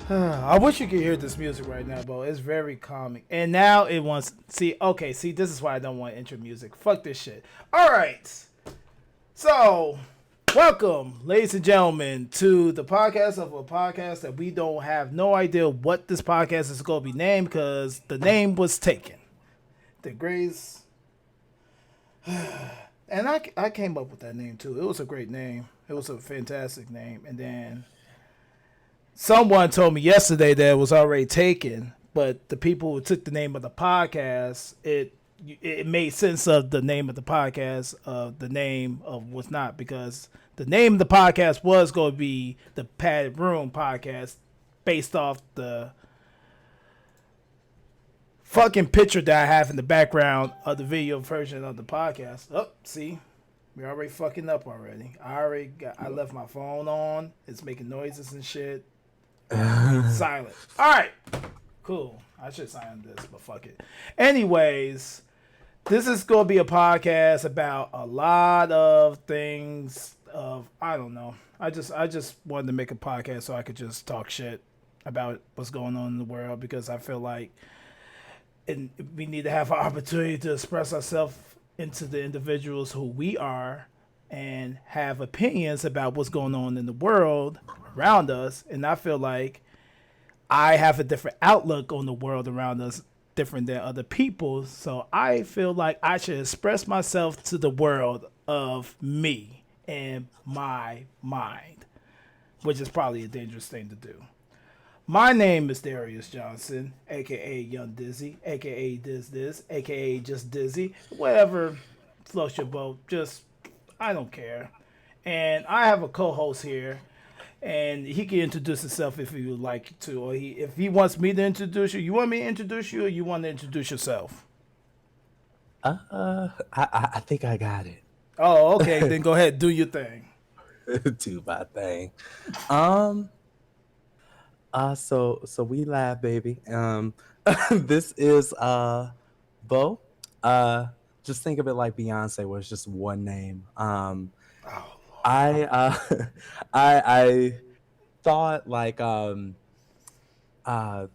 I wish you could hear this music right now, bro. It's very calming. And now it wants. See, this is why I don't want intro music. Fuck this shit. All right. So, welcome, ladies and gentlemen, to the podcast of a podcast that we don't have no idea what this podcast is going to be named because the name was taken. The Grays. And I came up with that name too. It was a great name. It was a fantastic name. And then someone told me yesterday that it was already taken, but the people who took the name of the podcast, it made sense of the name of the podcast, the name of what's not, because the name of the podcast was going to be the Padded Room podcast based off the fucking picture that I have in the background of the video version of the podcast. Oh, see? We're already fucking up already. I left my phone on. It's making noises and shit. Silent. All right. Cool. I should sign this, but fuck it. Anyways, this is going to be a podcast about a lot of things I don't know. I just wanted to make a podcast so I could just talk shit about what's going on in the world because I feel like we need to have an opportunity to express ourselves into the individuals who we are and have opinions about what's going on in the world around us. And I feel like I have a different outlook on the world around us, different than other people. So I feel like I should express myself to the world of me and my mind, which is probably a dangerous thing to do. My name is Darius Johnson, aka Young DizzY, aka Diz, aka just DizzY. Whatever floats your boat, just I don't care. And I have a co-host here, and he can introduce himself if he would like to, or if he wants me to introduce you. You want me to introduce you, or you want to introduce yourself? I think I got it. Oh, okay. Then go ahead, do your thing. Do my thing. Um. So we live, baby. This is Bo. Uh, just think of it like Beyonce, where it's just one name. Oh, I I thought like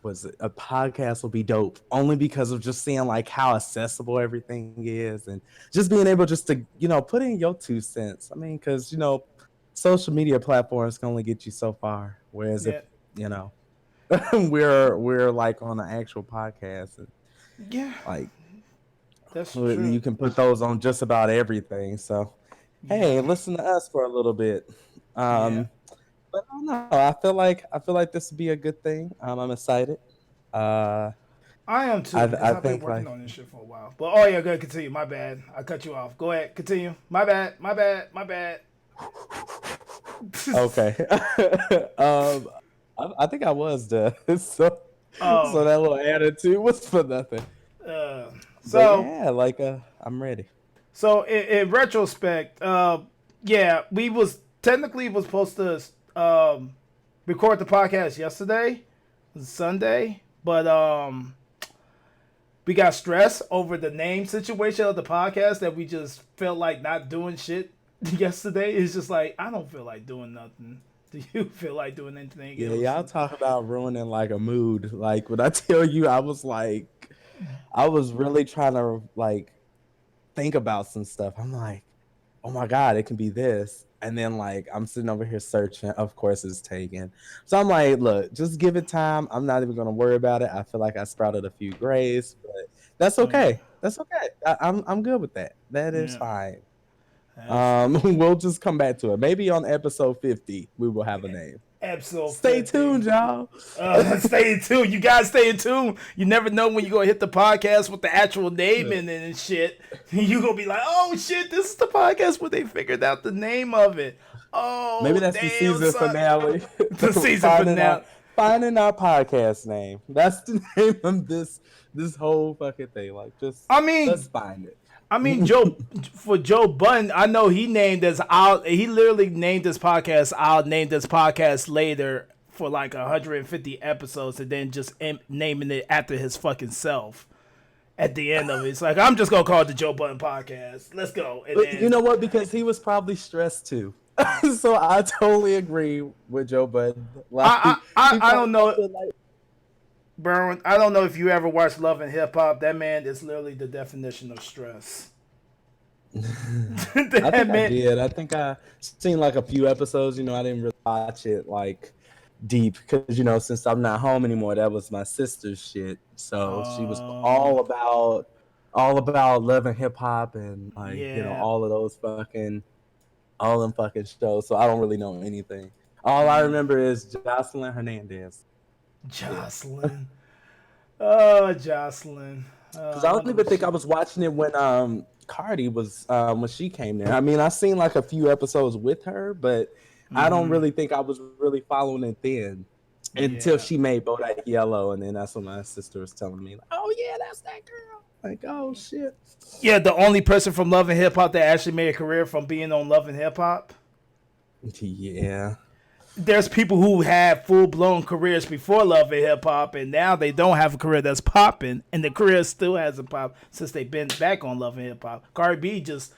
was it a podcast will be dope only because of just seeing like how accessible everything is and just being able just to put in your 2 cents. I mean, because social media platforms can only get you so far, whereas if yeah, you know we're like on an actual podcast and yeah, like that's you true. can put those on just about everything. So hey, Yeah, listen to us for a little bit. yeah. Um, but I don't know. I feel like this would be a good thing. I'm excited. Uh, I am too, I because I I've been think working like on this shit for a while. But oh yeah, go ahead, continue. My bad. I cut you off. Go ahead, continue. My bad. My bad. My bad. okay. um, I think I was done. So Oh, that little attitude was for nothing. uh, But so yeah, like I'm ready. in retrospect, yeah, we was technically was supposed to record the podcast yesterday, Sunday, but we got stressed over the name situation of the podcast that we just felt like not doing shit yesterday. It's just like I don't feel like doing nothing. Do you feel like doing anything Yeah, else? y'all talk about ruining like a mood. Like when I tell you, I was really trying to like think about some stuff. I'm like, oh my god, it can be this. And then like I'm sitting over here searching. Of course, it's taken. So I'm like, look, just give it time. I'm not even gonna worry about it. I feel like I sprouted a few grays, but that's Yeah, okay. That's okay. I'm good with that. That is yeah, fine. that's We'll just come back to it. Maybe on episode 50 we will have a name. episode Stay 50. tuned, y'all. Stay tuned. You guys stay tuned. You never know when you're gonna hit the podcast with the actual name in it and shit. You gonna be like, oh shit, this is the podcast where they figured out the name of it. Maybe Oh that's the damn, season son. finale. The season finding our finale. finding our podcast name. That's the name of this whole fucking thing. Like just I mean, let's find I mean, it. Joe Budden, I know he named this out. He literally named this podcast. I'll name this podcast later for like 150 episodes, and then just naming it after his fucking self. At the end of it, it's like I'm just gonna call it the Joe Budden podcast. Let's go, and But you then know what? Because he was probably stressed too. So I totally agree with Joe Budden. Like I he I probably don't know, feel like Burn. I don't know if you ever watched Love and Hip Hop. That man is literally the definition of stress. I That think I man. did. I think I seen like a few episodes. I didn't really watch it like deep because since I'm not home anymore, that was my sister's shit. So she was Uh, all about love and hip hop and like yeah. all them fucking shows. So I don't really know anything. All I remember is Jocelyn Hernandez. Yeah. Jocelyn. Oh, Jocelyn. Because I I don't wonder even what think I she. was watching it when Cardi was when she came there. I mean, I seen like a few episodes with her, but I don't Mm-hmm. really think I was really following it then until Yeah. she made Bodak Yellow, and then that's when my sister was telling me, like, "Oh yeah, that's that girl." Like, oh shit. Yeah, the only person from Love and Hip Hop that actually made a career from being on Love and Hip Hop. Yeah. There's people who had full blown careers before Love and Hip Hop, and now they don't have a career that's popping, and the career still hasn't popped since they've been back on Love and Hip Hop. Cardi B just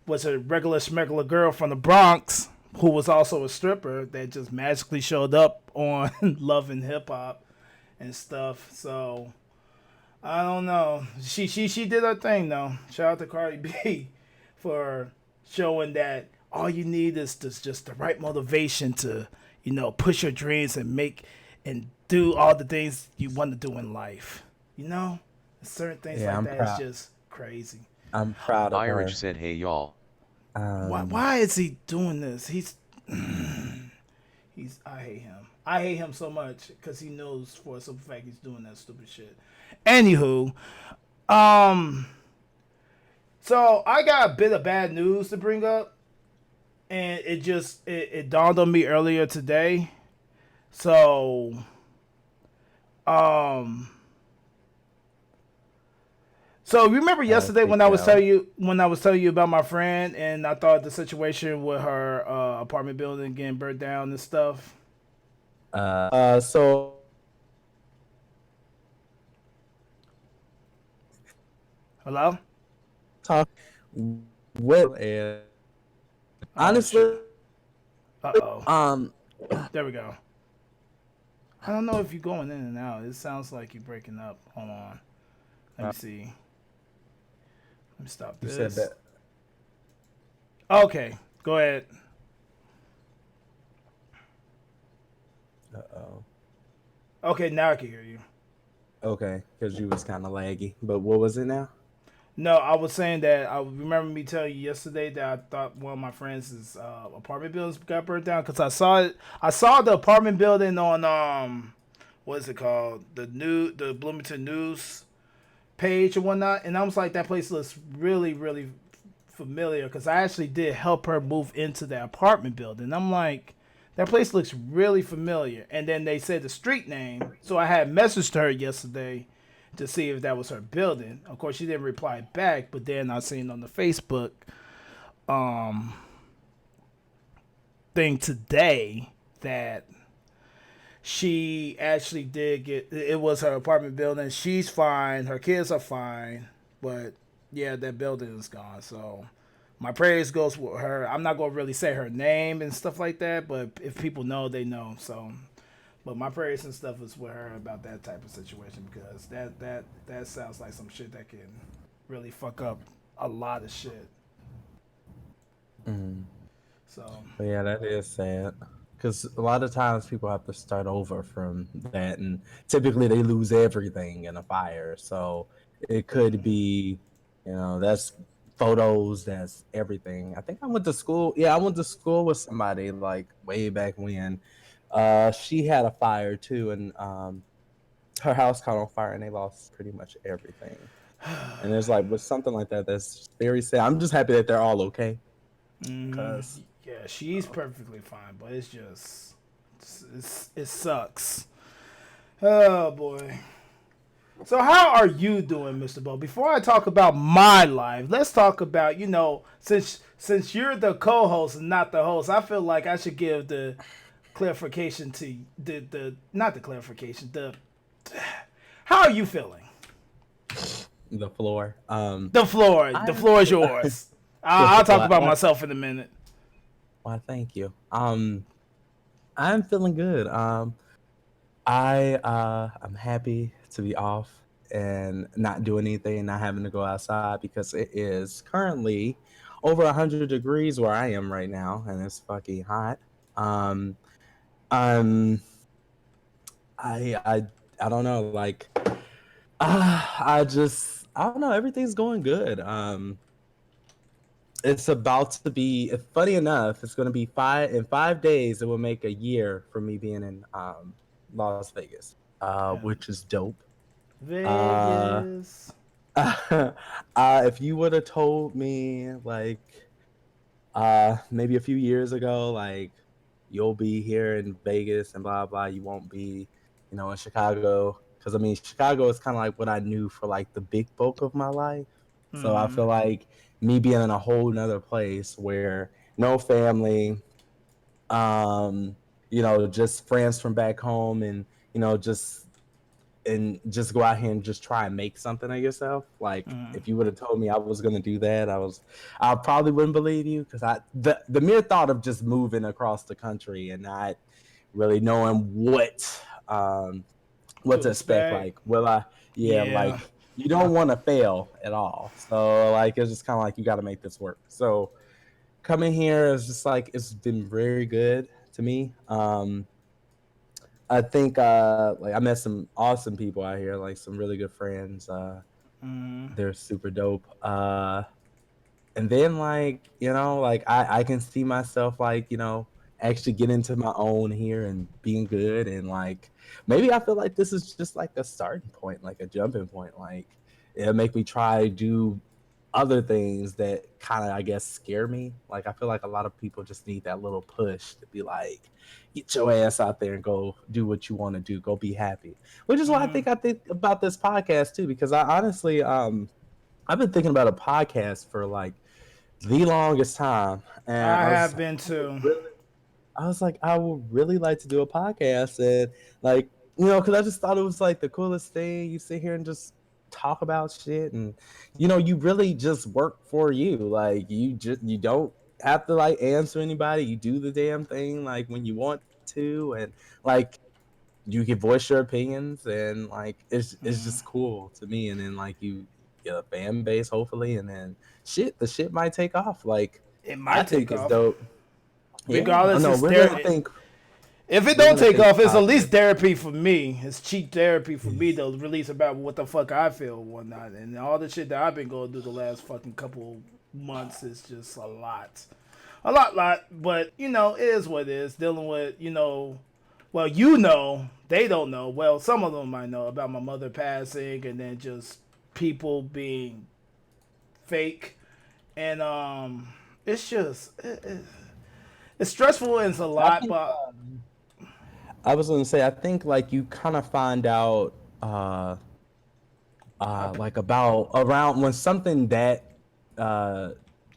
was a regular schmegular girl from the Bronx who was also a stripper that just magically showed up on Love and Hip Hop and stuff. So I don't know. She did her thing though. Shout out to Cardi B for showing that all you need is just the right motivation to, push your dreams and make and do all the things you want to do in life. Certain things Yeah, like I'm that is proud. just crazy. I'm proud of Irish her. said, hey y'all. Why Um, why is he doing this? He's I hate him. I hate him so much because he knows for a simple fact he's doing that stupid shit. Anywho, um, so I got a bit of bad news to bring up, and it dawned on me earlier today. So, um, so remember yesterday when I was TBA. telling you about my friend, and I thought the situation with her apartment building getting burnt down and stuff. So Hello. talk with and Oh honestly, shit. Uh oh. um, There we go. I don't know if you're going in and out. It sounds like you're breaking up. Hold on. Let me see. Let me stop you said this. that. Okay. Go ahead. Uh-oh. Okay, now I can hear you. Okay, because you was kind of laggy. But what was it now? No, I was saying that I remember me telling you yesterday that I thought one of my friends' apartment buildings got burnt down because I saw it. I saw the apartment building on what is it called? The Bloomington News page and whatnot, and I was like, that place looks really, really familiar because I actually did help her move into the apartment building. I'm like, that place looks really familiar. And then they said the street name, so I had messaged her yesterday to see if that was her building. Of course, she didn't reply back, but then I seen on the Facebook um thing today that she actually did get it was her apartment building. She's fine, her kids are fine, but yeah, that building is gone. So my prayers goes with her. I'm not gonna really say her name and stuff like that, but if people know, they know. So, but my prayers and stuff is with her about that type of situation because that sounds like some shit that can really fuck up a lot of shit. Mm. So But yeah, that is sad. Because a lot of times people have to start over from that, and typically they lose everything in a fire. So it could be, that's photos, that's everything. I think I went to school. Yeah, I went to school with somebody like way back when. She had a fire too, and her house caught on fire, and they lost pretty much everything. And it's like with something like that, that's very sad. I'm just happy that they're all okay. Cause yeah, she's perfectly fine, but it sucks. Oh boy. So how are you doing, Mr. Bo? Before I talk about my life, let's talk about, since you're the co-host and not the host, I feel like I should give the clarification to the not the clarification, the how are you feeling? the floor. The floor I is yours. I'll talk about myself in a minute. Why, thank you. I'm feeling good. I'm happy to be off and not doing anything, not having to go outside because it is currently over 100 degrees where I am right now, and it's fucking hot. Um, I'm I don't know, like I don't know, everything's going good. It's about to be, if funny enough, it's going to be 5 days. It will make a year for me being in Las Vegas, Um, which is dope. Uh, Vegas. if you would have told me like maybe a few years ago, like you'll be here in Vegas and blah blah, you won't be, in Chicago. Because I mean, Chicago is kind of like what I knew for like the big bulk of my life. So I Mm-hmm. feel like me being in a whole nother place where no family, um, just friends from back home, and just go out here and just try and make something of yourself. Like Mm-hmm. if you would have told me I was gonna do that, I probably wouldn't believe you because the mere thought of just moving across the country and not really knowing um what To to expect. expect. Like, will I? Yeah, Yeah. like you don't want to fail at all. So like it's just kind of like you got to make this work. So coming here is just like it's been very good to me. I think like I met some awesome people out here, like some really good friends. Mm-hmm. They're super dope. And then like, like I can see myself like, actually getting into my own here and being good, and like maybe I feel like this is just like a starting point, like a jumping point. Like it'll make me try to do other things that kind of I guess scare me. Like I feel like a lot of people just need that little push to be like, get your ass out there and go do what you want to do, go be happy. Which is why Mm-hmm. I think about this podcast too, because I honestly I've been thinking about a podcast for like the longest time, and I I was have just like, been too. I would really like to do a podcast, and like, because I just thought it was like the coolest thing. You sit here and just talk about shit, and you really just work for you. Like you don't have to like answer anybody. You do the damn thing like when you want to, and like you can voice your opinions, and like it's Mm-hmm. just cool to me. And then like you get a fan base hopefully, and then the shit might take off. Like It I might take think it's off. dope. Yeah, I Regardless, know it's there. If it we're don't gonna take think off, it's at least positive. therapy for me. It's cheap therapy for me to release about what the fuck I feel and whatnot. And all the shit that I've been going through the last fucking couple months is just a lot. A lot. But, it is what it is. Dealing with, well, they don't know. Well, some of them might know about my mother passing and then just people being fake. And it's just, it's stressful and it's a I lot, think but I was gonna say I think like you kind of find out like about around when something that uh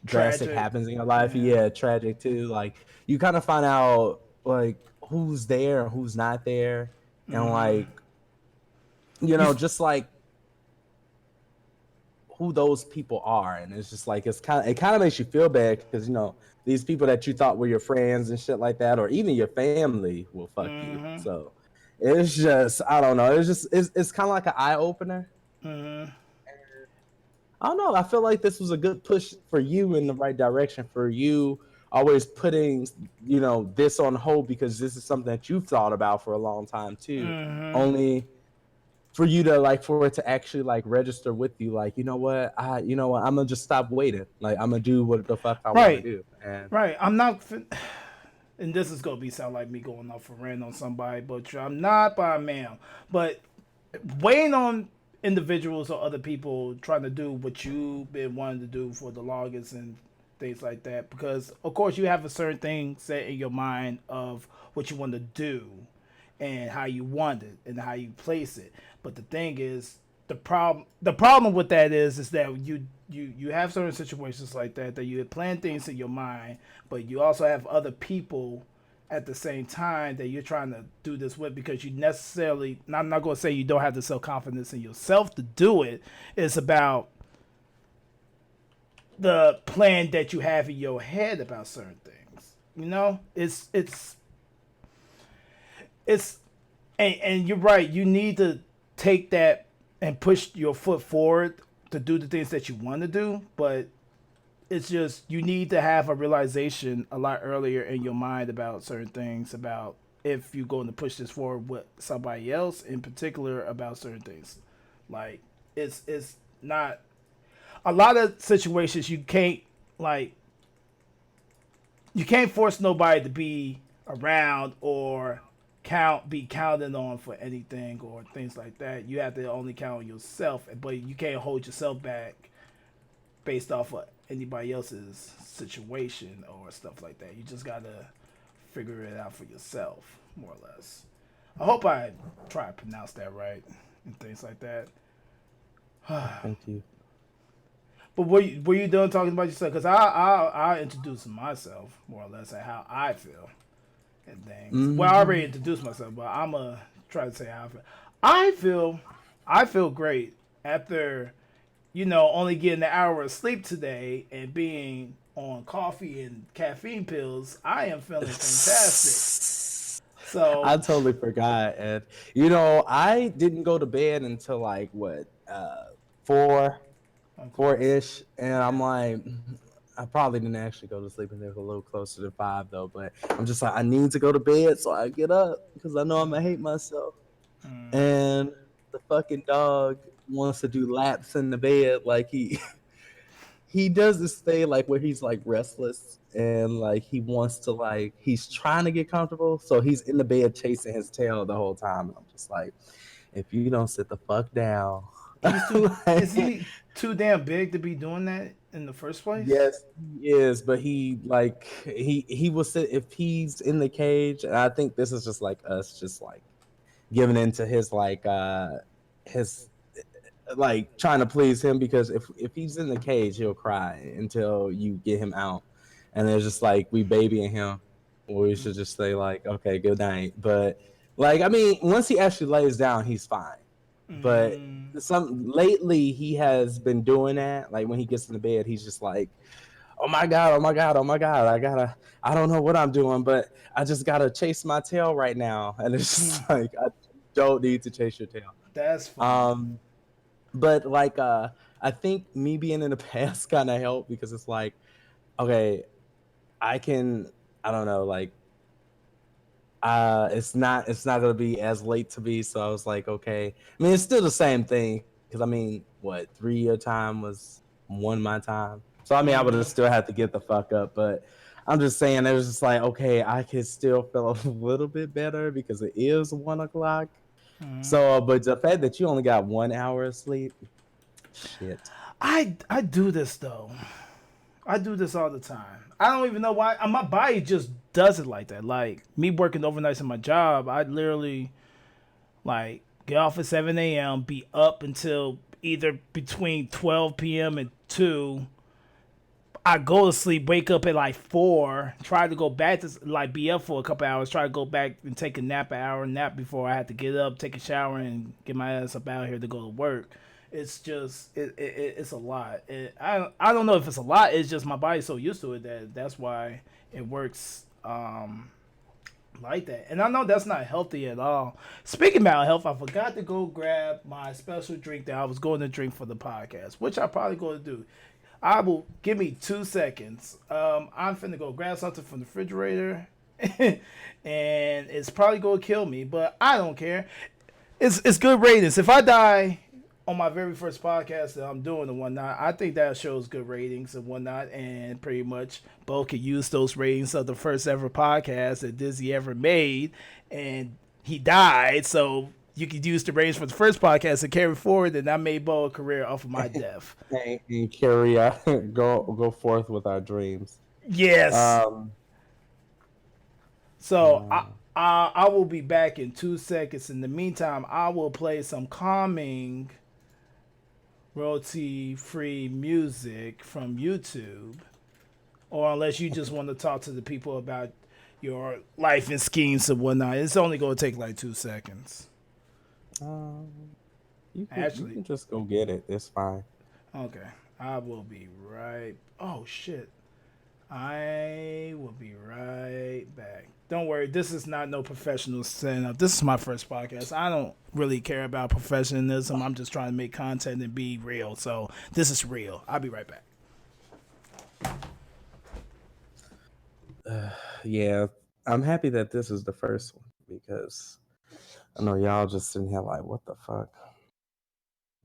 drastic tragic. happens in your life, Yeah. yeah, tragic too. Like you kind of find out like who's there and who's not there, and Mm-hmm. like You, just like who those people are. And it's just like it kind of makes you feel bad because these people that you thought were your friends and shit like that, or even your family, will fuck you. mm-hmm. So it's just, I don't know, it's kind of like an eye-opener. Mm-hmm. I don't know, I feel like this was a good push for you in the right direction, for you always putting this on hold, because this is something that you've thought about for a long time too, Mm-hmm. only for you to like, for it to actually like register with you, like, I'm gonna just stop waiting, like I'm gonna do what the fuck I want to Right. do. And Right. I'm not. And this is gonna be sound like me going off a rant on somebody, but I'm not by a man. But waiting on individuals or other people trying to do what you've been wanting to do for the longest and things like that, because of course you have a certain thing set in your mind of what you want to do and how you want it and how you place it. But the thing is, the problem with that is that you have certain situations like that you plan things in your mind, but you also have other people at the same time that you're trying to do this with, because you necessarily, I'm not going to say you don't have the self-confidence in yourself to do it. It's about the plan that you have in your head about certain things. You know, it's and you're right. You need to take that and push your foot forward to do the things that you want to do, but it's just you need to have a realization a lot earlier in your mind about certain things about if you're going to push this forward with somebody else in particular about certain things. Like it's not a lot of situations you can't like you can't force nobody to be around or be counted on for anything or things like that. You have to only count on yourself, but you can't hold yourself back based off of anybody else's situation or stuff like that. You just gotta figure it out for yourself, more or less. I hope I try to pronounce that right and things like that. Thank you. But were you done talking about yourself? Because I introduced myself more or less and how I feel and things. Well, I already introduced myself, but I'm gonna try to say how I feel. I feel great after only getting an hour of sleep today and being on coffee and caffeine pills. I am feeling fantastic. I So, totally forgot, and I didn't go to bed until like what, 4, okay. 4-ish, and I'm Yeah. like, I probably didn't actually go to sleep until a little closer to 5 though. But I'm just like, I need to go to bed so I get up because I know I'm gonna hate myself. And the fucking dog wants to do laps in the bed, like he does this thing like where he's like restless and like he wants to like he's trying to get comfortable, so he's in the bed chasing his tail the whole time. And I'm just like, if you don't sit the fuck down. He's too. Is Like, he too damn big to be doing that in the first place? yes, he is, but he will sit if he's in the cage. And I think this is just like us, just like giving into his like trying to please him, because if he's in the cage, he'll cry until you get him out, and it's just like we babying him. We should just say like, okay, good night. But like, I mean, once he actually lays down, he's fine. But some lately he has been doing that. Like when he gets in the bed, he's just like, oh my god, oh my god, oh my god, I don't know what I'm doing, but I just gotta chase my tail right now. And it's just like, I don't need to chase your tail. That's funny. Um, but like I think me being in the past kind of helped, because it's like, okay, I can, I don't know, like it's not gonna be as late to me. So I was like, okay, I mean, it's still the same thing, because I mean, what, 3 your time was 1 my time, so I mean, I would have still had to get the fuck up. But I'm just saying, it was just like, okay, I could still feel a little bit better because it is 1 o'clock. So but the fact that you only got 1 hour of sleep, shit. I do this though. I do this all the time. I don't even know why. My body just does it like that. Like me working overnights in my job, I literally like get off at 7 a.m., be up until either between 12 p.m. and 2. I go to sleep, wake up at like 4, try to go back to like be up for a couple hours, try to go back and take a nap, an hour nap before I had to get up, take a shower, and get my ass up out here to go to work. It's just it's a lot. I don't know if it's a lot. It's just my body's so used to it that's why it works like that. And I know that's not healthy at all. Speaking about health, I forgot to go grab my special drink that I was going to drink for the podcast, which I probably going to do. I will give me 2 seconds. I'm finna go grab something from the refrigerator, and it's probably gonna kill me, but I don't care. It's good ratings. If I die on my very first podcast that I'm doing and whatnot, I think that shows good ratings and whatnot, and pretty much Bo could use those ratings of the first ever podcast that DizzY ever made, and he died, so you could use the ratings for the first podcast and carry forward, and I made Bo a career off of my death. And carry go forth with our dreams. Yes. Um, So uh, I will be back in 2 seconds. In the meantime, I will play some calming, royalty-free music from YouTube, or unless you just want to talk to the people about your life and schemes and whatnot. It's only going to take like 2 seconds. um, you Actually, can just go get it. It's fine. okay. I will be right. Oh shit! I will be right back. Don't worry, this is not no professional stand-up. This is my first podcast. I don't really care about professionalism. I'm just trying to make content and be real. So this is real. I'll be right back. Yeah, I'm happy that this is the first one because I know y'all just sitting here like, what the fuck?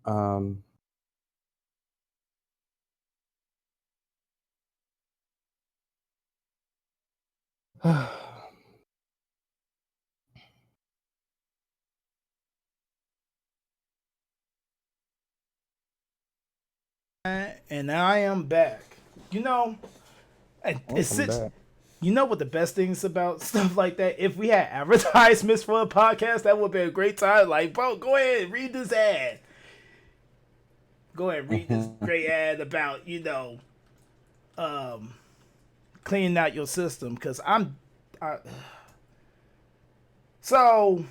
Um, And I am back. You know, it's welcome it. back. You know what the best things about stuff like that? If we had advertisements for a podcast, that would be a great time. Like, bro, go ahead, read this ad. Go ahead, read this great ad about um, cleaning out your system. Cause so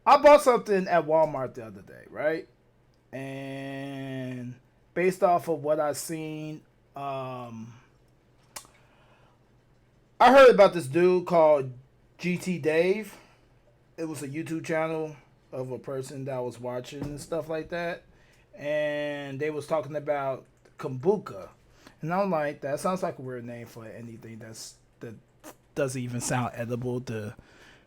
I bought something at Walmart the other day, right? And based off of what I seen, I heard about this dude called GT Dave. It was a YouTube channel of a person that I was watching and stuff like that, and they was talking about kombucha, and I'm like, that sounds like a weird name for anything that doesn't even sound edible to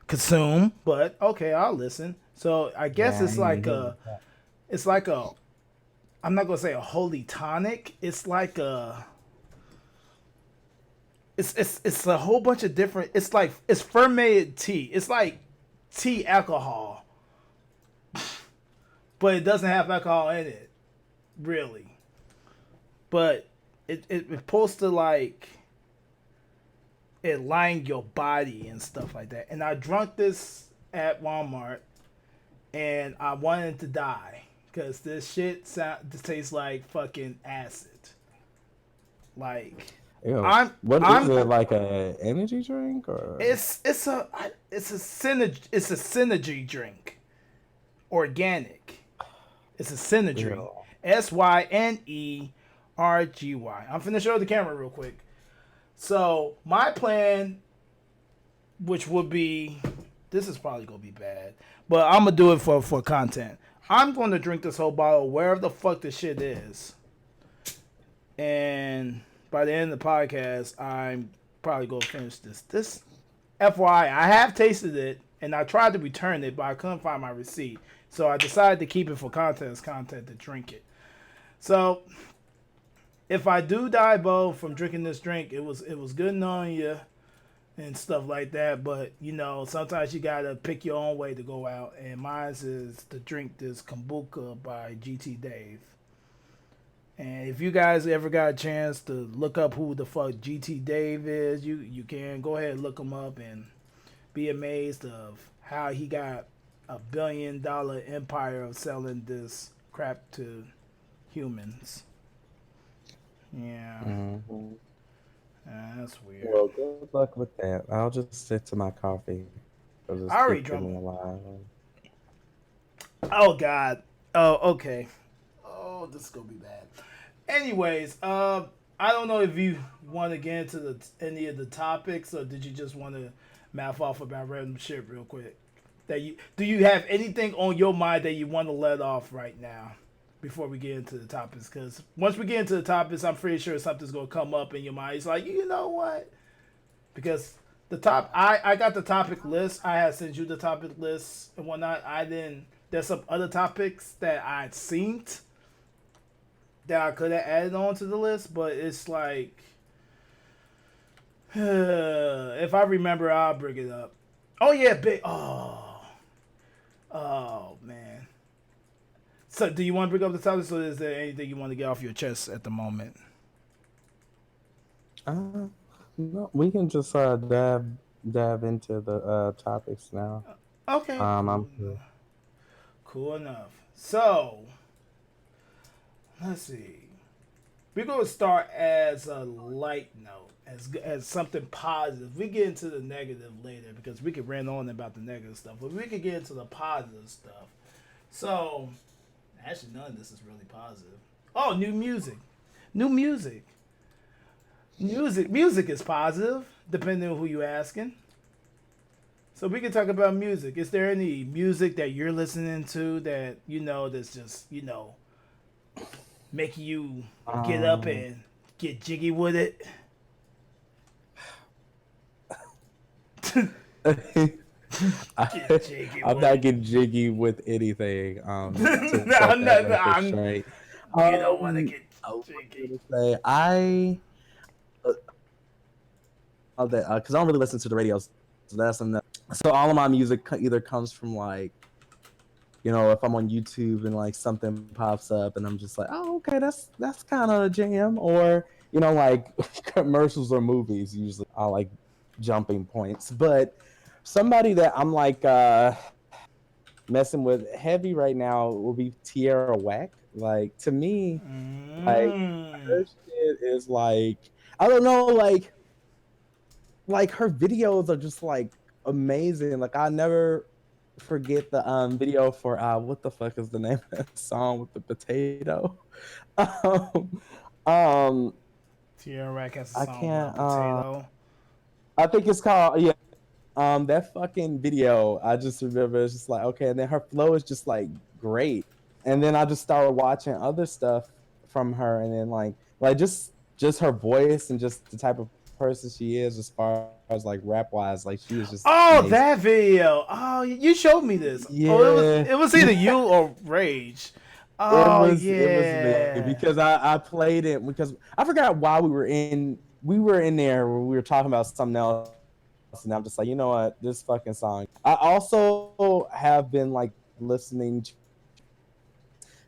consume. But okay, I'll listen. So I guess Yeah, I it's ain't like here a, with that. it's like a, I'm not gonna say a holy tonic. It's like a, it's a whole bunch of different. It's like it's fermented tea. It's like tea alcohol, but it doesn't have alcohol in it, really. But it's supposed to like it line your body and stuff like that. And I drunk this at Walmart, and I wanted to die because this shit tastes like fucking acid. Like Ew. I'm What is I'm it, like a energy drink or? it's a synergy drink, organic. It's a synergy. Ew. SYNERGY. I'm finna show the camera real quick. So my plan, which would be, this is probably gonna be bad, but I'm gonna do it for content. I'm gonna drink this whole bottle wherever the fuck this shit is, and by the end of the podcast, I'm probably gonna finish this. This, FYI, I have tasted it and I tried to return it, but I couldn't find my receipt, so I decided to keep it for content as content to drink it. So if I do die, Bo, from drinking this drink, it was good knowing you and stuff like that. But sometimes you gotta pick your own way to go out, and mine is to drink this kombucha by GT Dave. And if you guys ever got a chance to look up who the fuck GT Dave is, you can go ahead and look him up and be amazed of how he got $1 billion empire of selling this crap to humans. Yeah, Mhm. that's weird. Well, good luck with that. I'll just stick to my coffee because it's I already keeping drunk. me alive. Oh God. Oh, okay. Oh, this is gonna be bad. Anyways, I don't know if you want to get into any of the topics, or did you just want to mouth off about random shit real quick? Do you have anything on your mind that you want to let off right now before we get into the topics? Because once we get into the topics, I'm pretty sure something's gonna come up in your mind. It's like, you know what? Because I got the topic list. I had sent you the topic list and whatnot. I didn't. There's some other topics that I'd seen that I could have added on to the list, but it's like, if I remember, I'll bring it up. Oh yeah, big. Oh man. So, do you want to bring up the topic? So, is there anything you want to get off your chest at the moment? Uh, no, we can just dive into the topics now. Okay, cool I'm cool. enough. Cool enough. So, let's see. We're gonna start as a light note, as something positive. We get into the negative later because we could rant on about the negative stuff, but we could get into the positive stuff. So, actually, none of this is really positive. Oh, new music, new music. Music is positive, depending on who you asking. So we can talk about music. Is there any music that you're listening to that that's just making you get up Um, and get jiggy with it? Get I, jiggy I'm with not it. getting jiggy with anything. To No, set that no, record straight. you don't want to get I was jiggy. gonna say uh, that because I don't really listen to the radio, so that's enough. So all of my music either comes from like if I'm on YouTube and like something pops up and I'm just like, oh, okay, that's kind of a jam, or like commercials or movies. Usually, I like jumping points, but somebody that I'm like messing with heavy right now will be Tierra Whack. Like to me, like Mm. her shit is like I don't know, like her videos are just like amazing. Like I never forget the video for what the fuck is the name of that song with the potato? um, um Tierra Rack has a I song with a can't potato. I think it's called yeah. That fucking video, I just remember it's just like okay, and then her flow is just like great. And then I just started watching other stuff from her, and then like just her voice and just the type of person she is as far as like rap wise, like she is just Oh, amazing. that video. Oh, you showed me this. Oh, Yeah, it was either you or Rage. it Oh was me yeah. because I played it because I forgot why we were in there when we were talking about something else, and I'm just like, you know what, this fucking song. I also have been like listening to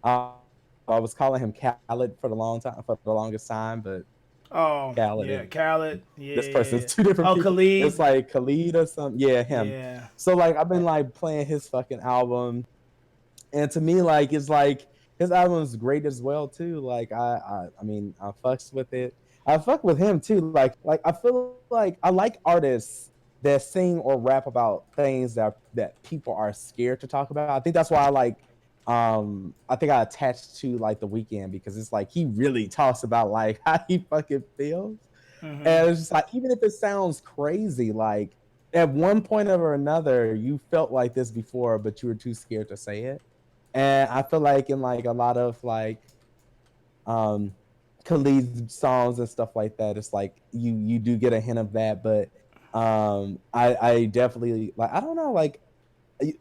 I was calling him Khaled for the longest time, but Oh Khaled yeah, is Khaled. this Yeah. person's two different Oh, people. It's Khalid. like Khalid or something. Yeah, him. Yeah. So like I've been like playing his fucking album, and to me like it's like his album is great as well too. Like I mean I fucks with it. I fuck with him too. Like I feel like I like artists that sing or rap about things that people are scared to talk about. I think that's why I think I attached to like the weekend because it's like he really talks about like how he fucking feels. Hmm. And it's just like even if it sounds crazy, like at one point or another, you felt like this before, but you were too scared to say it. And I feel like in like a lot of like um Khalid's songs and stuff like that, it's like you do get a hint of that, but I definitely like I don't know, like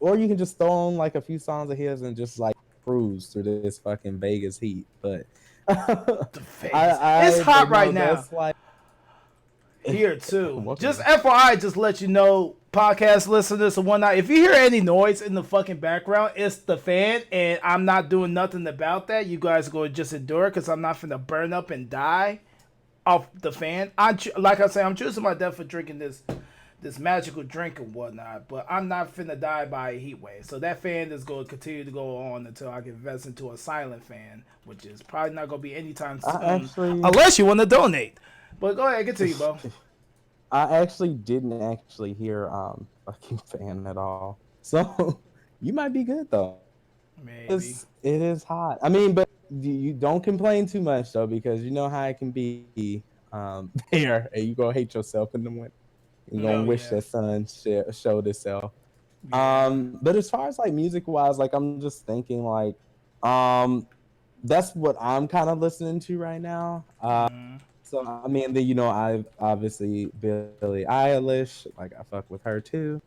or you can just throw on like a few songs of his and just like cruise through this fucking Vegas heat. But The Vegas. It's but hot right no, now. that's like Here too. welcome Just to FYI, just let you know, podcast listeners and whatnot. If you hear any noise in the fucking background, it's the fan, and I'm not doing nothing about that. You guys go just endure because I'm not finna burn up and die off the fan. Like I say, I'm choosing my death for drinking this magical drink and whatnot, but I'm not finna die by a heat wave. So that fan is going to continue to go on until I can invest into a silent fan, which is probably not going to be anytime I soon, actually unless you want to donate. But go ahead, continue, Bo. I actually didn't actually hear fucking fan at all. So you might be good though. Maybe. It is hot. I mean, but you don't complain too much though, because you know how it can be there, and you gonna hate yourself in the winter. You're gonna Oh wish yeah, that sun showed itself. yeah. But as far as like music wise, like I'm just thinking like um that's what I'm kind of listening to right now. So I mean, then I've obviously Billie Eilish, like I fuck with her too.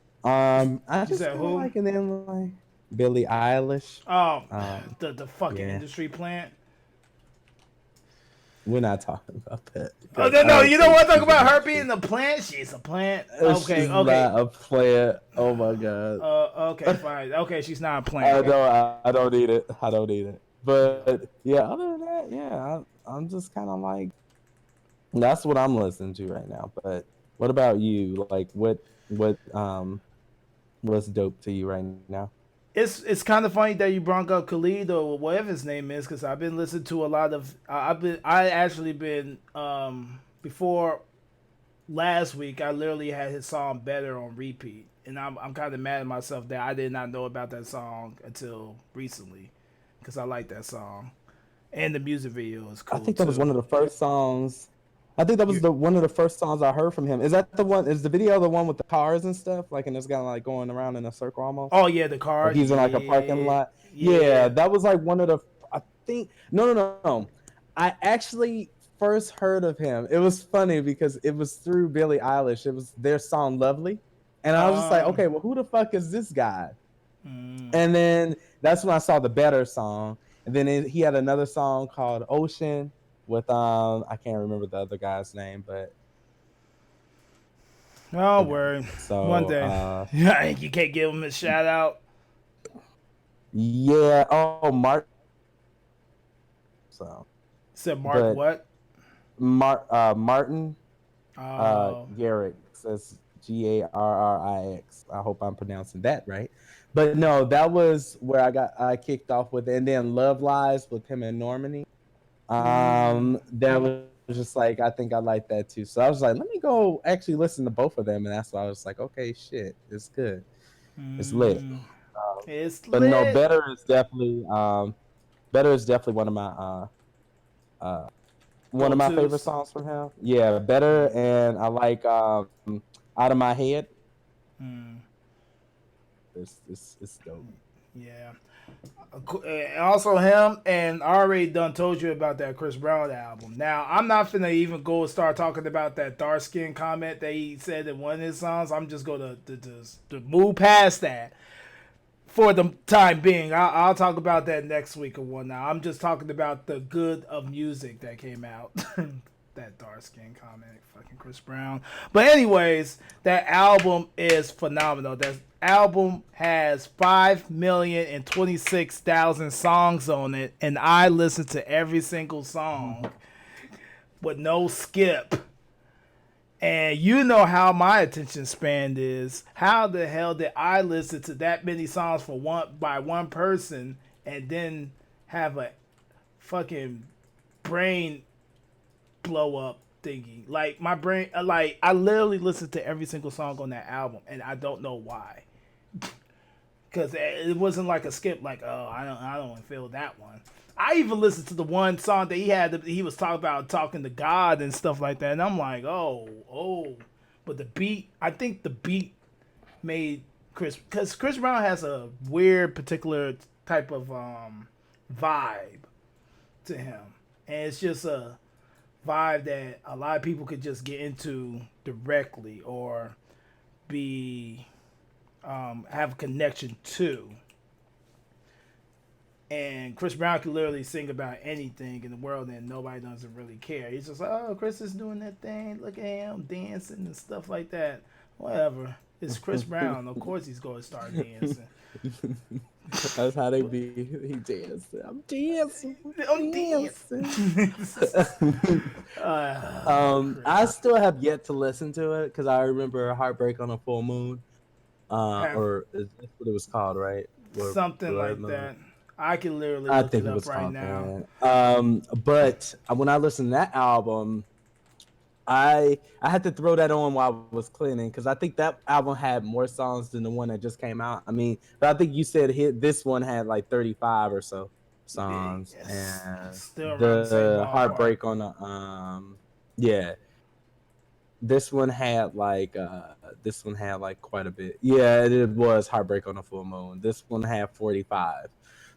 I You just said kind of who? like, and then like Billie Eilish. Oh, Um, the fucking yeah, industry plant. we're not talking about that Oh because no, I no, don't you don't think want to talk she's an about her industry. being a plant. She's a plant. Okay, She's okay. not a player. Oh my god. Okay, fine. Okay, she's not a I plant. don't. I don't need it. I don't need it. Yeah. But yeah, other than that, yeah, I'm just kind of like that's what I'm listening to right now. But what about you? Like, what what's dope to you right now? It's kind of funny that you brought up Khalid or whatever his name is because I've been listening to a lot of I actually been before last week I literally had his song Better on repeat, and I'm kind of mad at myself that I did not know about that song until recently because I like that song and the music video is I cool think that was too. one of the first songs. I think that was You, the one of the first songs I heard from him. Is that the one? Is the video the one with the cars and stuff? Like, and it's kind of like going around in a circle almost. oh yeah, the Like car. he's in like a parking Yeah, lot. Yeah, yeah. that was like one of the. I think no. I actually first heard of him. It was funny because it was through Billie Eilish. It was their song "Lovely," and I was just like, Um, okay, well, who the fuck is this guy? mm, And then that's when I saw the Better song. And then he had another song called Ocean with I can't remember the other guy's name, but oh you know. word. One So day, yeah, you can't give him a shout out. yeah, oh Mark. So Said Mark but what? Martin Oh, Garrix. That's Garrix. I hope I'm pronouncing that right. But no, that was where I kicked off with it. And then Love Lies with him and Normani. That was just like I think I like that too. So I was like, let me go actually listen to both of them, and that's why I was like, okay, shit, it's good, it's lit. it's But no, lit. Better is definitely uh one Go of my favorite tos. songs from him. Yeah, Better, and I like Out of My Head. It's dope. Yeah. And also him, and I already done told you about that Chris Brown album. Now I'm not finna even go and start talking about that dark skin comment that he said in one of his songs. I'm just gonna to move past that for the time being. I'll talk about that next week or whatnot. I'm just talking about the good of music that came out. That dark skin comment, fucking Chris Brown. But anyways, that album is phenomenal. That album has 5,026,000 songs on it, and I listen to every single song with no skip. And you know how my attention span is. How the hell did I listen to that many songs for one person and then have a fucking brain blow up thingy? Like my brain, like I literally listened to every single song on that album, and I don't know why. Because it wasn't like a skip. Like, oh, I don't feel that one. I even listened to the one song that he had. He was talking about talking to God and stuff like that, and I'm like, oh. But the beat, I think the beat made because Chris Brown has a weird particular type of vibe to him, and it's just a vibe that a lot of people could just get into directly or be have a connection to. And Chris Brown can literally sing about anything in the world and nobody doesn't really care. He's just like, oh, Chris is doing that thing. Look at him dancing and stuff like that. Whatever. It's Chris Brown. Of course he's going to start dancing. That's how they be. He dancing. I'm dancing. I'm dancing. I still have yet to listen to it because I remember Heartbreak on a Full Moon. Or is that's what it was called, right? Or Something Blood like Moon. that. I can literally I look think it it up was right called now. that. But when I listened to that album, I had to throw that on while I was cleaning because I think that album had more songs than the one that just came out. I mean, but I think you said this one had like 35 or so songs, It's and still around the same the ballpark. Heartbreak on the yeah, this one had like quite a bit. Yeah, it was Heartbreak on a Full Moon. This one had 45.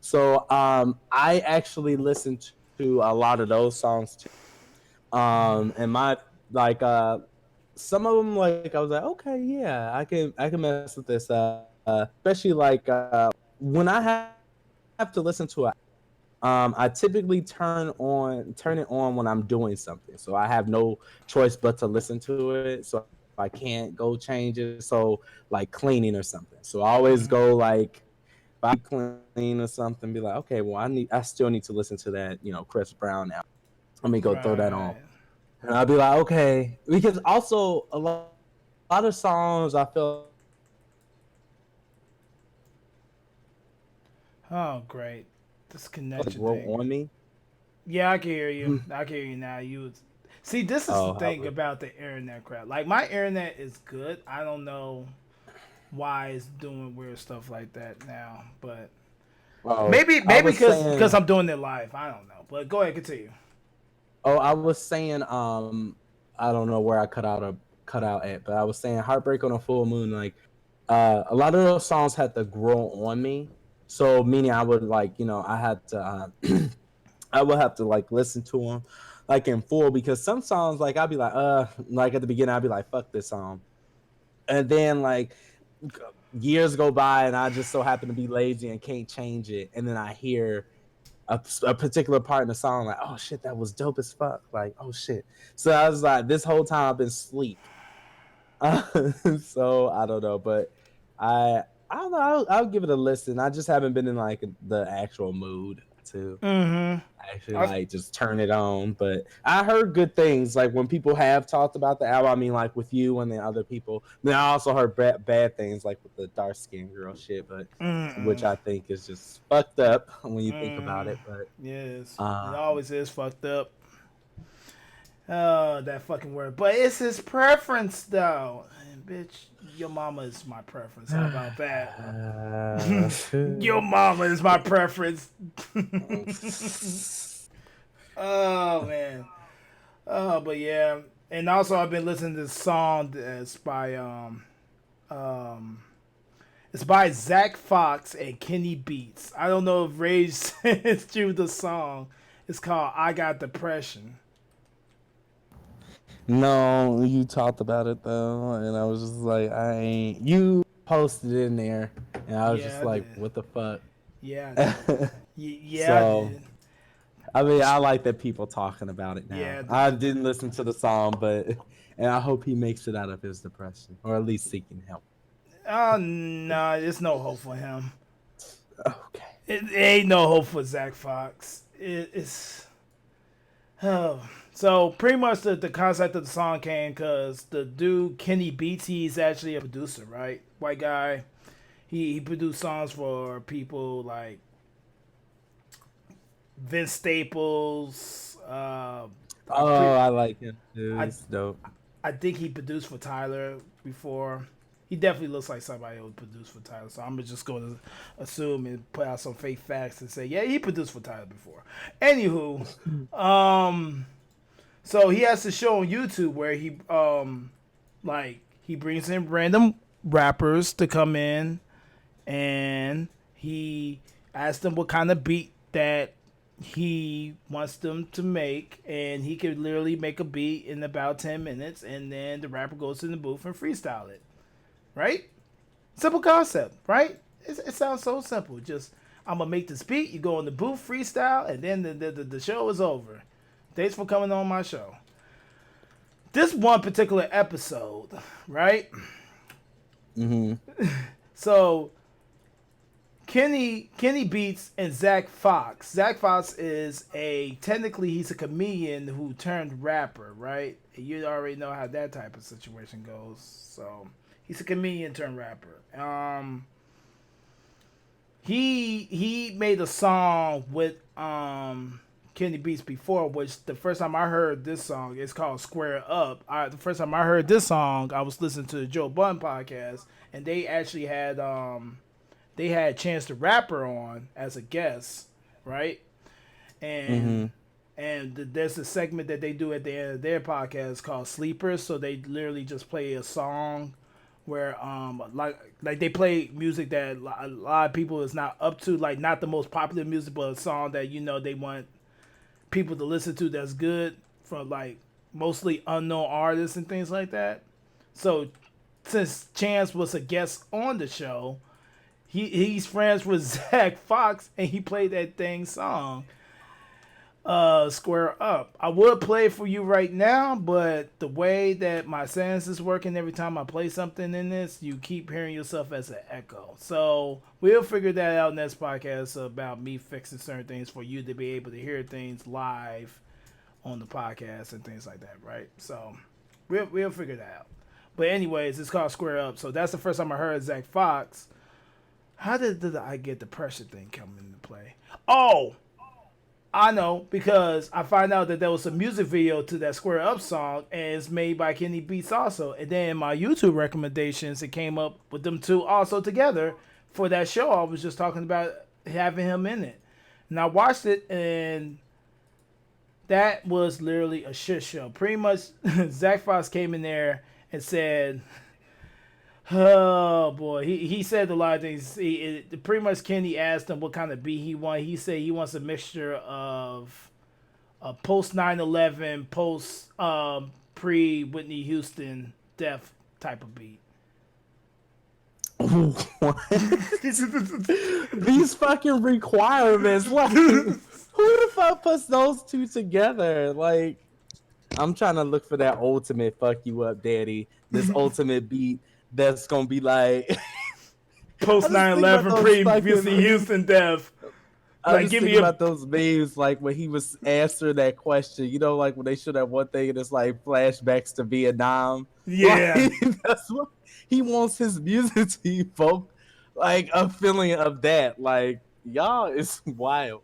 So I actually listened to a lot of those songs too. And my like some of them like I was like, okay, yeah, I can mess with this. Especially like when I have to listen to a I typically turn it on when I'm doing something. So I have no choice but to listen to it. So I can't go change it. So like cleaning or something. So I always go like if I clean or something, be like, okay, well I still need to listen to that, Chris Brown now. Let me go throw that on. Right. And I'll be like, okay. Because also a lot of songs I feel Oh, great. This like connection grow thing. on me. Yeah, I can hear you. I can hear you now. See, this is the Oh, thing about the internet crap. Like my internet is good. I don't know why it's doing weird stuff like that now, but oh, maybe I was because saying I'm doing it live. I don't know. But go ahead, continue. Oh, I was saying, I don't know where I cut out at, but I was saying Heartbreak on a Full Moon, like a lot of those songs had to grow on me. So meaning I would like, I had to I would have to like listen to them like in full because some songs like I'd be like at the beginning I'd be like fuck this song. And then like years go by and I just so happen to be lazy and can't change it and then I hear a particular part in the song, like, oh shit, that was dope as fuck. Like, oh shit. So I was like, this whole time I've been asleep. So I don't know, but I don't know. I'll give it a listen. I just haven't been in like the actual mood to Mm-hmm. actually like just turn it on. But I heard good things. Like when people have talked about the album, I mean, like with you and the other people. Then I also heard bad things, like with the dark skinned girl shit, but which I think is just fucked up when you think about it. But Yes, it um, always is fucked up. Oh, that fucking word. But it's his preference, though. And bitch, your mama is my preference. How about that? Your mama is my preference. Oh, man. Oh, but yeah. And also, I've been listening to this song that's by, um, it's by Zach Fox and Kenny Beats. I don't know if Rage sent you the song. It's called I Got Depression. no, you talked about it though, and I was just like, I ain't. You posted it in there, and I was Yeah, just I like, did. what the fuck? Yeah, I did. Yeah, I So did. I mean, I like that people talking about it now. Yeah, I didn't listen to the song, but and I hope he makes it out of his depression, or at least seeking help. oh no, there's no hope for him. Okay. It ain't no hope for Zach Fox. It's oh. So pretty much the concept of the song came because the dude Kenny Beats, he's actually a producer, right? White guy. He produced songs for people like Vince Staples. Oh, I like him too. I He's dope. I think he produced for Tyler before. He definitely looks like somebody who would produce for Tyler. So I'm just going to assume and put out some fake facts and say, yeah, he produced for Tyler before. Anywho, so he has a show on YouTube where he brings in random rappers to come in and he asks them what kind of beat that he wants them to make, and he could literally make a beat in about 10 minutes, and then the rapper goes in the booth and freestyle it. Right? Simple concept, right? It sounds so simple. Just, I'm going to make this beat, you go in the booth, freestyle, and then the show is over. Thanks for coming on my show. This one particular episode, right? So Kenny Beats and Zach Fox. Zach Fox is technically he's a comedian who turned rapper, right? And you already know how that type of situation goes. So he's a comedian turned rapper. He made a song with Kenny Beats before, which the first time I heard this song, it's called Square Up. The first time I heard this song, I was listening to the Joe Budden podcast, and they actually had Chance the Rapper on as a guest, right? And there's a segment that they do at the end of their podcast called Sleepers. So they literally just play a song where like they play music that a lot of people is not up to, like not the most popular music, but a song that they want people to listen to that's good from like mostly unknown artists and things like that. So since Chance was a guest on the show, he's friends with Zach Fox, and he played that dang song, Square Up. I would play it for you right now, but the way that my sense is working, every time I play something in this, you keep hearing yourself as an echo. So we'll figure that out next podcast about me fixing certain things for you to be able to hear things live on the podcast and things like that, right? So we'll figure that out. But anyways, it's called Square Up. So that's the first time I heard Zach Fox. How did the I Get the Pressure thing come into play? Oh, I know, because I find out that there was a music video to that Square Up song, and it's made by Kenny Beats also. And then in my YouTube recommendations, it came up with them two also together for that show I was just talking about having him in it. And I watched it, and That was literally a shit show. Pretty much, Zach Fox came in there and said, "Oh boy," he said a lot of things. Pretty much, Kenny asked him what kind of beat he wants. He said he wants a mixture of post 9/11, post pre Whitney Houston death type of beat. What? These fucking requirements, like, who the fuck puts those two together? Like, I'm trying to look for that ultimate fuck you up, daddy. This ultimate beat that's gonna be like Post 9/11, pre Whitney Houston death. I was thinking about those memes, like when he was answering that question, you know, like when they show that one thing and it's like flashbacks to Vietnam. Yeah. Like, that's what he wants his music to evoke, like a feeling of that. Like, y'all is wild.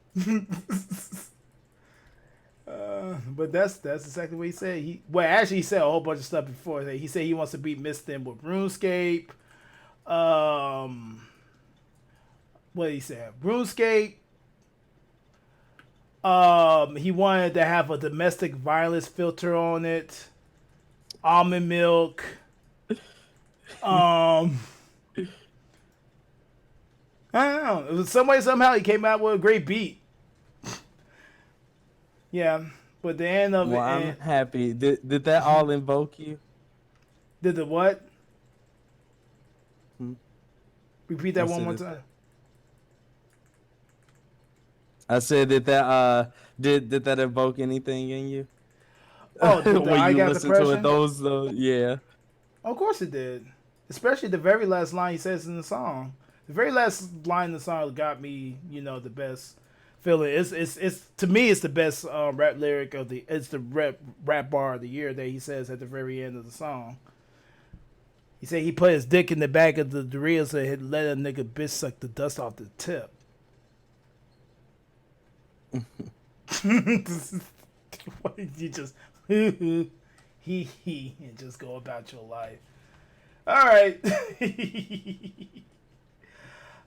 But that's exactly what he said. Actually he said a whole bunch of stuff before. He said he wants to beat Mistin with RuneScape. What did he say? RuneScape. He wanted to have a domestic violence filter on it. Almond milk. I don't know. It was somehow he came out with a great beat. Yeah, but the end of it. I'm happy. Did that all invoke you? Did the what? Repeat that one more time. I said did that evoke anything in you? Oh, when I you got listen depression? to it, those yeah. Of course it did. Especially the very last line he says in the song. The very last line in the song got me, the best feeling. It's to me it's the best rap lyric of the. It's the rap bar of the year that he says at the very end of the song. He said he put his dick in the back of the Doritos and he'd let a nigga bitch suck the dust off the tip. You just and just go about your life. All right.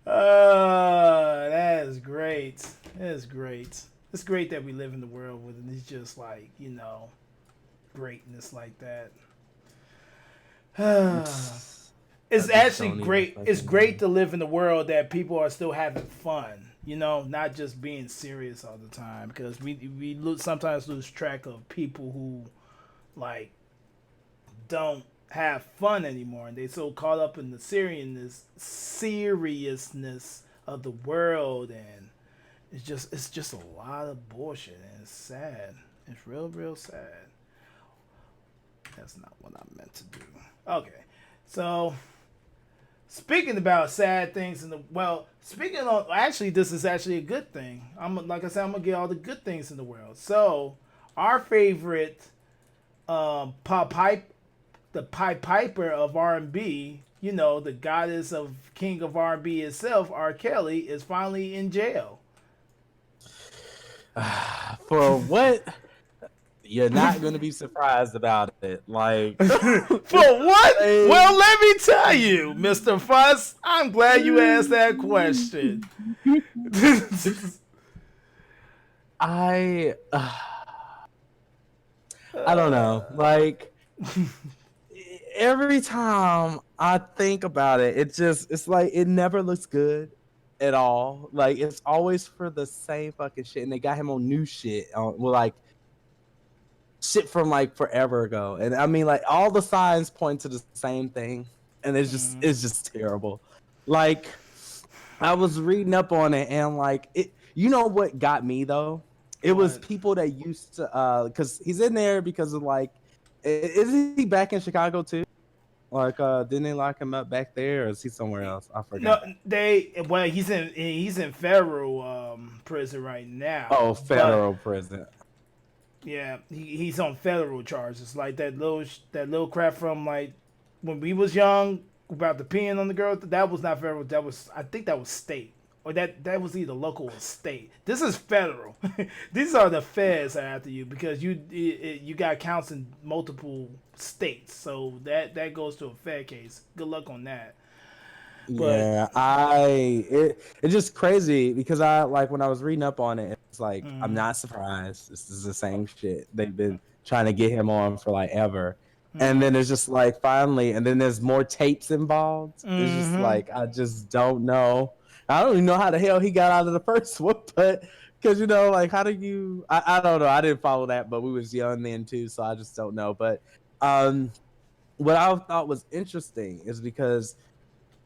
That is great. That is great. It's great that we live in the world with it. It's just like, greatness like that. It's actually great. It's great to live in the world that people are still having fun. Not just being serious all the time. Because we sometimes lose track of people who, like, don't have fun anymore, and they so caught up in the seriousness of the world, and it's just a lot of bullshit, and it's sad. It's real sad. That's not what I meant to do. Okay, so speaking about sad things actually, this is actually a good thing. Like I said, I'm gonna get all the good things in the world. So our favorite the Pied Piper of R&B, the goddess of king of R&B itself, R. Kelly, is finally in jail. For what? You're not going to be surprised about it. Like, for what? Well, let me tell you, Mr. Fuss. I'm glad you asked that question. I don't know. Like, every time I think about it, it's like it never looks good at all. Like, it's always for the same fucking shit, and they got him on new shit. Like shit from like forever ago, and I mean, like, all the signs point to the same thing, and it's just terrible. Like, I was reading up on it, and like it. You know what got me though? It was people that used to because he's in there because of like. Is he back in Chicago too? Like, didn't they lock him up back there, or is he somewhere else? I forgot. No, he's in federal prison right now. Oh, federal prison. Yeah, he's on federal charges, like that little crap from like when we was young about the peeing on the girl. That was not federal. I think that was state. Or that was either local or state. This is federal. These are the feds that are after you because you got counts in multiple states. So that goes to a Fed case. Good luck on that. But Yeah, it's just crazy because I like when I was reading up on it, it's like I'm mm, not surprised. This is the same shit they've been trying to get him on for like ever, and mm, then it's just like finally, and then there's more tapes involved. It's just mm-hmm. like I just don't know. I don't even know how the hell he got out of the first one, but because like how do you? I don't know. I didn't follow that, but we was young then too, so I just don't know. But um, what I thought was interesting is because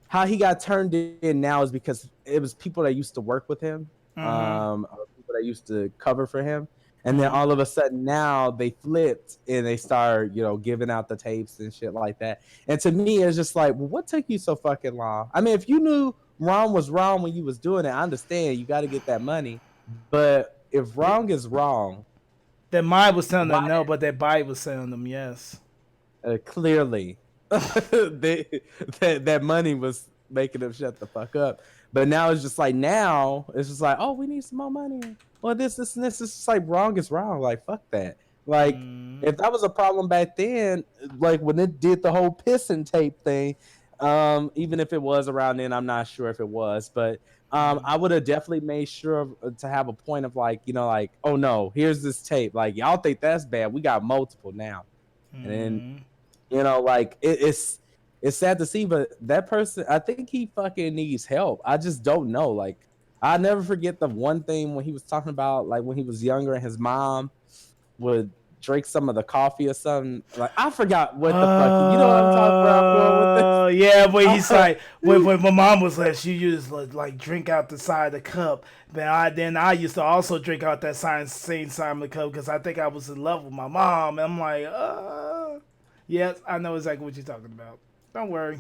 how he got turned in now is because it was people that used to work with him, Mm-hmm. or people that used to cover for him, and then Mm-hmm. all of a sudden now they flipped and they start, giving out the tapes and shit like that. And to me, it's just like, well, what took you so fucking long? I mean, if you knew wrong was wrong when you was doing it, I understand you got to get that money, but if wrong is wrong, Their mind was telling why them no, but their body was telling them yes. clearly they, that money was making them shut the fuck up. But now it's just like oh, we need some more money. Well, this and this is just like wrong is wrong. Like fuck that. Like Mm, if that was a problem back then, like when it did the whole piss and tape thing, even if it was around then, I'm not sure if it was, but I would have definitely made sure to have a point of like, like, oh no, here's this tape. Like y'all think that's bad. We got multiple now. And then mm. like it's sad to see, but that person, I think he fucking needs help. I just don't know. Like I never forget the one thing when he was talking about like when he was younger and his mom would drink some of the coffee or something. Like I forgot what the fuck. You know what I'm talking about? I'm going with this. Yeah, but he's like when my mom was like, she used to like drink out the side of the cup. But I used to also drink out that same side of the cup because I think I was in love with my mom. And I'm like, yes, I know exactly what you're talking about. Don't worry,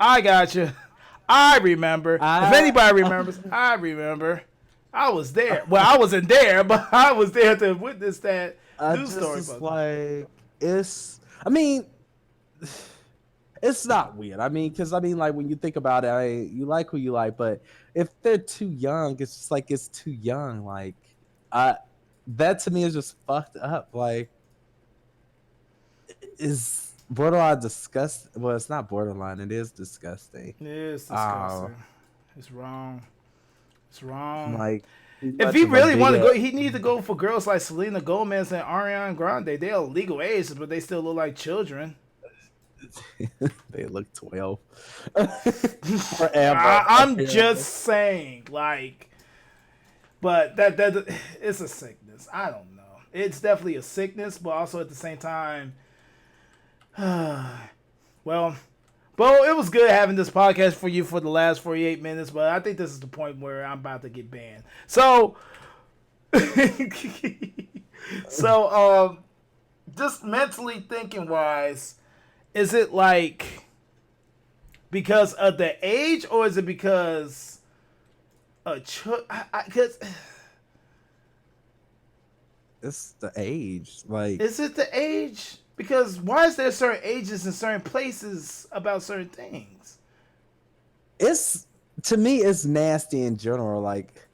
I got you. I remember. If I anybody remembers, I remember. I was there. Well, I wasn't there, but I was there to witness that I news just story. is But like it's. I mean, it's not weird. I mean, because like when you think about it, you like who you like, but if they're too young, it's just like it's too young. Like, I that to me is just fucked up. Like, is borderline disgust? Well, it's not borderline. It is disgusting. it is Uh, disgusting. It's wrong. It's wrong. like too If he much of a really big want to go, ass. he need to go for girls like Selena Gomez and Ariana Grande. They're legal age, but they still look like children. They look 12 forever. I'm just Apparently. saying, like, but that it's a sickness. I don't know. It's definitely a sickness, but also at the same time, well, Bo, it was good having this podcast for you for the last 48 minutes, but I think this is the point where I'm about to get banned. So, so just mentally thinking wise, is it like because of the age, or is it because because It's the age. Like is it the age? Because why is there certain ages in certain places about certain things? it's to me, it's nasty in general. Like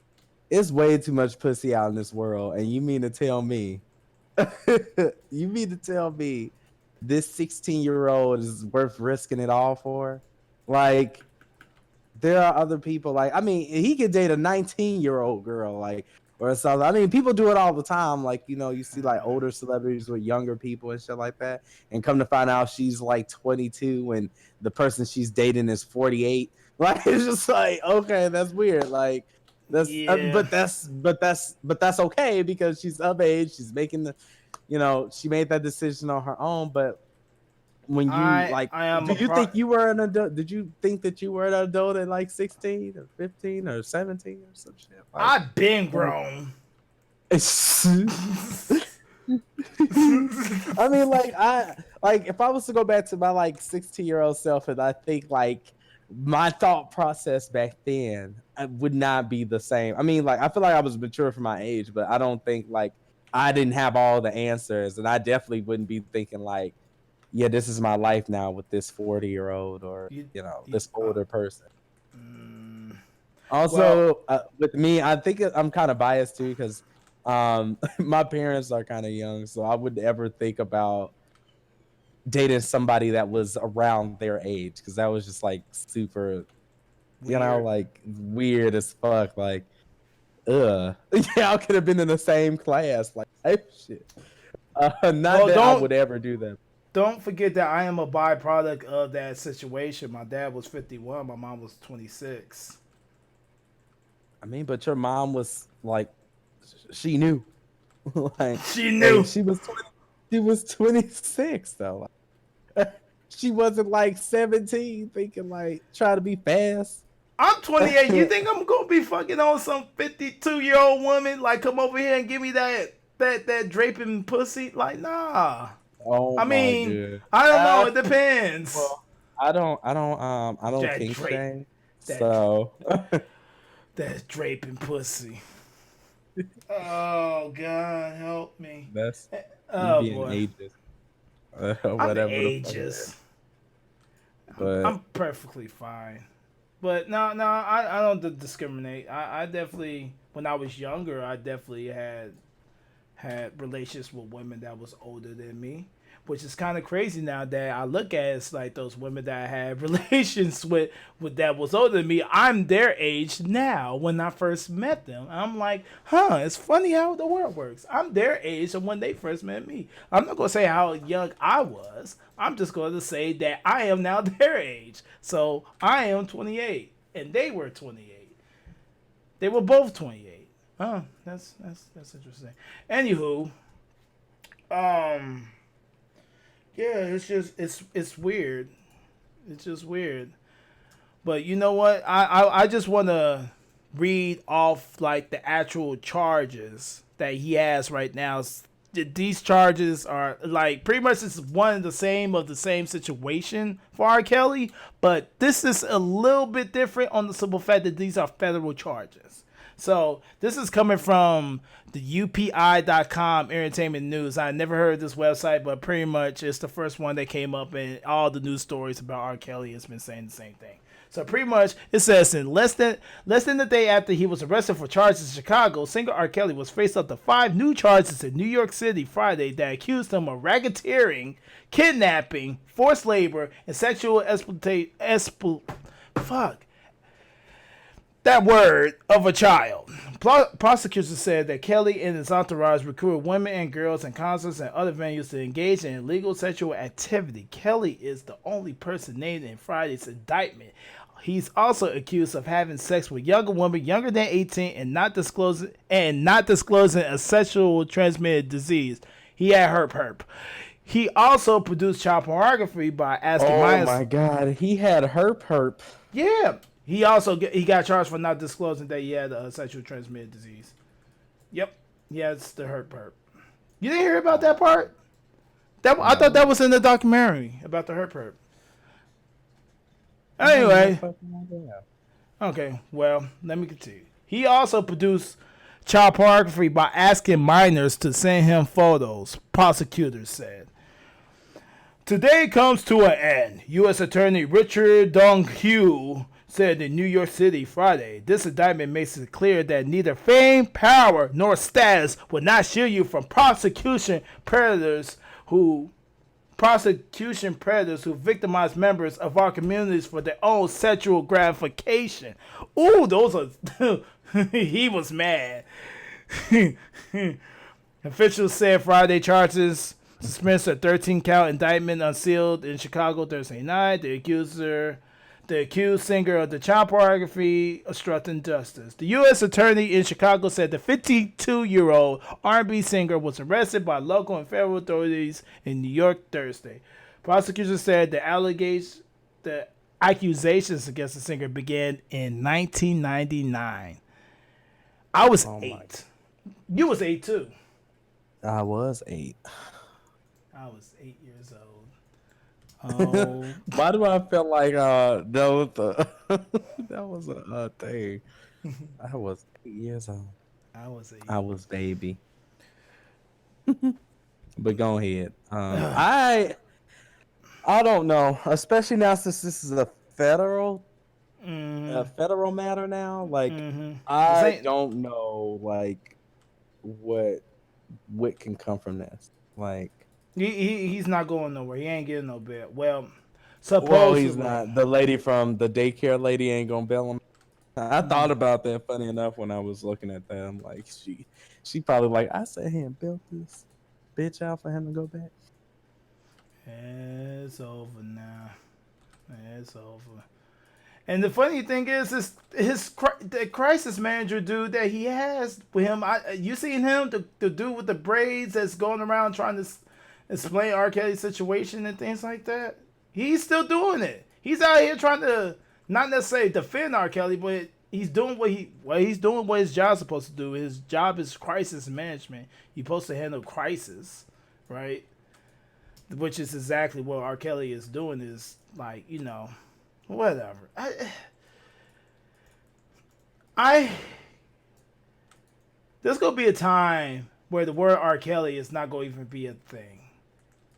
it's way too much pussy out in this world, and you mean to tell me, you mean to tell me, this 16-year-old is worth risking it all for? Like there are other people. Like I mean, he could date a 19-year-old girl. Like or something. I mean, people do it all the time. Like, you see like older celebrities with younger people and shit like that. And come to find out she's like 22 and the person she's dating is 48. Like, it's just like, okay, that's weird. Like, Yeah, but that's okay because she's of age. She's making she made that decision on her own. But when you like, I am do a you pro. think you were an adult? Did you think that you were an adult at like 16 or 15 or 17 or some shit? I've been grown. It's, I mean, like if I was to go back to my like 16-year-old self, and I think like my thought process back then I would not be the same. I mean, like I feel like I was mature for my age, but I don't think like I didn't have all the answers, and I definitely wouldn't be thinking like, yeah, this is my life now with this 40-year-old or You, you this older person. mm, well, Also, with me, I think I'm kind of biased too because my parents are kind of young, so I would ever think about dating somebody that was around their age because that was just like super. You know, Weird. like weird as fuck. Like, y'all could have been in the same class. Like, type shit. Not Well, that I would ever do that. don't forget that I am a byproduct of that situation. My dad was 51. My mom was 26. I mean, but your mom was like, she knew, like, She and knew. she was 26 though. Like, she wasn't like 17, thinking like trying to be fast. I'm 28. You think I'm gonna be fucking on some 52-year-old woman? Like, come over here and give me that draping pussy? Like, nah. Oh I my mean, god. I don't know. It depends. Well, I don't That kink drape, shame. that So that draping pussy. Oh God, help me. that's you Oh being boy, ageist, I'm whatever the fuck it is. ages. I'm But perfectly fine. But no, I don't discriminate. I definitely, when I was younger, I definitely had relations with women that was older than me, which is kind of crazy now that I look at it. It's like those women that I had relations with that was older than me. I'm their age now when I first met them. I'm like, huh, it's funny how the world works. I'm their age and when they first met me. I'm not gonna say how young I was. I'm just going to say that I am now their age. So I am 28 and they were 28. They were both 28. Oh, that's interesting. Anywho, um, yeah, it's weird. It's just weird. But you know what? I just want to read off like the actual charges that he has right now. These charges are like pretty much it's one of the same situation for R. Kelly, but this is a little bit different on the simple fact that these are federal charges. So this is coming from the UPI.com entertainment news. I never heard of this website, but pretty much it's the first one that came up, and all the news stories about R. Kelly has been saying the same thing. So pretty much it says in less than the day after he was arrested for charges in Chicago, singer R. Kelly was faced up to 5 new charges in New York City Friday that accused him of racketeering, kidnapping, forced labor, and sexual exploitation. Fuck that word of a child. Prosecutors said that Kelly and his entourage recruited women and girls in concerts and other venues to engage in illegal sexual activity. Kelly is the only person named in Friday's indictment. He's also accused of having sex with younger women younger than 18 and not disclosing a sexual transmitted disease. He had herp. He also produced child pornography by asking oh minors. my god, he had herp. Yeah. He got charged for not disclosing that he had a sexual transmitted disease. Yep. Yeah, it's the herp perp. You didn't hear about that part? I thought that No. was in the documentary about the herp perp. I had no Anyway, fucking idea. okay, well, let me continue. He also produced child pornography by asking minors to send him photos, prosecutors said. Today comes to an end. U.S. Attorney Richard Donahue said in New York City Friday. This indictment makes it clear that neither fame, power, nor status will not shield you from prosecution predators who victimize members of our communities for their own sexual gratification. Ooh, those are he was mad. Officials said Friday charges dismissed a 13-count indictment unsealed in Chicago Thursday night. The accused singer of the child pornography, obstructing justice. The U.S. attorney in Chicago said the 52-year-old R&B singer was arrested by local and federal authorities in New York Thursday. Prosecutors said the accusations against the singer began in 1999. I was Oh my 8. You was 8 too. I was 8. I was 8 years old. Oh, Why do I feel like that was that was a thing? I was 8 years old. I was 8. I was baby. But go ahead. I don't know, especially now since this is a federal matter now. Like This I ain't. don't know, like what can come from this. Like He's not going nowhere. He ain't getting no bail. Well, Well, he's Supposedly. not. The lady from the daycare lady ain't gonna bail him. I thought Mm. about that. Funny enough, when I was looking at that, I'm like, she probably like, I sat here and built this bitch out for him to go back. It's over now. It's over. And the funny thing is the crisis manager dude that he has with him. You seen him, the dude with the braids that's going around trying to explain R. Kelly's situation and things like that. He's still doing it. He's out here trying to not necessarily defend R. Kelly, but he's doing he's doing what his job's supposed to do. His job is crisis management. He's supposed to handle crisis, right? Which is exactly what R. Kelly is doing. Is like, whatever. I there's gonna be a time where the word R. Kelly is not gonna even be a thing.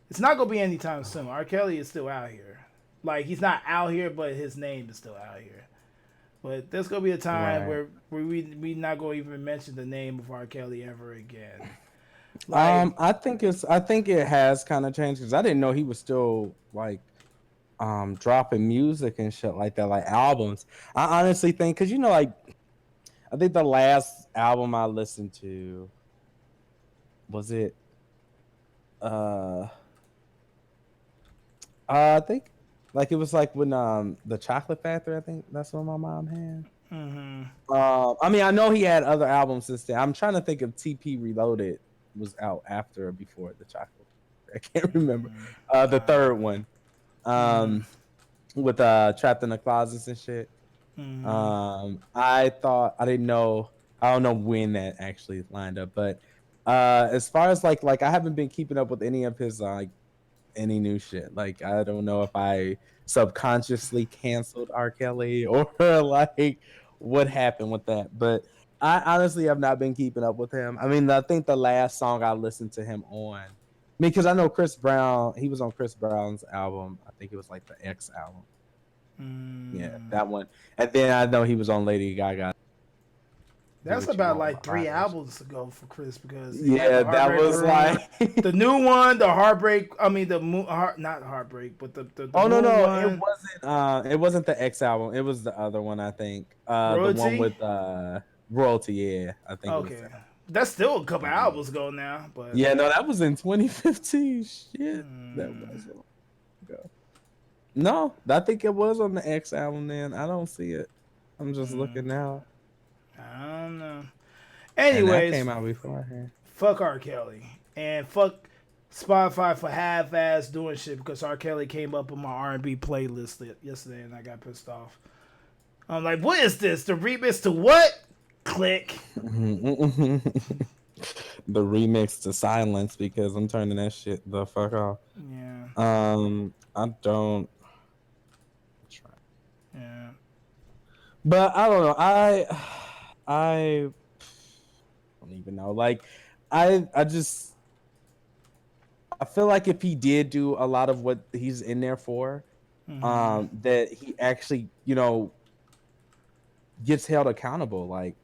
It's not gonna be anytime soon. R. Kelly is still out here. Like, he's not out here, but his name is still out here. But there's gonna be a time Right. where we not gonna even mention the name of R. Kelly ever again. Like, I think it has kind of changed because I didn't know he was still like dropping music and shit like that, like albums. I honestly think because like I think the last album I listened to was it uh I think like it was like when the Chocolate Factory, I think that's what my mom had. I mean, I know he had other albums since then. I'm trying to think if TP Reloaded was out after or before the Chocolate Factory. I can't remember. The third one. With Trapped in the Closets and shit. I thought I didn't know. I don't know when that actually lined up, but as far as like I haven't been keeping up with any of his like any new shit. Like I don't know if I subconsciously canceled R. Kelly or like what happened with that, but I honestly have not been keeping up with him. I mean, I think the last song I listened to him on, I mean, because I know Chris Brown, he was on Chris Brown's album. I think it was like the X album. Yeah, that one. And then I know he was on Lady Gaga. that's about like 3 albums ago for Chris, because he had Yeah, the that Heartbreak was Balloon, like the new one, the Heartbreak. I mean, not Heartbreak, but the Oh no, Moon no, one. it wasn't the X album. It was the other one, I think. The one Royalty. with Royalty, yeah. I think it was Okay, that. that's still a couple Yeah. albums ago now, but Yeah, no, that was in 2015. Shit. That was a while ago. No, I think it was on the X album then. I don't see it. I'm just looking now. I don't know. And that Anyways, came out beforehand. fuck R. Kelly and fuck Spotify for half-ass doing shit, because R. Kelly came up on my R&B playlist yesterday and I got pissed off. I'm like, what is this? The remix to what? Click. The remix to Silence because I'm turning that shit the fuck off. Yeah. I don't try. Yeah. But I don't know. I don't even know. Like I just I feel like if he did do a lot of what he's in there for, that he actually, gets held accountable. Like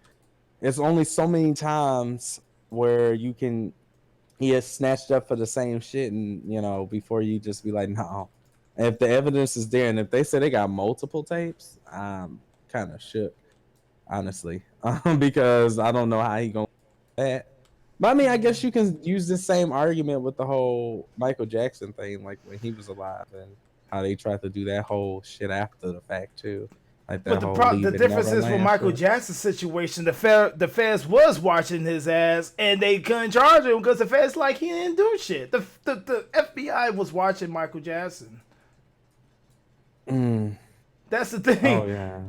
it's only so many times where he has snatched up for the same shit and before you just be like, no. And if the evidence is there and if they say they got multiple tapes, I'm kind of shook, honestly. Because I don't know how he gonna do that. But I mean, I guess you can use the same argument with the whole Michael Jackson thing, like when he was alive and how they tried to do that whole shit after the fact too. Like But that whole the Leave It difference is with Neverland Michael shit. Jackson's situation, the feds was watching his ass and they couldn't charge him because the feds like he didn't do shit. The FBI was watching Michael Jackson. That's the thing. Oh yeah.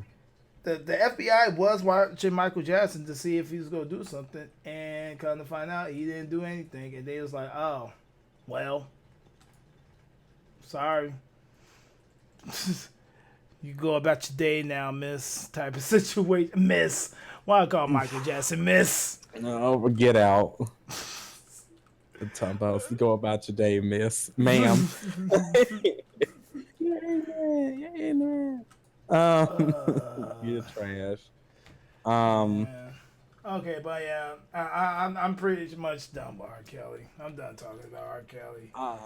The FBI was watching Michael Jackson to see if he was gonna do something, and come to find out he didn't do anything, and they was like, "Oh, well, sorry, you go about your day now, Miss." Type of situation, Miss. Why I call Michael Jackson Miss? No, get out. The time about go about your day, miss, ma'am. You're trash. Yeah. Okay, but yeah, I'm pretty much done with R. Kelly. I'm done talking about R. Kelly. Uh,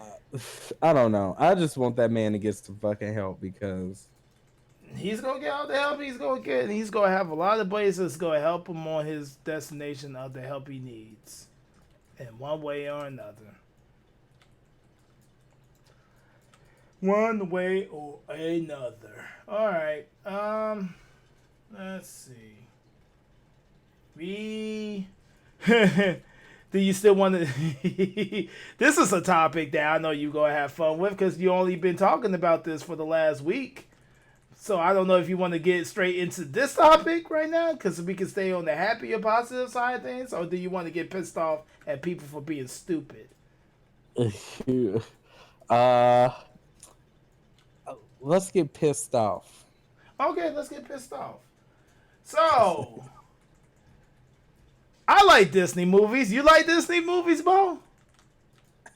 I don't know. I just want that man to get some fucking help because He's gonna get all the help he's gonna get, and he's gonna have a lot of places that's gonna help him on his destination of the help he needs, in one way or another. One way or another. All right. Let's see. We. Do you still want to? This is a topic that I know you gonna have fun with because you only been talking about this for the last week. So I don't know if you want to get straight into this topic right now because we can stay on the happier, positive side of things, or do you want to get pissed off at people for being stupid? uh let's get pissed off. Okay, let's get pissed off. So I like Disney movies. You like Disney movies, Bo?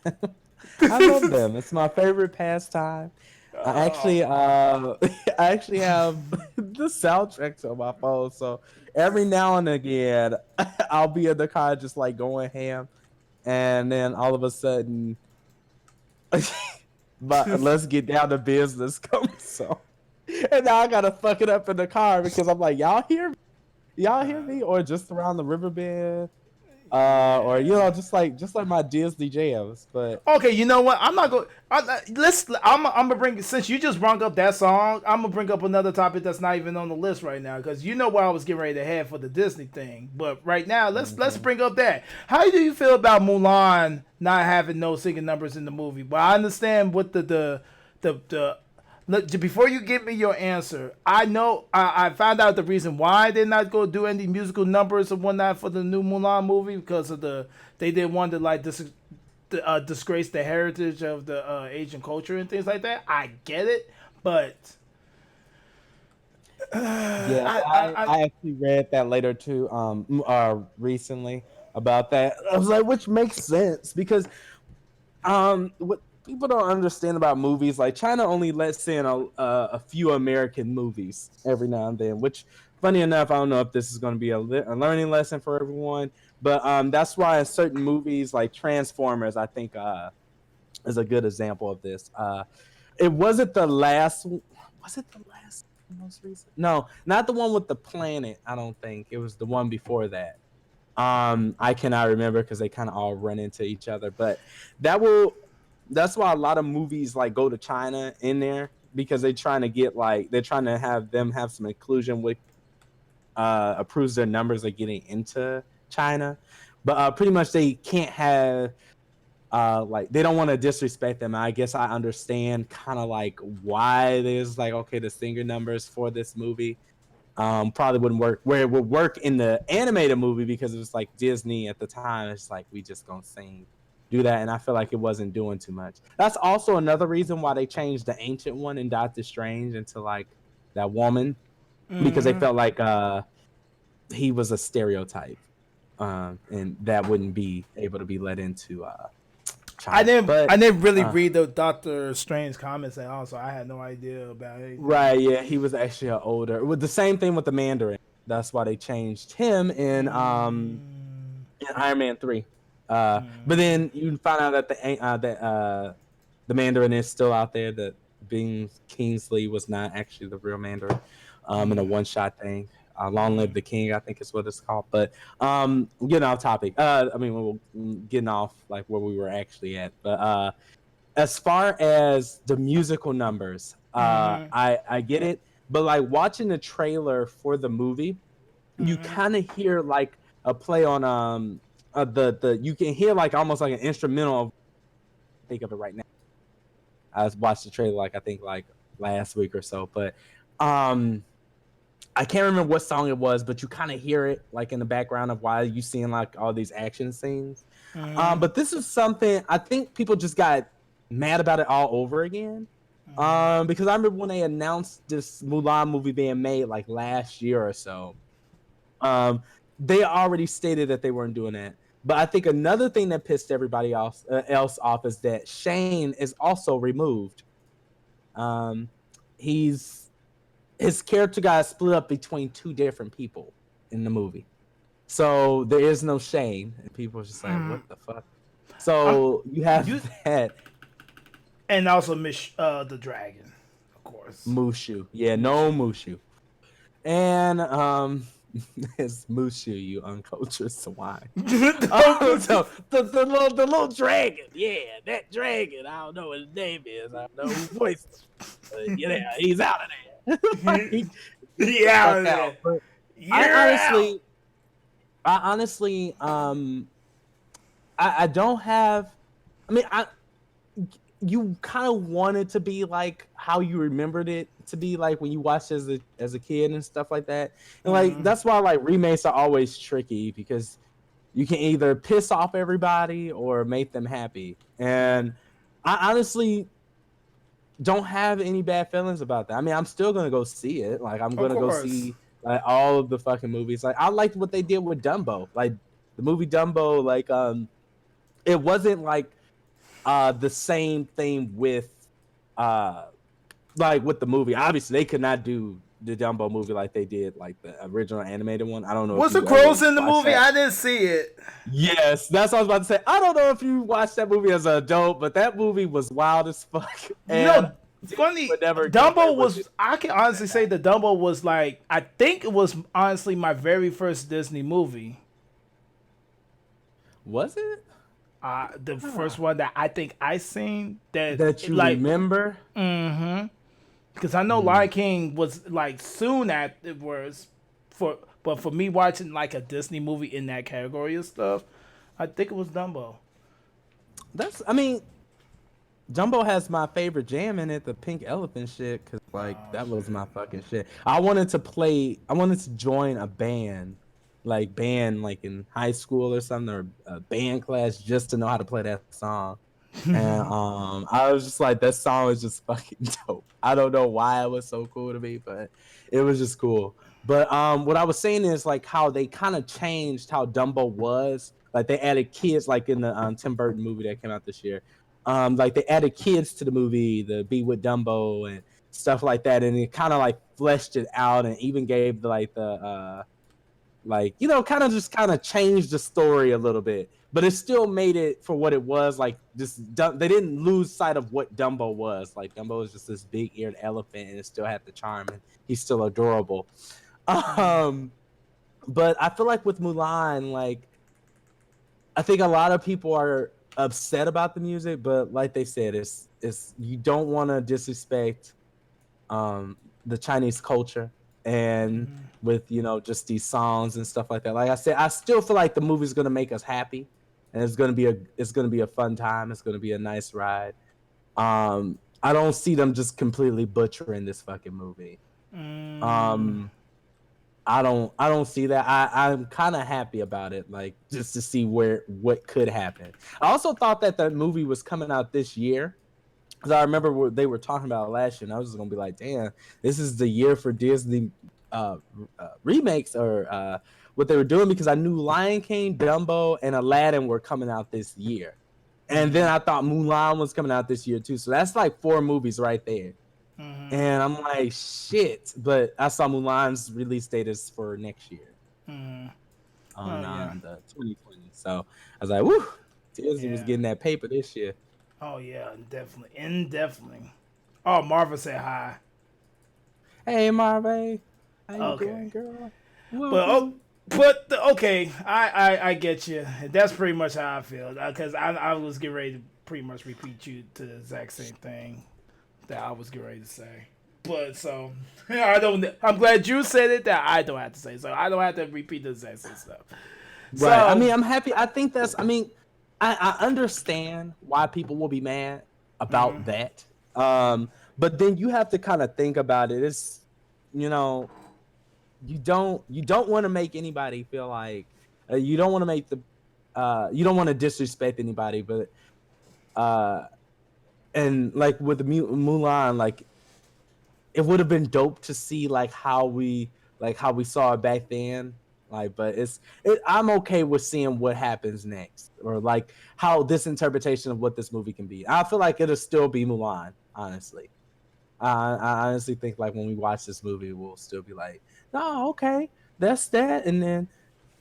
I love them. It's my favorite pastime. I actually I actually have the soundtracks on my phone, so every now and again I'll be in the car just like going ham, and then all of a sudden but let's get down to business comes on. And now I gotta fuck it up in the car because I'm like, y'all hear me? Y'all hear me? Or just around the riverbed. Or Yeah. just like my Disney jams. But Okay, you know what? I'm not going. Let's. I'm gonna bring since you just brought up that song. I'm gonna bring up another topic that's not even on the list right now because you know where I was getting ready to head for the Disney thing. But right now, let's mhm. bring up that. How do you feel about Mulan not having no singing numbers in the movie? But I understand what the look, before you give me your answer, I know I found out the reason why they're not going to do any musical numbers and whatnot for the new Mulan movie because of they didn't want to like disgrace the heritage of the Asian culture and things like that. I get it, but Yeah, I actually read that later too, recently about that. I was like, which makes sense because what people don't understand about movies, like China only lets in a few American movies every now and then, which funny enough, I don't know if this is going to be a learning lesson for everyone, but that's why in certain movies like Transformers, I think is a good example of this. It wasn't the last. Was it the last? Most recent? No, not the one with the planet. I don't think it was the one before that. I cannot remember because they kind of all run into each other. But that will. That's why a lot of movies like go to China in there because they're trying to have them have some inclusion with approves their numbers of getting into China, but pretty much they can't have like they don't want to disrespect them. I guess I understand kind of like why there's like okay the singer numbers for this movie probably wouldn't work where it would work in the animated movie because it was like Disney at the time. It's like we just gonna sing do that, and I feel like it wasn't doing too much. That's also another reason why they changed the ancient one in Doctor Strange into like that woman because they felt like he was a stereotype, and that wouldn't be able to be let into I China. didn't But I didn't really read the Doctor Strange comments and also I had no idea about anything. right, yeah, he was actually an older. With the same thing with the Mandarin. That's why they changed him in Iron Man 3. But then you find out that the Mandarin is still out there. That Bing Kingsley was not actually the real Mandarin. In a one shot thing. Long live the king, I think is what it's called. But getting off topic. I mean, we're getting off like where we were actually at. But as far as the musical numbers, I get it, but like watching the trailer for the movie, you kind of hear like a play on the you can hear like almost like an instrumental of think of it right now. I watched the trailer like I think like last week or so, but um I can't remember what song it was, but you kind of hear it like in the background of why you seeing like all these action scenes. But this is something I think people just got mad about it all over again. Because I remember when they announced this Mulan movie being made like last year or so. Um, they already stated that they weren't doing that. But I think another thing that pissed everybody else off is that Shane is also removed. Um, he's his character got split up between two different people in the movie. So there is no shame, and people are just like, "What the fuck?" I'm So you have you that and also Miss the Dragon, of course. Mushu, yeah, no Mushu. Mushu, and it's Mushu, you uncultured swine. So the little dragon, yeah, that dragon. I don't know what his name is. I don't know who voiced him, but yeah, he's out of there. Like, get the Yeah, fuck out. But I you're out. honestly, I honestly, I don't have. I mean, you kind of want it to be like how you remembered it to be like when you watched as a kid and stuff like that. And like that's why like remakes are always tricky because you can either piss off everybody or make them happy. And I honestly don't have any bad feelings about that. I mean, I'm still gonna go see it. Like I'm Of gonna go course. see like all of the fucking movies. Like I liked what they did with Dumbo. Like the movie Dumbo, like it wasn't like the same thing with uh like with the movie. Obviously they could not do the Dumbo movie like they did like the original animated one. I don't know if Was the you ever crows in the watched movie? that. I didn't see it. Yes, that's what I was about to say. I don't know if you watched that movie as an adult, but that movie was wild as fuck. You And know, Disney funny. would never get away Dumbo with it. was. I can honestly say that Dumbo was like. I think it was honestly my very first Disney movie. Was it? The Huh. first one that I think I seen that That it, you like remember? because I know Mm. Lion King was like soon afterwards for but for me watching like a Disney movie in that category of stuff, I think it was Dumbo. That's I mean, Dumbo has my favorite jam in it, the pink elephant shit, cause like Oh that was shit. my fucking shit. I wanted to join a band, like in high school or something, or a band class just to know how to play that song. And I was just like, that song was just fucking dope. I don't know why it was so cool to me, but it was just cool. But what I was saying is like how they kind of changed how Dumbo was. Like they added kids, like in the Tim Burton movie that came out this year. Like they added kids to the movie, the Be with Dumbo and stuff like that, and it kind of like fleshed it out and even gave like kind of just kind of changed the story a little bit, but it still made it for what it was. Like just they didn't lose sight of what Dumbo was. Like Dumbo was just this big eared elephant and it still had the charm and he's still adorable. um but I feel like with Mulan, like I think a lot of people are upset about the music, but like they said, it's you don't want to disrespect the Chinese culture and with just these songs and stuff like that. Like I said, I still feel like the movie's gonna make us happy, and it's gonna be a fun time. It's gonna be a nice ride. I don't see them just completely butchering this fucking movie. Um, I don't see that. I'm kind of happy about it, like just to see what could happen. I also thought that the movie was coming out this year because I remember what they were talking about last year, and I was just gonna be like, "Damn, this is the year for Disney uh, remakes or what they were doing." Because I knew Lion King, Dumbo, and Aladdin were coming out this year, and then I thought Mulan was coming out this year too. So that's like 4 movies right there, and I'm like, "Shit!" But I saw Mulan's release date is for next year Oh on yeah. the 2020. So I was like, "Woo!" Disney was Yeah. getting that paper this year. Oh yeah, definitely. Indefinitely. Oh, Marva said hi. Hey, Marvin, how you Okay. doing, girl? Woo But woo. okay, I get you. That's pretty much how I feel because I was getting ready to pretty much repeat you to the exact same thing that I was getting ready to say. But so I don't. I'm glad you said it that I don't have to say. So I don't have to repeat the exact same stuff. Right. I So mean, I'm happy. I think that's. I mean, I understand why people will be mad about that. But then you have to kind of think about it. It's you know you don't want to make anybody feel like you don't want to make the you don't want to disrespect anybody, but uh and like with the Mulan, like it would have been dope to see like how we saw it back then. Like, but I'm okay with seeing what happens next, or like how this interpretation of what this movie can be. I feel like it'll still be Mulan, honestly. I honestly think like when we watch this movie, we'll still be like, "Oh, okay, that's that," and then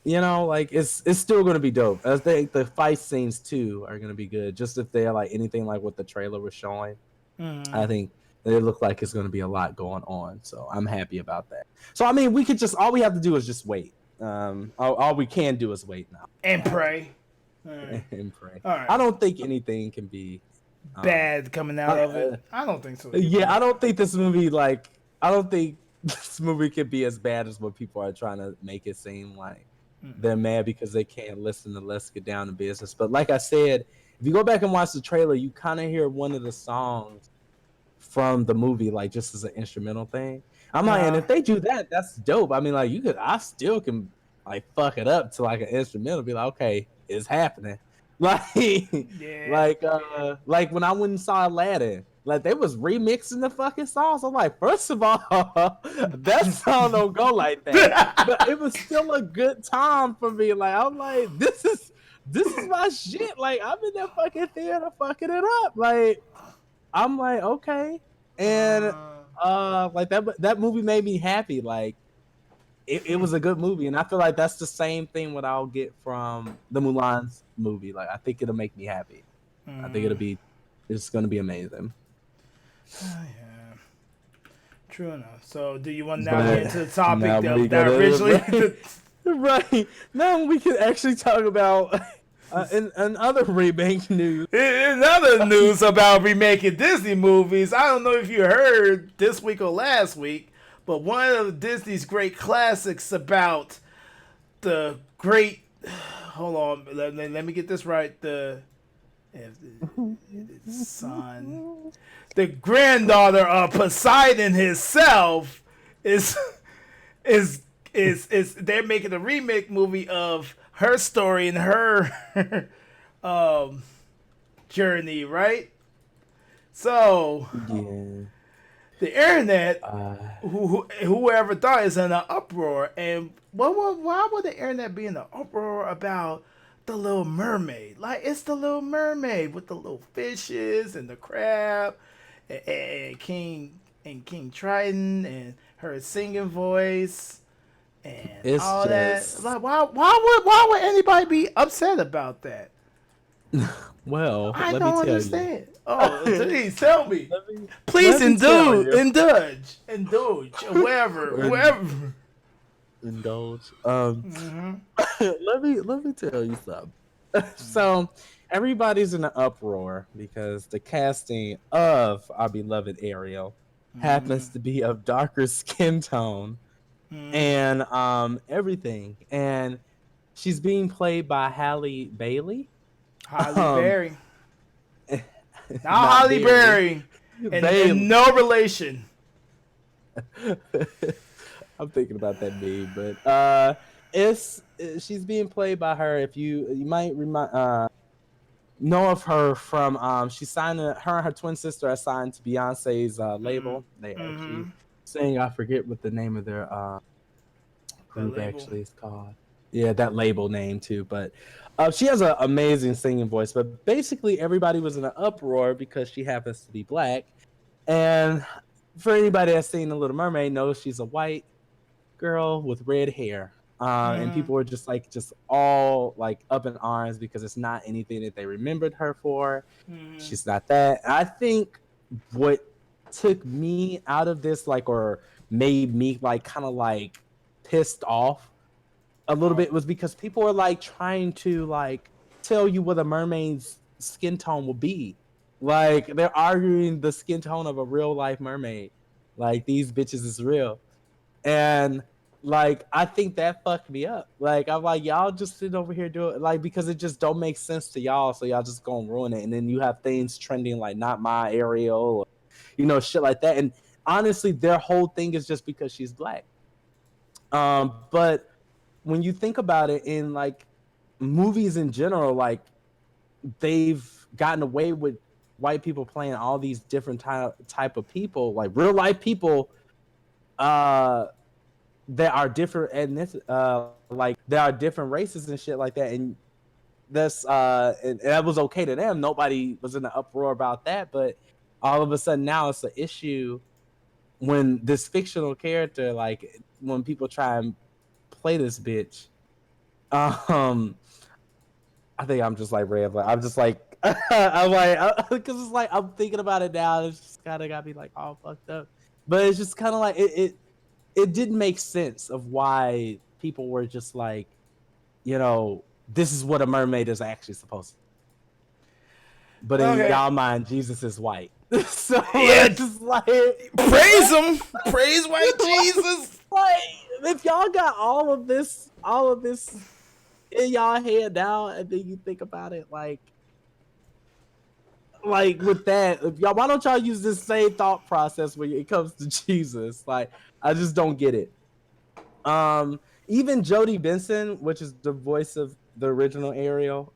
like it's still gonna be dope. I think the fight scenes too are gonna be good. Just if they're like anything like what the trailer was showing, I think it looked like it's gonna be a lot going on. So I'm happy about that. So I mean, we could just all we have to do is just wait. All we can do is wait now And pray. All right. and pray. All right. I don't think anything can be Bad coming out of it. I don't think so. Either. yeah, I don't think this movie I don't think this movie could be as bad as what people are trying to make it seem like. They're mad because they can't listen to Let's Get Down to Business. But like I said, if you go back and watch the trailer, you kind of hear one of the songs from the movie, like just as an instrumental thing. I'm like, and if they do that, that's dope. I mean, like I still can like fuck it up to like an instrumental, be like, okay, it's happening. Like, Yeah. like when I went and saw Aladdin, like they was remixing the fucking songs. I'm like, first of all, that song don't go like that. But it was still a good time for me. Like I'm like, this is my shit. Like I'm in that fucking theater fucking it up. Like I'm like, okay. And like that movie made me happy. Like it was a good movie. And I feel like that's the same thing what I'll get from the Mulan's movie. Like I think it'll make me happy. I think it's gonna be amazing. Yeah. True enough. So, do you want to now get into the topic that originally? Right. Now we can actually talk about in other remake news. In other news about remaking Disney movies, I don't know if you heard this week or last week, but one of Disney's great classics about the great. Hold on, let me get this right. The son, the granddaughter of Poseidon himself is they're making a remake movie of her story and her journey, right? So Yeah. the internet, whoever thought, is in an uproar. And why would the internet be in an uproar about the Little Mermaid? Like, it's the Little Mermaid with the little fishes and the crab and King Triton and her singing voice and It's all just... that. Like, why would anybody be upset about that? Well, I let don't me tell understand. Oh, please tell me. you. Please Let me tell you. indulge, whoever. Indulge. Let me tell you something. So everybody's in an uproar because the casting of our beloved Ariel happens to be of darker skin tone and everything. And she's being played by Halle Bailey. Holly Um Berry, not Holly Berry, and no relation. I'm thinking about that meme, but she's being played by her. If you might know of her from she signed her and her twin sister are signed to Beyonce's label. They actually sing. I forget what the name of their group actually is called. Yeah, that label name too. But she has an amazing singing voice. But basically, everybody was in an uproar because she happens to be black. And for anybody that's seen The Little Mermaid, knows she's a white girl with red hair. And people were just all like up in arms because it's not anything that they remembered her for. She's not that. I think what took me out of this, like, or made me like kind of like pissed off a little bit, was because people are like trying to like tell you what a mermaid's skin tone will be. Like they're arguing the skin tone of a real life mermaid. Like these bitches is real. And like I think that fucked me up. Like I'm like, y'all just sit over here doing it, like, because it just don't make sense to y'all, so y'all just gonna ruin it. And then you have things trending like not my Ariel, or, shit like that. And honestly, their whole thing is just because she's black. But when you think about it, in like movies in general, like they've gotten away with white people playing all these different type of people, like real life people that are different, and this like there are different races and shit like that, and that's and that was okay to them. Nobody was in an uproar about that, but all of a sudden now it's an issue when this fictional character, like when people try and play this bitch, Um, I think I'm just like rambling. I'm just like I'm like because it's like I'm thinking about it now. And it's just kind of got me like all fucked up. But it's just kind of like it didn't make sense of why people were just like, this is what a mermaid is actually supposed to. But in Okay. y'all mind, Jesus is white. So Yeah. it's just like, Praise him. Praise white Jesus. like if y'all got all of this in y'all head now, and then you think about it like with that, if y'all, why don't y'all use this same thought process when it comes to Jesus? Like, I just don't get it. Even Jodie Benson, which is the voice of the original Ariel,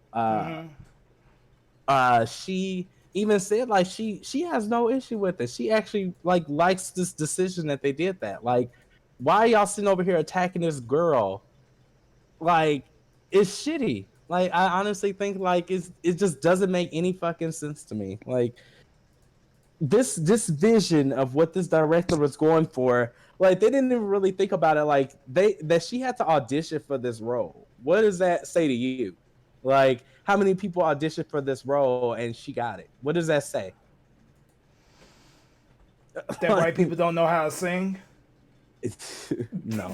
she even said like she has no issue with it. She actually like likes this decision that they did that. Like, why are y'all sitting over here attacking this girl? Like, it's shitty. Like, I honestly think like it just doesn't make any fucking sense to me. Like, this vision of what this director was going for, like they didn't even really think about it. Like that she had to audition for this role. What does that say to you? Like, how many people auditioned for this role and she got it? What does that say? That white people Like, don't know how to sing. no,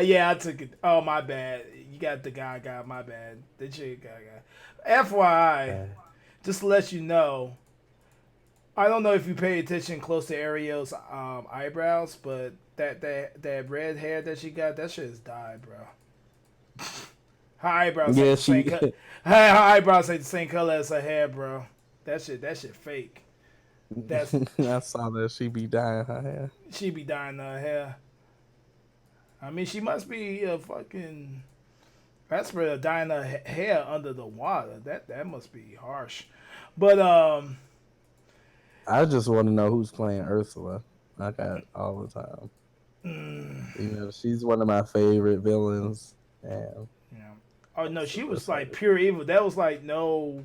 Yeah, I took it. Oh, my bad. You got the guy. My bad. The chick guy. FYI, just to let you know, I don't know if you pay attention close to Ariel's eyebrows, but that red hair that she got, that shit is dyed, bro. Her eyebrows ain't yeah, the same she. color. Her eyebrows ain't the same color as her hair, bro. That shit fake. That's I saw that she be dyeing her hair. she be dyeing her hair. I mean, she must be a fucking expert at dyeing her hair under the water. That must be harsh. But I just want to know who's playing Ursula. I got all the time. She's one of my favorite villains. And yeah. Oh no, she was Ursula's like like, pure evil. That was like no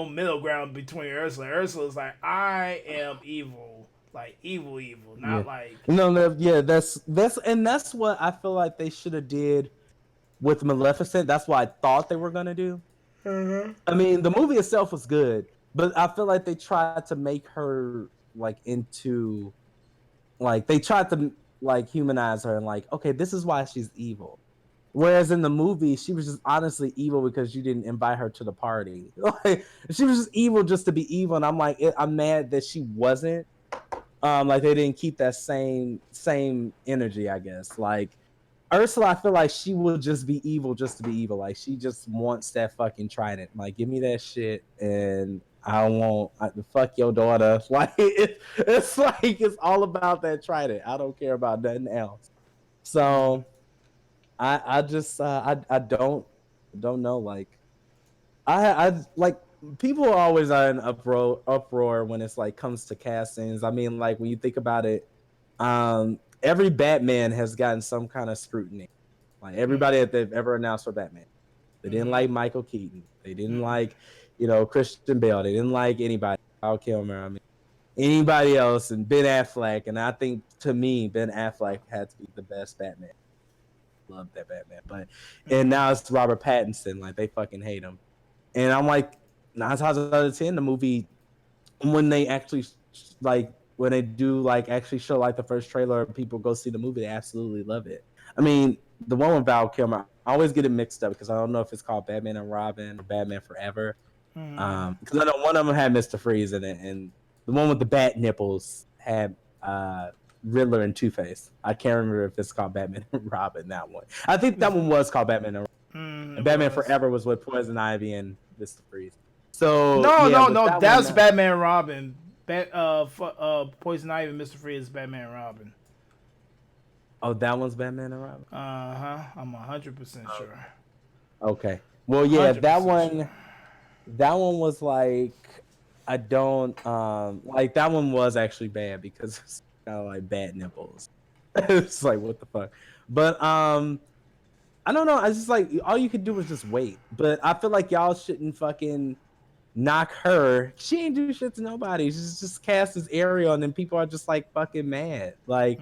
middle ground between Ursula. Ursula's like, I am evil, like evil, yeah, not like. yeah, that's what I feel like they should have did with Maleficent. That's what I thought they were gonna do. I mean, the movie itself was good, but I feel like they tried to make her like into like they tried to like humanize her and like, okay, this is why she's evil. Whereas in the movie, she was just honestly evil because you didn't invite her to the party. Like, she was just evil just to be evil, and I'm like, I'm mad that she wasn't. Like they didn't keep that same energy, I guess. Like Ursula, I feel like she will just be evil just to be evil. Like she just wants that fucking trident. Like, give me that shit, and I won't fuck your daughter. Like it's like it's all about that trident. I don't care about nothing else. So I just I don't know. Like I like people always are in uproar when it's like comes to castings. I mean, like when you think about it, every Batman has gotten some kind of scrutiny. Like everybody that they've ever announced for Batman, they didn't like Michael Keaton. They didn't like, Christian Bale. They didn't like anybody. Val Kilmer. I mean, anybody else, and Ben Affleck. And I think to me, Ben Affleck had to be the best Batman. Love that Batman, but and now it's Robert Pattinson. Like they fucking hate him, and I'm like 9 times out of 10, the movie when they actually like when they do like actually show like the first trailer and people go see the movie, they absolutely love it. I mean, the one with Val Kilmer, I always get it mixed up because I don't know if it's called Batman and Robin or Batman Forever. Because I know one of them had Mr. Freeze in it, and the one with the bat nipples had Riddler and Two Face. I can't remember if it's called Batman and Robin. That one, I think that one was called Batman and Robin. And It Batman was. Forever was with Poison Ivy and Mr. Freeze. So No, yeah, no, with no. that one, That's Batman and Robin. Poison Ivy and Mr. Freeze is Batman and Robin. oh, that one's Batman and Robin. I'm 100% sure. Okay, well, yeah, 100% sure. that one was like I don't like that one was actually bad because it's kind of like bad nipples. It's like what the fuck, but I don't know. I just like all you could do was just wait. But I feel like y'all shouldn't fucking knock her. She ain't do shit to nobody. She's just cast as Ariel, and then people are just like fucking mad. Like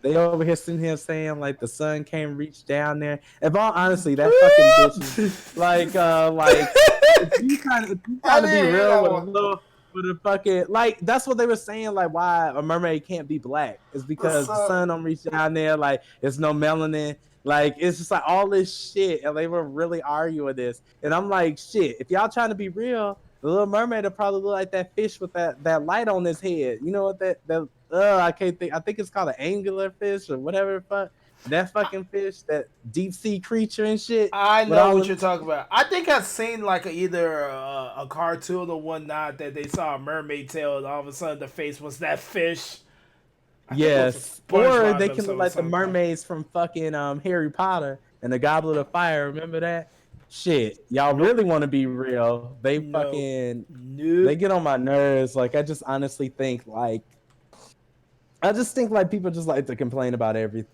They over here sitting here saying like the sun can't reach down there. If all honestly, that fucking bitch is like if you I trying to didn't be hear real that with a one. little with a fucking like that's what they were saying like why a mermaid can't be black is The because the sun. sun don't reach down there like there's no melanin like it's just like all this shit and they were really arguing this and I'm like shit if y'all trying to be real the Little Mermaid will probably look like that fish with that light on his head. You know what that I can't think. I think it's called an angular fish or whatever the fuck. That fucking fish, that deep sea creature and shit I with know all what of you're talking about. I think I've seen like either a cartoon or whatnot that they saw a mermaid tail and all of a sudden the face was that fish. I think it was a yes, or SpongeBob they can look episode or like the something. mermaids from fucking Harry Potter and the Goblet of Fire. Remember that shit? Y'all Nope. really want to be real? No. They Nope. get on my nerves. Like I just honestly think I just think like people just like to complain about everything,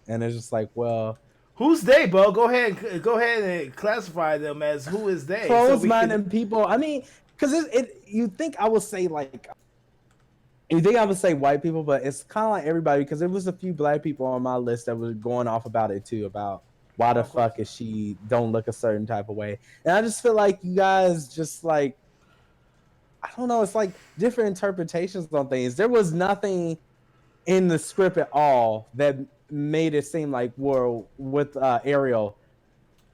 and it's just like, well, Who's they, Bo? Go ahead and classify them as who is they, so we can. closed-minded people. I mean, because you think I would say like you think I would say white people, but it's kind of like everybody because there was a few black people on my list that was going off about it too about why the Of course. fuck is she don't look a certain type of way, and I just feel like you guys just like I don't know, it's like different interpretations on things. There was nothing in the script at all that made it seem like well with Ariel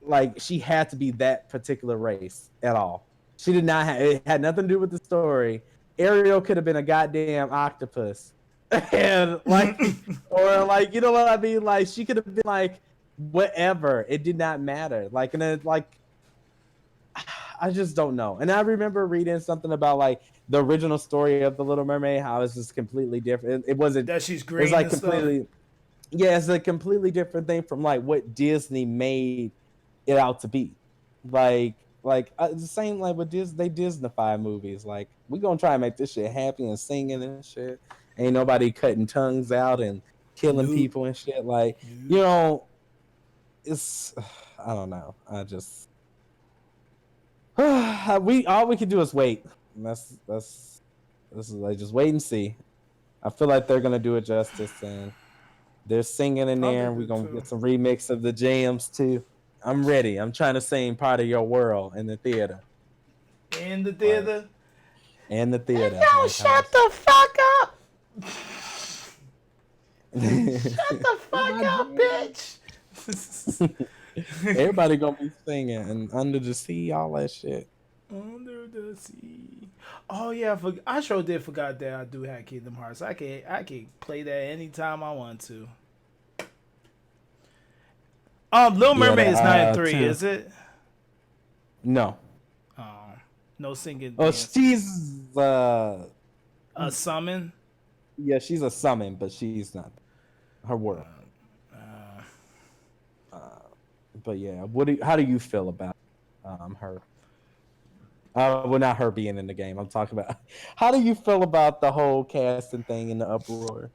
like she had to be that particular race at all. She did not have it had nothing to do with the story. Ariel could have been a goddamn octopus. And like or like you know what I mean? Like she could have been like whatever. It did not matter. Like and then like I just don't know. And I remember reading something about like the original story of the Little Mermaid, how it's just completely different. It wasn't That she's it was green like and stuff. completely yeah, it's a completely different thing from like what Disney made it out to be. It's the same like with they Disneyfy movies. Like we gonna try and make this shit happy and singing and shit. Ain't nobody cutting tongues out and killing Nope. people and shit. Like you Nope. know, it's I don't know. I just we all we can do is wait. And that's this is like just wait and see. I feel like they're gonna do it justice and they're singing in I there, think and we're that gonna too. get some remix of the jams too. I'm ready. I'm trying to sing "Part of Your World" in the theater. In the Like theater. in the Hey, theater, yo, like how shut the fuck up! Shut the it's fuck my up, jam. bitch! Everybody gonna be singing and under the sea, all that shit. Under the sea. Oh yeah, I sure did forgot that I do have Kingdom Hearts. I can play that anytime I want to. Little Yeah, Mermaid is not in three, too. is it? No. Oh, no singing Oh, dance. she's A summon. yeah, she's a summon, but she's not her world. Uh, but yeah, how do you feel about her? Well, not her being in the game. I'm talking about how do you feel about the whole casting thing and the uproar?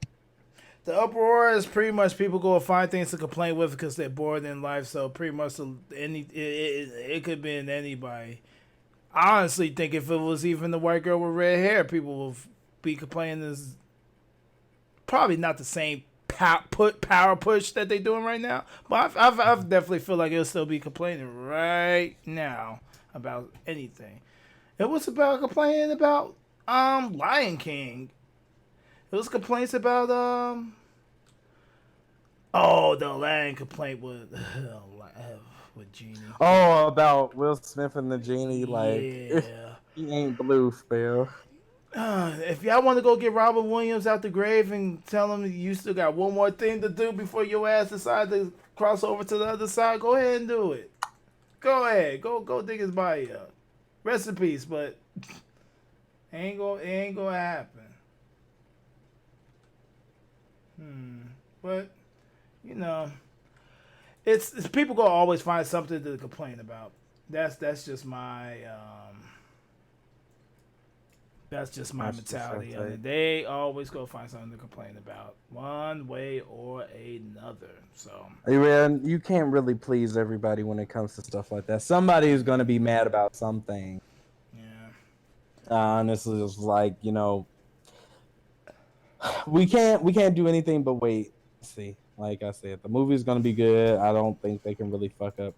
The uproar is pretty much people go find things to complain with because they're bored in life. So pretty much it could be in anybody. I honestly think if it was even the white girl with red hair, people would be complaining. Is probably not the same power push that they're doing right now. But I've definitely feel like it'll still be complaining right now about anything. It was about complaining about Lion King. It was complaints about the Lion complaint with with Genie. Oh, about Will Smith and the genie, like Yeah. he ain't blue, Phil. If y'all want to go get Robert Williams out the grave and tell him you still got one more thing to do before your ass decide to cross over to the other side, go ahead and do it. Go ahead, go dig his body up. Rest in peace, but it ain't gonna happen. But you know, it's people gonna always find something to complain about. That's just my That's just her mentality on take. it. They always go find something to complain about, one way or another. So Man, you can't really please everybody when it comes to stuff like that. Somebody is gonna be mad about something. yeah, Honestly, it's like we can't do anything but wait. See, like I said, the movie's gonna be good. I don't think they can really fuck up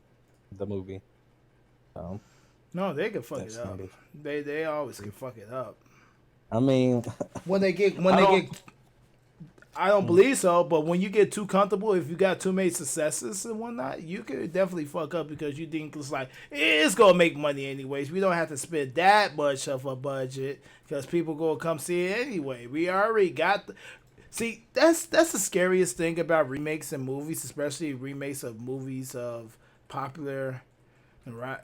the movie. So No, they can fuck it that's gonna up. be. They always can fuck it up. I mean, When I they don't. get I don't believe so, but when you get too comfortable, if you got too many successes and whatnot, you could definitely fuck up because you think it's like it's gonna make money anyways. We don't have to spend that much of a budget because people gonna come see it anyway. We already got. See, that's the scariest thing about remakes and movies, especially remakes of movies of popular right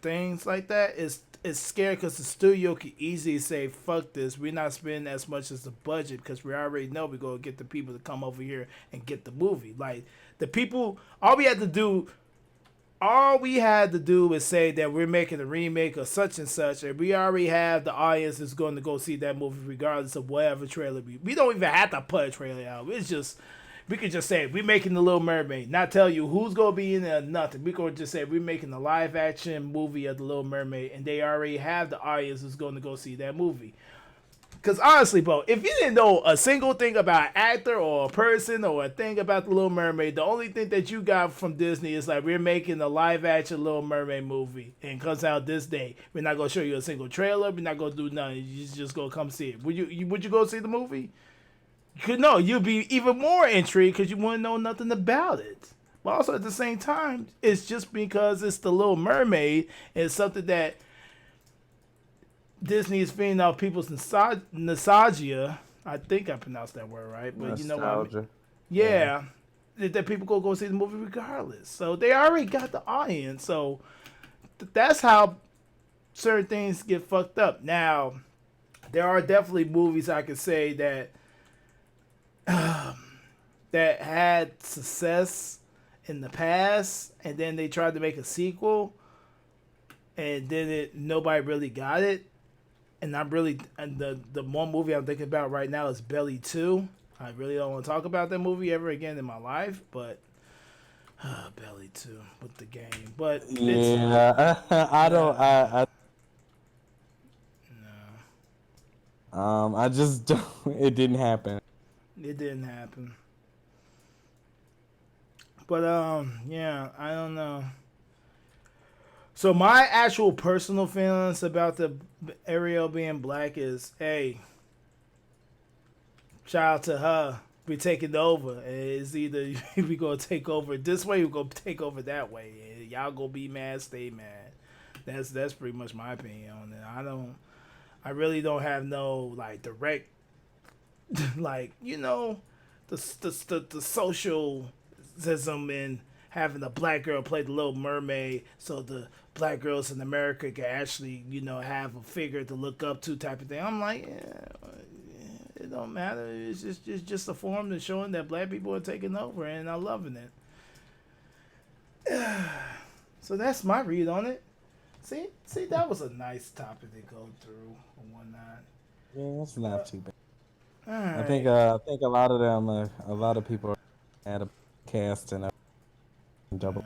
things like that. It's scary because the studio could easily say, fuck this, we're not spending as much as the budget because we already know we're going to get the people to come over here and get the movie. Like, the people, all we had to do is say that we're making a remake of such and such, and we already have the audience that's going to go see that movie regardless of whatever trailer we don't even have to put a trailer out. It's just we could just say we're making the Little Mermaid, not tell you who's gonna be in it or nothing. We could just say we're making the live action movie of the Little Mermaid, and they already have the audience who's going to go see that movie. Because honestly, bro, if you didn't know a single thing about an actor or a person or a thing about the Little Mermaid, the only thing that you got from Disney is like we're making a live action Little Mermaid movie and it comes out this day. We're not gonna show you a single trailer. We're not gonna do nothing. You just gonna come see it. Would you go see the movie? No, you'd be even more intrigued because you wouldn't know nothing about it. But also at the same time, it's just because it's the Little Mermaid. It's something that Disney is feeding out people's nostalgia. I think I pronounced that word right, but you know what I mean? Nostalgia. Yeah. Yeah, that people go see the movie regardless. So they already got the audience. So that's how certain things get fucked up. Now, there are definitely movies I could say that that had success in the past, and then they tried to make a sequel, and then nobody really got it. And the one movie I'm thinking about right now is Belly 2. I really don't want to talk about that movie ever again in my life, but Belly 2 with the game. But it's Yeah, I don't. I just don't. It didn't happen. it didn't happen. But yeah, I don't know. So my actual personal feelings about the Ariel being black is, hey, shout out to her. We taking over. It's either we gonna take over this way, we gonna take over that way. Y'all gonna be mad, stay mad. That's pretty much my opinion on it. I really don't have no like direct, like the socialism in having a black girl play the Little Mermaid, so the black girls in America can actually have a figure to look up to type of thing. I'm like, yeah, it don't matter. It's just a form that's showing that black people are taking over and are loving it. So that's my read on it. See, that was a nice topic to go through and whatnot. Yeah, it's not too bad. All I right. think. I think a lot of them. A lot of people had a cast and a double.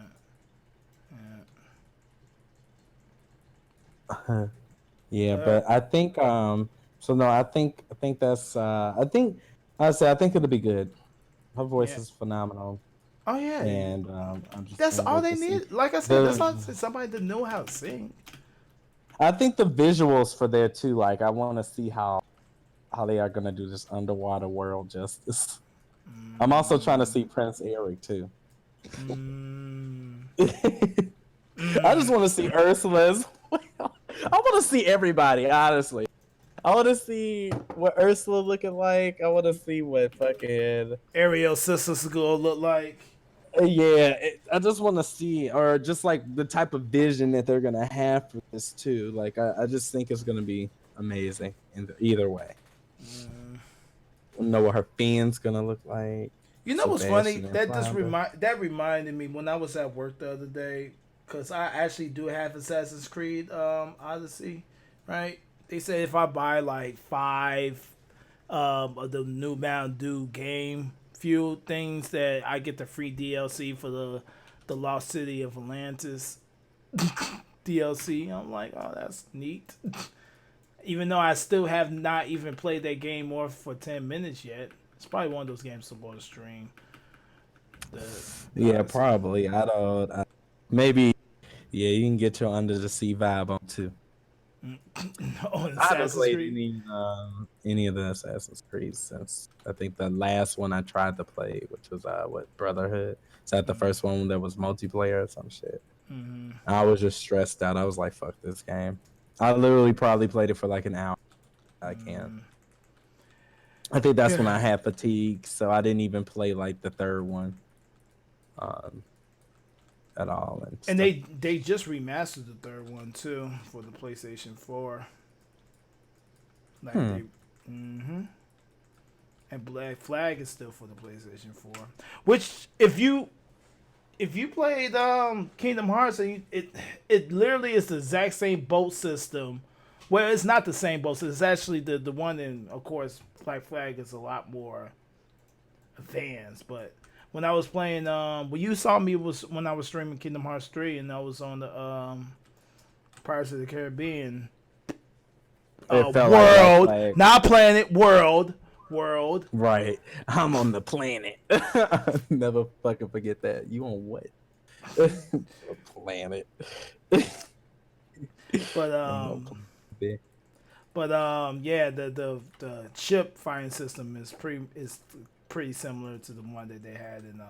Yeah, Uh, but I think. So no, I think that's. I think. I think it'll be good. Her voice yeah. is phenomenal, Oh yeah. and I just That's can't all wait they to see need. Like I said, that's all the. somebody to know how to sing. I think the visuals for there too. Like I want to see how they are gonna do this underwater world justice. I'm also trying to see Prince Eric too. Mm, I just want to see Ursula's. I want to see everybody. Honestly, I want to see what Ursula looking like. I want to see what fucking Ariel sisters gonna look like. yeah. I just want to see, or just like the type of vision that they're gonna have for this too. Like I just think it's gonna be amazing in either way. Know what her fan's gonna look like. You know what's funny? Sebastian and That just Flounder. reminded me when I was at work the other day, because I actually do have Assassin's Creed Odyssey, right? They say if I buy like 5 of the new Mountain Dew game fuel things, that I get the free DLC for the Lost City of Atlantis DLC. I'm like, oh, that's neat. Even though I still have not even played that game more for 10 minutes yet. It's probably one of those games to go to stream. Yeah, Odyssey. probably. I don't. Maybe. Yeah, you can get your under the sea vibe on too. On I haven't Assassin's played Creed. any of the Assassin's Creed since I think the last one I tried to play, which was what Brotherhood. Is that the first one that was multiplayer or some shit? Mm-hmm. I was just stressed out. I was like, "Fuck this game." I literally probably played it for like an hour. I can't. I think that's when I Yeah. had fatigue, so I didn't even play like the third one um, at all and And stuff. they just remastered the third one too for the PlayStation 4. Like Hmm. they, mm-hmm. And Black Flag is still for the PlayStation 4. Which if you played Kingdom Hearts, and it literally is the exact same boat system. Well, it's not the same boat system. It's actually the one in, of course, Black Flag is a lot more advanced. But when I was playing, when you saw me was when I was streaming Kingdom Hearts 3, and I was on the Pirates of the Caribbean It felt like Black world, Flag. not planet, world. Right. I'm on the planet. Never fucking forget that. You on what? A planet. But On no planet. yeah, the ship firing system is pretty similar to the one that they had in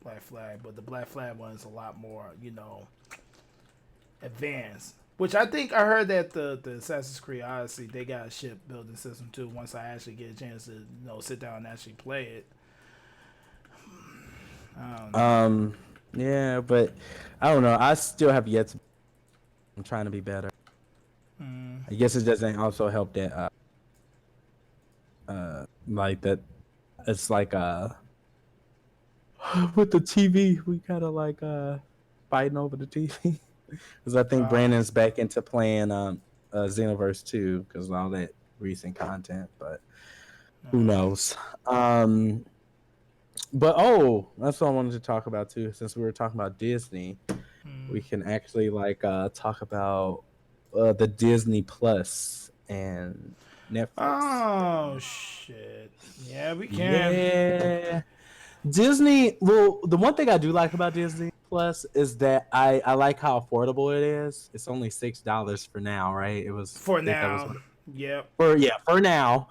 Black Flag, but the Black Flag one is a lot more, advanced. Which I think I heard that the Assassin's Creed Odyssey, they got a ship building system too. Once I actually get a chance to sit down and actually play it. I don't know. Yeah, but I don't know. I still have yet to. I'm trying to be better. I guess it doesn't also help that like that it's like with the TV we kind of like fighting over the TV because I think Uh, Brandon's back into playing Xenoverse 2 because of all that recent content, but who knows. Um but that's what I wanted to talk about too, since we were talking about Disney. We can actually like talk about the Disney Plus and Netflix. oh shit. Yeah, we can. Yeah. Disney, well, the one thing I do like about Disney Plus is that I like how affordable it is. It's only $6 for now, right? For I think that was now. what Yep. for now.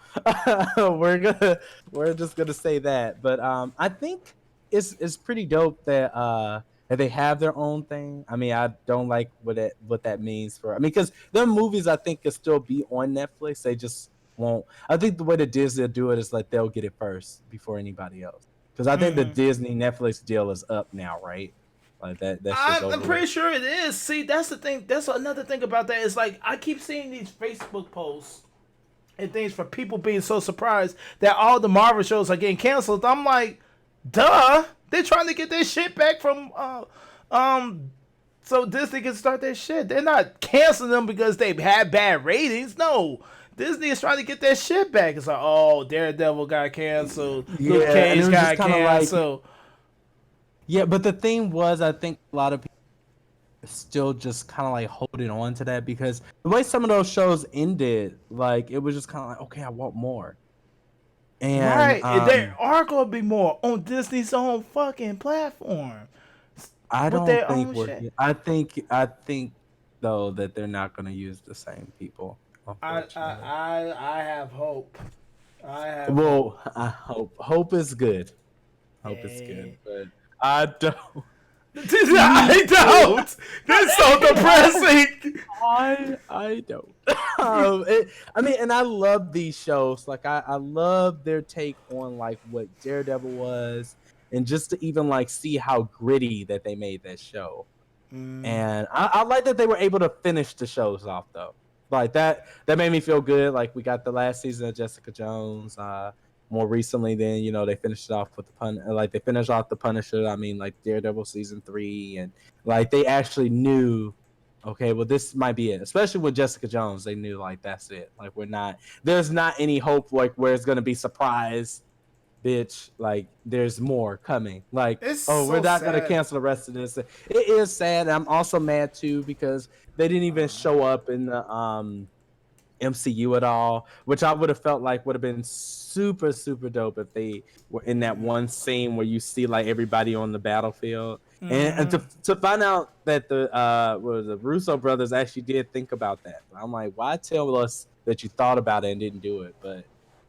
we're gonna we're just gonna say that. But I think it's pretty dope that they have their own thing. I mean, I don't like what that means for. I mean, because their movies I think can still be on Netflix. They just won't. I think the way that Disney will do it is like they'll get it first before anybody else. Because I think the Disney Netflix deal is up now, right? Like that shit's I'm over with. pretty sure it is. See, that's the thing. That's another thing about that. It's like I keep seeing these Facebook posts and things for people being so surprised that all the Marvel shows are getting canceled. I'm like, duh. They're trying to get their shit back from so Disney can start their shit. They're not canceling them because they had bad ratings. No. Disney is trying to get their shit back. It's like, oh, Daredevil got canceled. Luke Yeah, and it Cage was just got kind of like canceled. yeah, but the thing was, I think a lot of people still just kind of like holding on to that because the way some of those shows ended, like it was just kind of like, okay, I want more. And Right. There are going to be more on Disney's own fucking platform I with don't their think own we're. shit. I think though that they're not going to use the same people, I, unfortunately. I I I have hope. I have hope. Well, I hope is good. Hope is good, Eh. but I don't. I don't. That's so depressing. I don't. I mean, and I love these shows. Like, I love their take on like what Daredevil was, and just to even like see how gritty that they made that show. And I like that they were able to finish the shows off though. Like that made me feel good. Like we got the last season of Jessica Jones. More recently, then they finished it off with like they finished off the Punisher. I mean, like Daredevil season 3, and like they actually knew, okay, well this might be it. Especially with Jessica Jones, they knew like that's it. Like there's not any hope like where it's gonna be surprise, bitch. Like there's more coming. Like It's oh, we're so not gonna sad. cancel the rest of this. It is sad. I'm also mad too because they didn't even show up in the MCU at all, which I would have felt like would have been super, super dope if they were in that one scene where you see like everybody on the battlefield. And to find out that the Russo brothers actually did think about that. I'm like, why tell us that you thought about it and didn't do it? But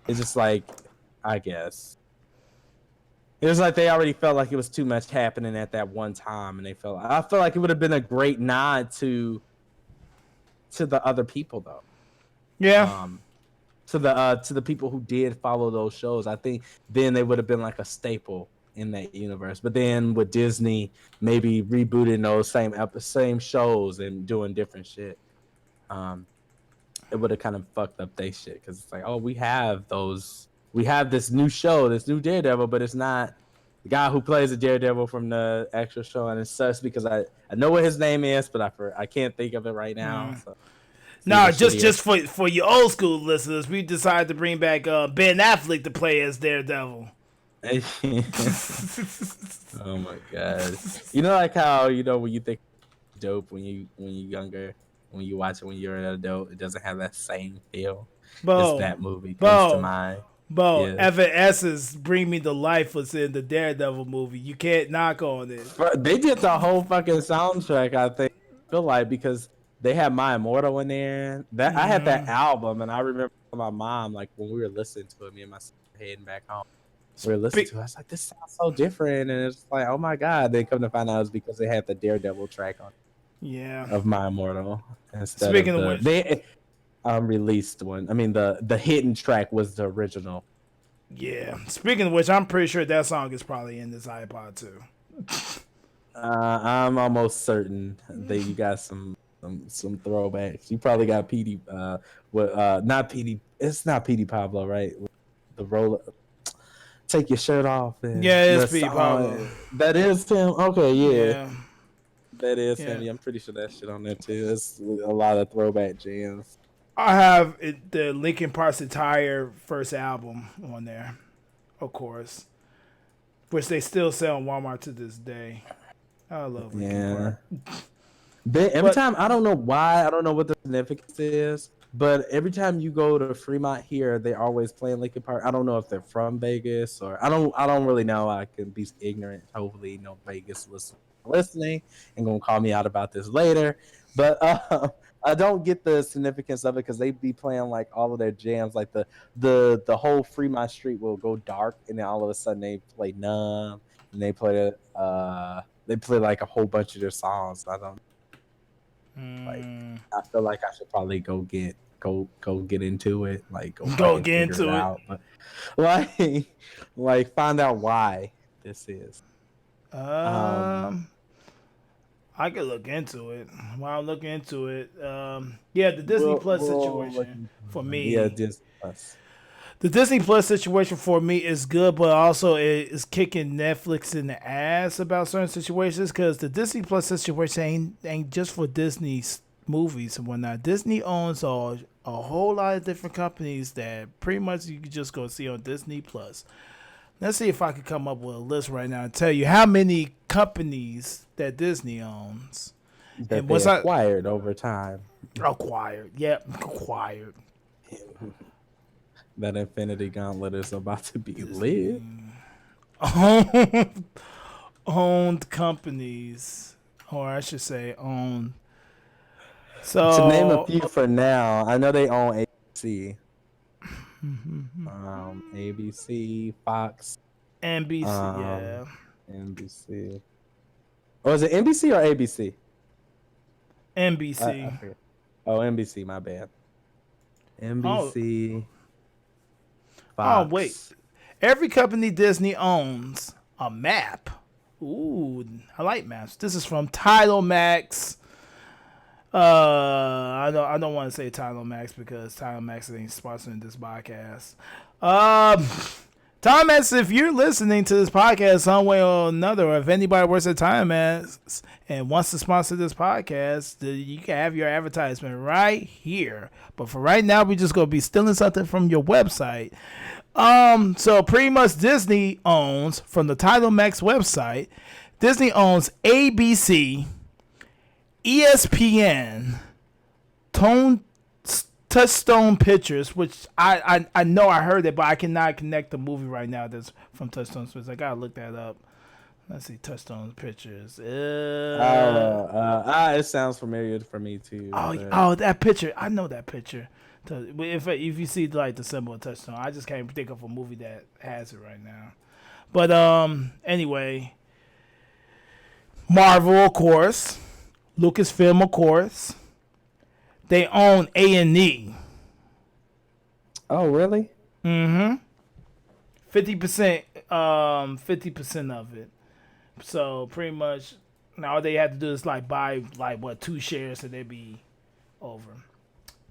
it's just like, I guess. It was like they already felt like it was too much happening at that one time, and I feel like it would have been a great nod to the other people though. Yeah. To the people who did follow those shows. I think then they would have been like a staple in that universe. But then with Disney maybe rebooting those same shows and doing different shit, it would have kind of fucked up they shit because it's like, oh, we have this new show, this new Daredevil, but it's not the guy who plays the Daredevil from the actual show, and it sucks because I know what his name is, but I can't think of it right now. So. No, just for your old school listeners, we decided to bring back Ben Affleck to play as Daredevil. Oh my god! You know, like how when you think dope when you're younger, when you watch it when you're an adult, it doesn't have that same feel. It's that movie comes to mind. Bo, Evanescence Bring Me to Life was in the Daredevil movie. You can't knock on it. They did the whole fucking soundtrack, I feel like, because they had My Immortal in there. I had that album, and I remember my mom, like, when we were listening to it, me and my sister heading back home, we were listening to it. I was like, this sounds so different. And it's like, oh my God. They come to find out it was because they had the Daredevil track on of My Immortal. Speaking of which. They released one. I mean, the hidden track was the original. Yeah. Speaking of which, I'm pretty sure that song is probably in this iPod, too. I'm almost certain that you got some throwbacks. You probably got PD. Not PD. It's not PD Pablo, right? The roller. Take your shirt off. And it's PD Pablo. That is him. Okay, yeah. That is him. Yeah, I'm pretty sure that shit on there too. It's a lot of throwback jams. I have the Linkin Park's entire first album on there, of course, which they still sell in Walmart to this day. I love Linkin Park. Every time, I don't know why, I don't know what the significance is, but every time you go to Fremont here, they're always playing Linkin Park. I don't know if they're from Vegas or I don't really know. I can be ignorant. Hopefully, no Vegas listening and gonna call me out about this later. But I don't get the significance of it because they be playing like all of their jams, like the whole Fremont Street will go dark, and then all of a sudden they play Numb, and they play like a whole bunch of their songs. I don't. Like, I feel like I should probably go get into it, like go get into it out. But like find out why this is. I could look into it. While I'm looking into it, the Disney Plus situation for me. Yeah, Disney Plus. The Disney Plus situation for me is good, but also it is kicking Netflix in the ass about certain situations because the Disney Plus situation ain't just for Disney's movies and whatnot. Disney owns a whole lot of different companies that pretty much you can just go see on Disney Plus. Let's see if I can come up with a list right now and tell you how many companies that Disney owns. That and they acquired over time. Acquired. That Infinity Gauntlet is about to be lit. Owned companies, or I should say owned. So to name a few for now, I know they own ABC, ABC, Fox, NBC, NBC. Oh, is it NBC or ABC? NBC. NBC. My bad. NBC. Fox. Oh, wait. Every company Disney owns a map. Ooh, I like maps. This is from Tidal Max. I don't want to say Tidal Max because Tidal Max ain't sponsoring this podcast. Tidal Max, if you're listening to this podcast some way or another, or if anybody works at Tidal Max and wants to sponsor this podcast, you can have your advertisement right here. But for right now, we're just going to be stealing something from your website. So pretty much Disney owns, from the Tidal Max website, Disney owns ABC, ESPN, Toontastic, Touchstone Pictures, which I know I heard it, but I cannot connect the movie right now that's from Touchstone Pictures. I gotta look that up. Let's see, Touchstone Pictures. It sounds familiar for me too. But Oh, that picture. I know that picture. If you see like the symbol of Touchstone, I just can't think of a movie that has it right now. But anyway, Marvel, of course, Lucasfilm, of course, they own A&E. oh, really? 50%, 50% of it. So pretty much, now all they have to do is like buy like what 2 shares and they'd be over.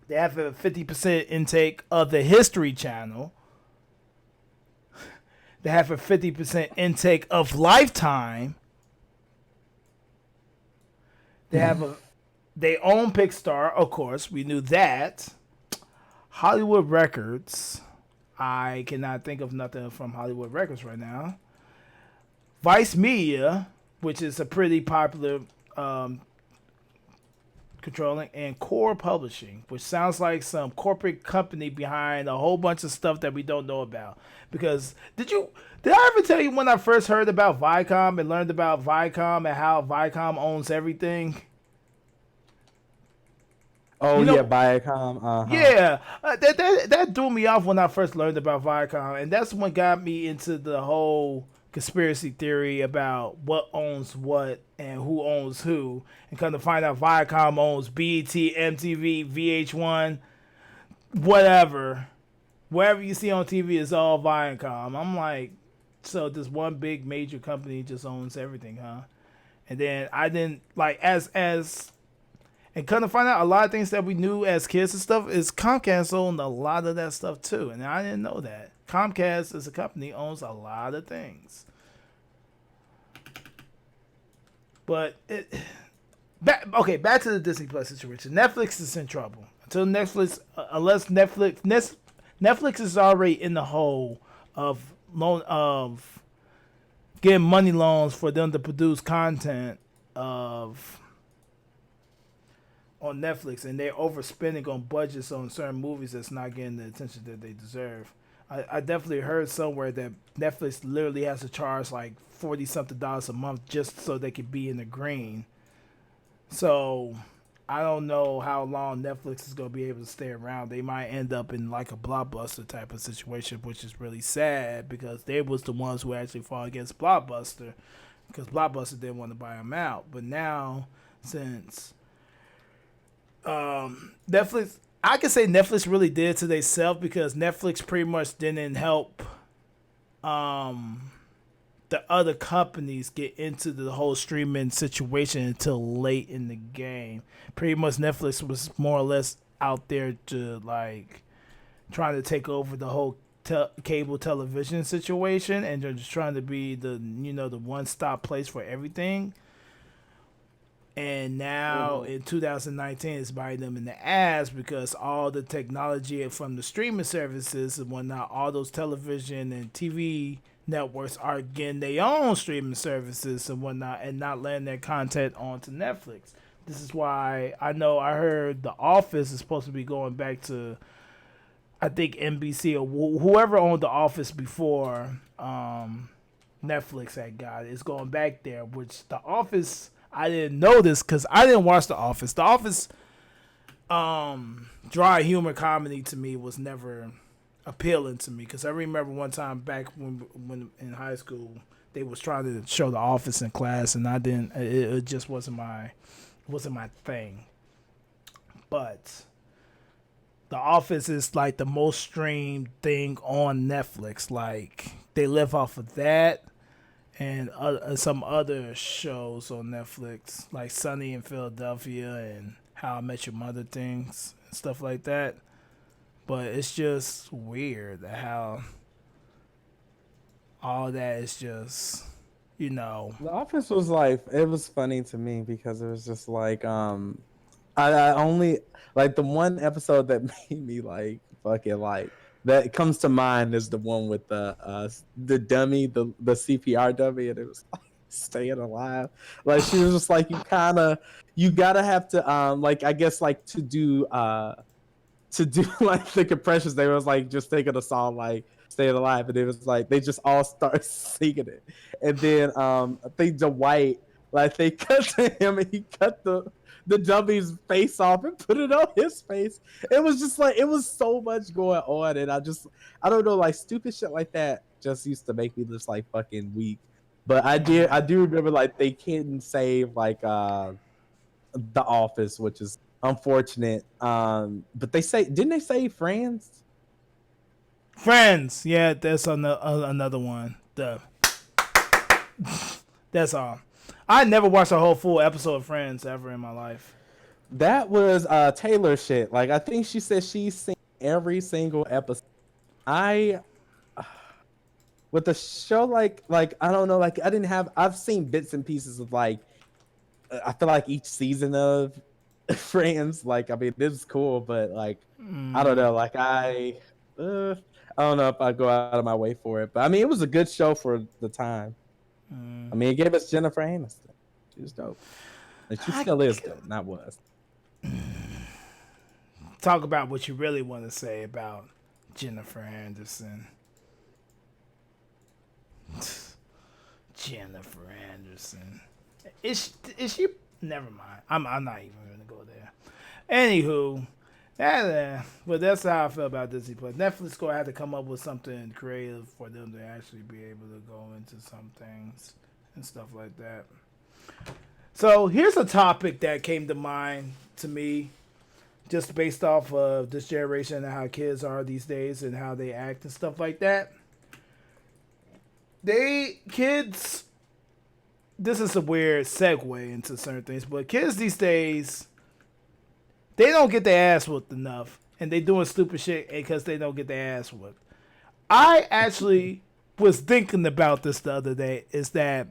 They have a 50% intake of the History Channel. They have a 50% intake of Lifetime. They own Pixar, of course. We knew that. Hollywood Records. I cannot think of nothing from Hollywood Records right now. Vice Media, which is a pretty popular controlling, and Core Publishing, which sounds like some corporate company behind a whole bunch of stuff that we don't know about. Because did I ever tell you when I first heard about Viacom and learned about Viacom and how Viacom owns everything? Oh, You know, yeah, Viacom. Uh-huh. yeah, that threw me off when I first learned about Viacom, and that's what got me into the whole conspiracy theory about what owns what and who owns who, and come to find out Viacom owns BET, MTV, VH1, whatever. Wherever you see on TV is all Viacom. I'm like, so this one big major company just owns everything, huh? And then I didn't like as and come to find out a lot of things that we knew as kids and stuff is Comcast owned a lot of that stuff too. And I didn't know that. Comcast as a company owns a lot of things. But back to the Disney Plus situation. Netflix is in trouble. Unless Netflix is already in the hole of getting money loans for them to produce content on Netflix, and they're overspending on budgets on certain movies that's not getting the attention that they deserve. I definitely heard somewhere that Netflix literally has to charge like $40-something a month just so they could be in the green. So I don't know how long Netflix is going to be able to stay around. They might end up in like a Blockbuster type of situation, which is really sad because they was the ones who actually fought against Blockbuster because Blockbuster didn't want to buy them out. But now, since Netflix, I can say Netflix really did to themselves because Netflix pretty much didn't help the other companies get into the whole streaming situation until late in the game. Pretty much Netflix was more or less out there to like trying to take over the whole cable television situation, and they're just trying to be the the one-stop place for everything. And now in 2019, it's biting them in the ass because all the technology from the streaming services and whatnot, all those television and TV networks are getting their own streaming services and whatnot and not letting their content onto Netflix. This is why I heard The Office is supposed to be going back to, I think, NBC or whoever owned The Office before Netflix had got it. It's going back there, which The Office... I didn't know this because I didn't watch The Office. The Office, dry humor comedy to me was never appealing to me because I remember one time back when in high school they was trying to show The Office in class and I didn't. It just wasn't my thing. But The Office is like the most streamed thing on Netflix. Like they live off of that. And some other shows on Netflix, like Sunny in Philadelphia and How I Met Your Mother things and stuff like that. But it's just weird how all that is just, The Office was like, it was funny to me because it was just like, I only, like the one episode that made me like, fucking like, that comes to mind is the one with the dummy, the CPR dummy, and it was like staying alive. Like she was just like you gotta have to like I guess like to do to do like the compressions. They was like just thinking a song like "Staying Alive," and it was like they just all start singing it. And then I think Dwight, like they cut to him and he cut the dummy's face off and put it on his face. It was just like it was so much going on, and I don't know, like stupid shit like that just used to make me just like fucking weak. But I do remember like they couldn't save like The Office, which is unfortunate. But they say, didn't they say Friends? Friends, yeah, that's another one. That's all. I never watched a whole full episode of Friends ever in my life. That was Taylor shit. Like I think she said she's seen every single episode. I with the show like I don't know, like I didn't have I've seen bits and pieces of like I feel like each season of Friends, like I mean this is cool, but like I don't know, like I don't know if I go out of my way for it, but I mean it was a good show for the time. I mean it gave us Jennifer Aniston. She was dope, and she still is dope. Not was. Talk about what you really want to say about Jennifer Anderson. Jennifer Anderson. Is she? Never mind. I'm not even gonna go there. Anywho, but that's how I feel about Disney Plus. Netflix gonna have to come up with something creative for them to actually be able to go into some things and stuff like that. So here's a topic that came to mind to me, just based off of this generation and how kids are these days and how they act and stuff like that. Kids, this is a weird segue into certain things, but kids these days, they don't get their ass whooped enough, and they doing stupid shit because they don't get their ass whooped. I actually was thinking about this the other day, is that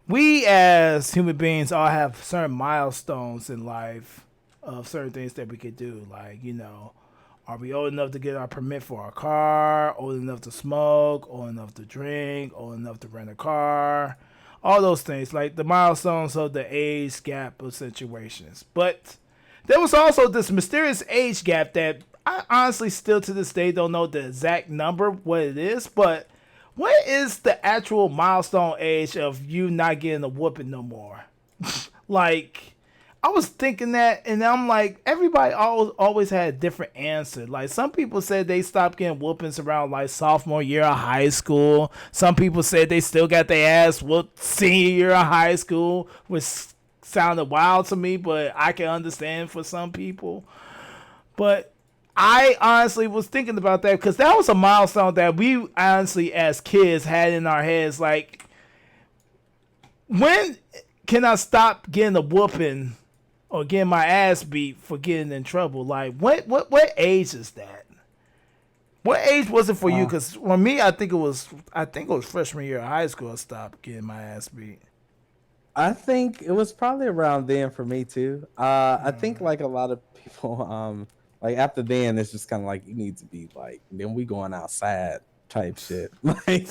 we as human beings all have certain milestones in life of certain things that we could do. Like, are we old enough to get our permit for our car? Old enough to smoke? Old enough to drink? Old enough to rent a car? All those things, like the milestones of the age gap of situations. But there was also this mysterious age gap that I honestly still to this day don't know the exact number, what it is, but what is the actual milestone age of you not getting a whooping no more? Like, I was thinking that, and I'm like, everybody always had a different answer. Like, some people said they stopped getting whoopings around like sophomore year of high school. Some people said they still got their ass whooped senior year of high school, which sounded wild to me, but I can understand for some people. But I honestly was thinking about that because that was a milestone that we honestly as kids had in our heads. Like, when can I stop getting a whooping or getting my ass beat for getting in trouble? Like, what age is that? What age was it for you? Because for me, I think it was freshman year of high school I stopped getting my ass beat. I think it was probably around then for me too. I think like a lot of people, like after then, it's just kind of like you need to be like, then we going outside type shit. Like,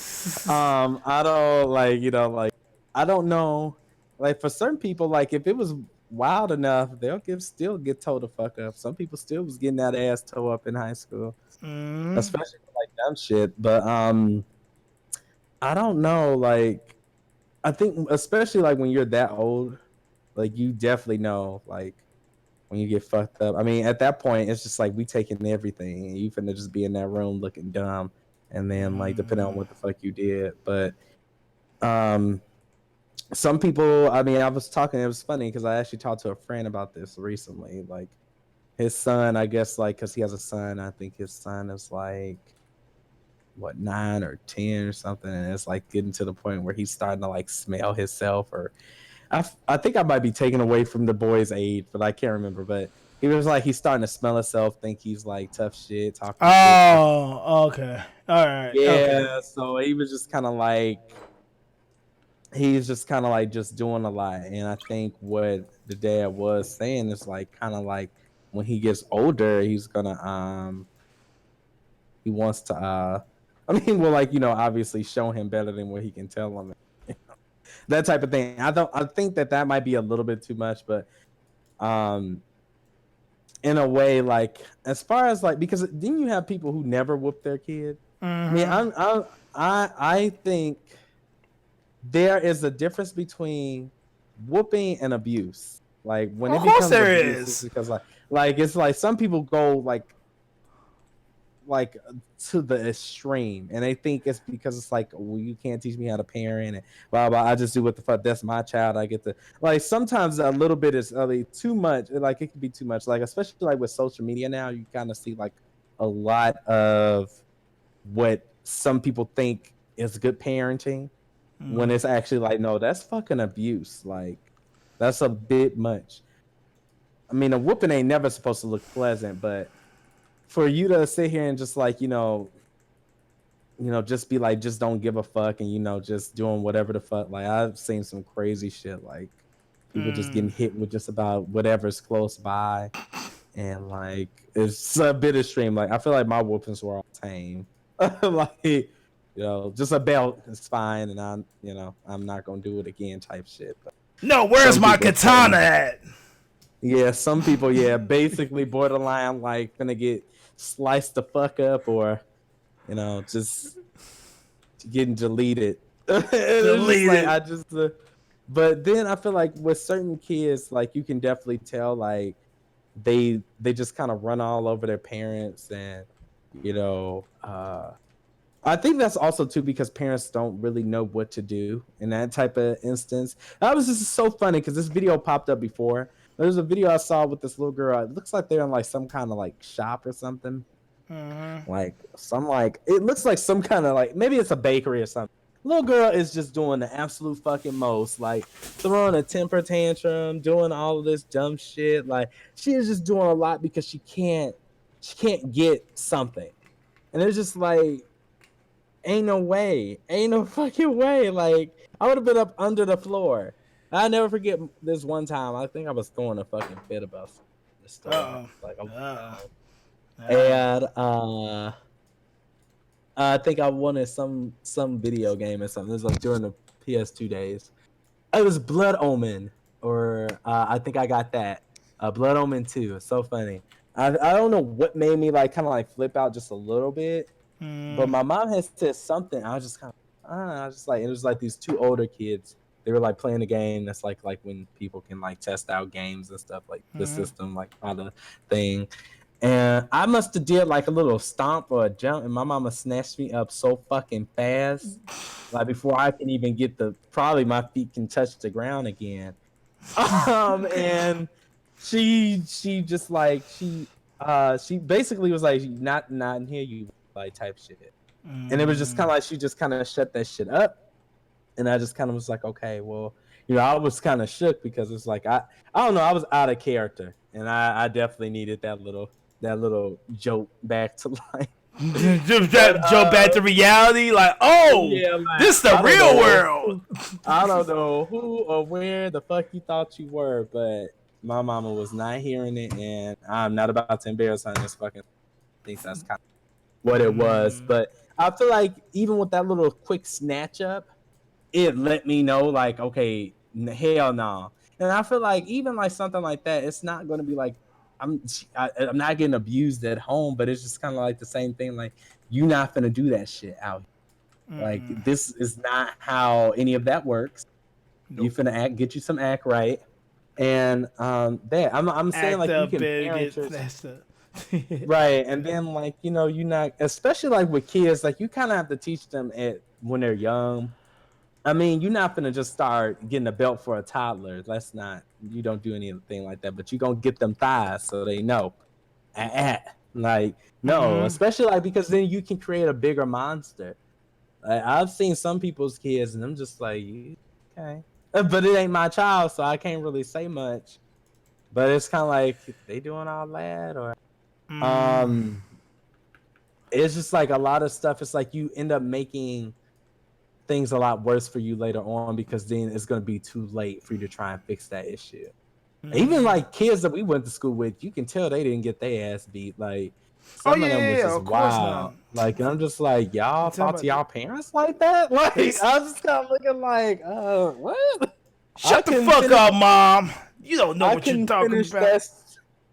I don't like, like I don't know, like for certain people, like if it was wild enough, they'll still get told to fuck up. Some people still was getting that ass toe up in high school, especially for, like dumb shit. But I don't know, like. I think especially like when you're that old, like you definitely know like when you get fucked up. I mean, at that point, it's just like we taking everything, and you finna just be in that room looking dumb, and then like depending on what the fuck you did. But um, some people, I mean, I was talking. It was funny because I actually talked to a friend about this recently. Like his son, I guess, like because he has a son. I think his son is like what 9 or 10 or something, and it's like getting to the point where he's starting to like smell himself or I think I might be taken away from the boy's age, but I can't remember. But he was like he's starting to smell himself, think he's like tough shit, talking shit. Oh, okay. All right. Okay. Yeah, so he was just kind of like he's just kind of like just doing a lot. And I think what the dad was saying is like kind of like when he gets older, he's gonna he wants to I mean, well, like obviously show him better than what he can tell him, that type of thing. I think that might be a little bit too much, but in a way, like as far as like, because then you have people who never whoop their kid. I mean, Mm-hmm. I think there is a difference between whooping and abuse. Like when Of it course becomes there abuse, it's is. because like it's like some people go like to the extreme, and they think it's because it's like, well, you can't teach me how to parent and blah blah. I just do what the fuck. That's my child. I get to like sometimes a little bit is too much. Like it can be too much. Like especially like with social media now, you kind of see like a lot of what some people think is good parenting when it's actually like, no, that's fucking abuse. Like that's a bit much. I mean, a whooping ain't never supposed to look pleasant, but for you to sit here and just like, just be like, just don't give a fuck, and just doing whatever the fuck. Like I've seen some crazy shit, like people just getting hit with just about whatever's close by, and like it's a bit extreme. Like I feel like my whoopings were all tame. Like just a belt is fine, and I'm not gonna do it again, type shit. But No, where's some my people katana totally, at? yeah, some people, yeah, basically borderline like gonna get sliced the fuck up, or just getting deleted. It's just like Deleted. I just, but then I feel like with certain kids, like you can definitely tell, like they just kind of run all over their parents, and you know, I think that's also too because parents don't really know what to do in that type of instance. That was just so funny because this video popped up before. There's a video I saw with this little girl. It looks like they're in like some kind of like shop or something. Like some like it looks like some kind of like maybe it's a bakery or something. Little girl is just doing the absolute fucking most, like throwing a temper tantrum, doing all of this dumb shit. Like she is just doing a lot because she can't get something. And it's just like ain't no way. Ain't no fucking way. Like, I would have been up under the floor. I never forget this one time. I think I was throwing a fucking fit about the store. I Uh was like, oh oh. no. Uh And I think I wanted some video game or something. It was like during the PS2 days. It was Blood Omen, or I think I got that. Blood Omen 2. It's so funny. I don't know what made me like kind of like flip out just a little bit. But my mom had said something. I was just kind of, I was just like, it was like these two older kids. They were like playing a game that's like when people can like test out games and stuff, like the system, like on the thing. And I must have did like a little stomp or a jump, and my mama snatched me up so fucking fast, like before I can even get probably my feet can touch the ground again. And she just like she basically was like, not in here, you like type shit. And it was just kind of like she just kind of shut that shit up, and I just kind of was like, okay, well, I was kind of shook because it's like I don't know, I was out of character, and I definitely needed that little joke back to life. But Jump back to reality, like, oh, yeah, like this the I don't real know world. I don't know who or where the fuck you thought you were, but my mama was not hearing it, and I'm not about to embarrass her in this fucking. I think that's kind of what it was, but I feel like even with that little quick snatch up, it let me know like, okay, hell no. And I feel like even like something like that, it's not going to be like I'm not getting abused at home, but it's just kind of like the same thing. Like you not gonna do that shit out here. Like this is not how any of that works. You Nope. finna get you some act right, and there I'm saying Act like you up, can better parent get your snatched up. right, and then like you not, especially like with kids, like you kind of have to teach them when they're young. I mean, you're not gonna just start getting a belt for a toddler. That's not, you don't do anything like that. But you're gonna get them thighs so they know. Like no, especially like because then you can create a bigger monster. Like, I've seen some people's kids, and I'm just like, okay, but it ain't my child, so I can't really say much. But it's kind of like they doing all that, or um, it's just like a lot of stuff. It's like you end up making things a lot worse for you later on because then it's going to be too late for you to try and fix that issue. Even like kids that we went to school with, you can tell they didn't get their ass beat. Like Oh some of yeah, them yeah, was yeah, just of course not. wild. Like, and I'm just like, You y'all talking talk to about y'all parents like that? Like I was just kind of looking like, what? I shut the couldn't fuck finish. up, mom. You don't know I what you're couldn't talking finish about.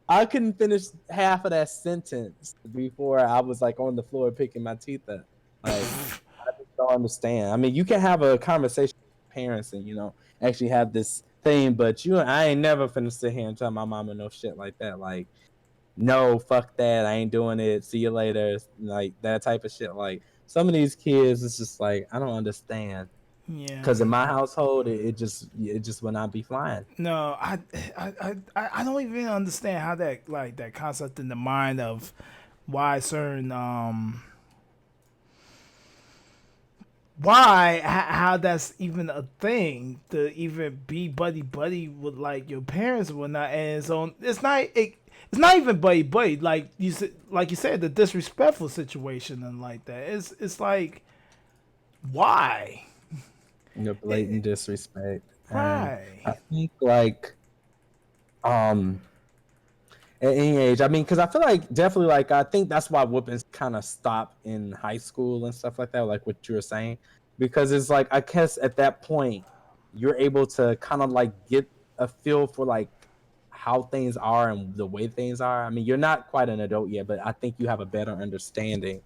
I couldn't finish half of that sentence before I was like on the floor picking my teeth up. Like I just don't understand. I mean, you can have a conversation with parents and actually have this thing, but I ain't never finna sit here and tell my mama no shit like that. Like, no, fuck that. I ain't doing it. See you later. Like that type of shit. Like some of these kids, it's just like I don't understand. Yeah. Because in my household, it just will not be flying. No, I don't even understand how that like that concept in the mind of why certain how that's even a thing to even be buddy buddy with like your parents and whatnot. And so it's not even buddy buddy like you said, the disrespectful situation and like that. It's like why Blatant disrespect. And right. I think like um at any age, I mean, because I feel like definitely like I think that's why whoopings kind of stop in high school and stuff like that, like what you were saying, because it's like I guess at that point you're able to kind of like get a feel for like how things are and the way things are. I mean, you're not quite an adult yet, but I think you have a better understanding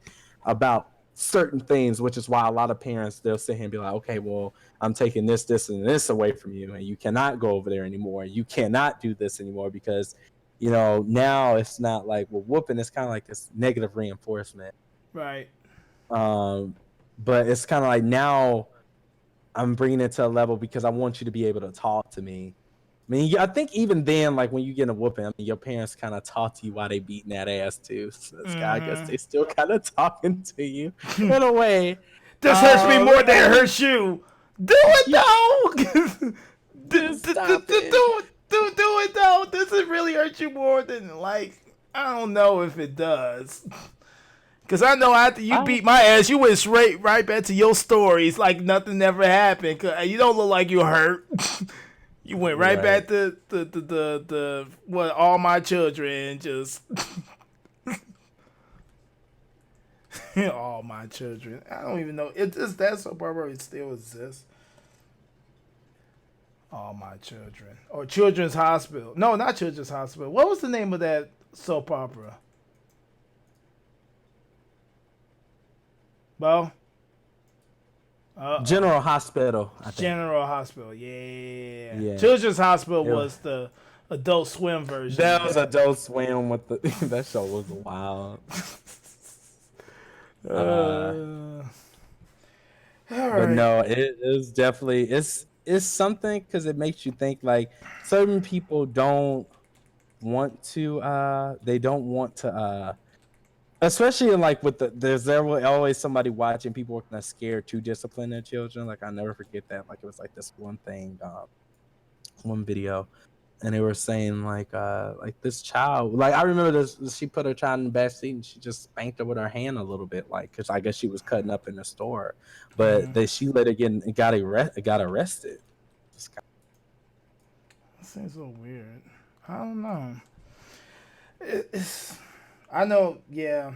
about certain things, which is why a lot of parents they'll sit here and be like, okay, well, I'm taking this, and this away from you, and you cannot go over there anymore. You cannot do this anymore because now it's not like well, whooping. It's kind of like this negative reinforcement. Right. Um, but it's kind of like now I'm bringing it to a level because I want you to be able to talk to me. I mean, I think even then, like when you get a whooping, I mean, your parents kind of talk to you while they beating that ass too. So I guess they still kind of talking to you in a way. This hurts me more than it hurts you. Do it Yeah, though. just stop it. Do it though. Does it really hurt you more than like? I don't know if it does. Cause I know after you I, beat my ass, you went straight right back to your stories like nothing ever happened. Cause you don't look like you hurt. You went right right. back to the what all my children just all my children. I don't even know. It's that soap opera it still exists. All my children or Children's Hospital. No, not Children's Hospital. What was the name of that soap opera? Well, General Hospital, I think. General Hospital. Yeah. Yeah. Children's Hospital It was the Adult Swim version. That Of was that. Adult Swim with the that show was wild. Uh, All but right. no, it is definitely it's something because it makes you think like certain people they don't want to especially like with there will always somebody watching people working that scared to discipline their children. Like I never forget that. Like it was like this one thing, one video, and they were saying like this child, like I remember this, she put her child in the back seat and she just spanked her with her hand a little bit, like because I guess she was cutting up in the store, but she let it get and got arrested. That seems so weird. I don't know. It's. I know. Yeah.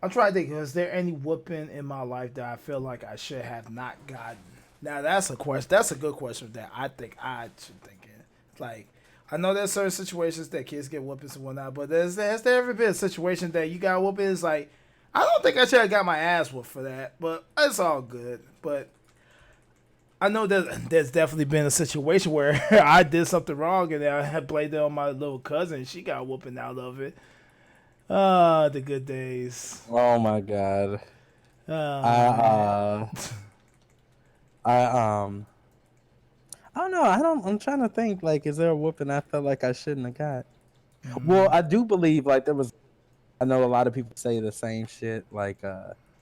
I'm trying to think. Is there any whooping in my life that I feel like I should have not gotten? Now that's a question. That's a good question that I think I should think in. Like, I know there's certain situations that kids get whoopings and whatnot, but has there ever been a situation that you got whoopings? Like, I don't think I should have got my ass whooped for that, but it's all good. But I know that there's definitely been a situation where I did something wrong and I had blamed it on my little cousin. She got whooping out of it. Ah, the good days. Oh my god. Oh I man. I I don't know. I'm trying to think. Like, is there a whooping I felt like I shouldn't have got? Well, I do believe like there was. I know a lot of people say the same shit. Like,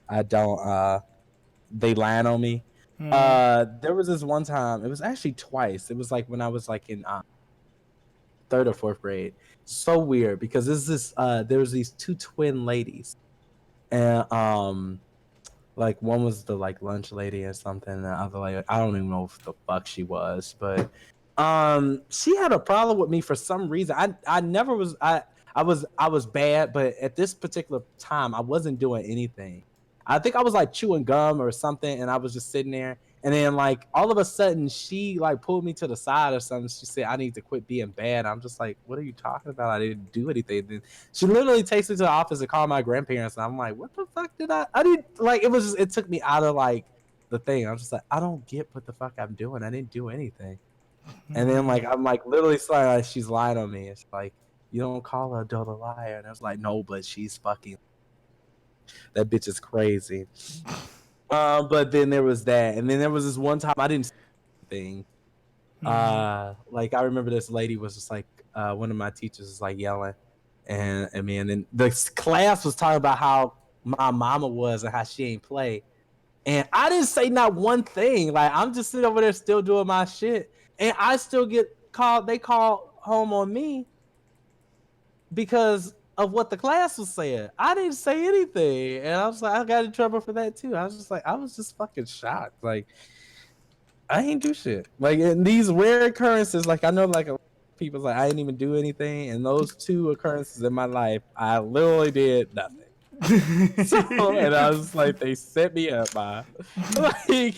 I don't. They lying on me. There was this one time. It was actually twice. It was like when I was like in third or fourth grade. So weird because there was these two twin ladies, and like one was the like lunch lady or something, and the other like I don't even know if the fuck she was, but she had a problem with me for some reason. I never was I was bad, but at this particular time I wasn't doing anything. I think I was like chewing gum or something, and I was just sitting there, And then like all of a sudden she like pulled me to the side or something. She said, I need to quit being bad. I'm just like, what are you talking about? I didn't do anything. Then she literally takes me to the office and call my grandparents. And I'm like, what the fuck did I didn't like it was just it took me out of like the thing. I'm just like, I don't get what the fuck I'm doing. I didn't do anything. And then like I'm like literally sorry like she's lying on me. It's like, you don't call an adult a liar. And I was like, no, but she's fucking that bitch is crazy. But then there was that, and then there was this one time I didn't see anything. Like I remember this lady was just like, one of my teachers was like yelling, and I mean, then the class was talking about how my mama was and how she ain't play, and I didn't say not one thing. Like I'm just sitting over there still doing my shit, and I still get called. They call home on me because of what the class was saying. I didn't say anything, and I was like, I got in trouble for that too. I was just like, I was just fucking shocked. Like, I ain't do shit. Like in these rare occurrences, like I know, like a lot of people's like, I didn't even do anything, and those two occurrences in my life, I literally did nothing. So, and I was like, they set me up, by like,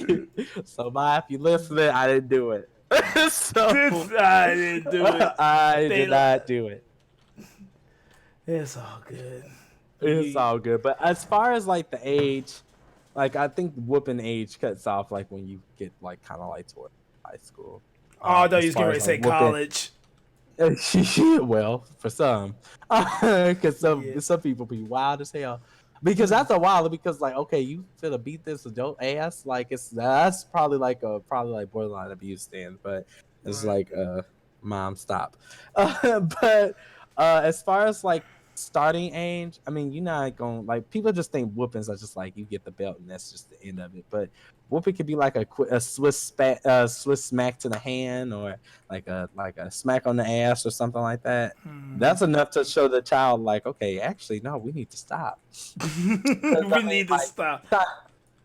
so if you listening, I didn't do it. So I didn't do it. I did not do it. It's all good. It's all good. But as far as like the age, like I think whooping age cuts off like when you get like kind of like toward high school. Oh, no, you was getting ready to say college. Well, for some, because some people be wild as hell. Because that's a while. Because like, okay, you finna beat this adult ass. Like that's probably like borderline abuse then. But it's like, mom, stop. But as far as like starting age, I mean, you're not gonna like people just think whoopings are just like you get the belt and that's just the end of it. But whooping could be like a Swiss smack to the hand or like a smack on the ass or something like that. That's enough to show the child like, okay, actually, no, we need to stop. We need to stop.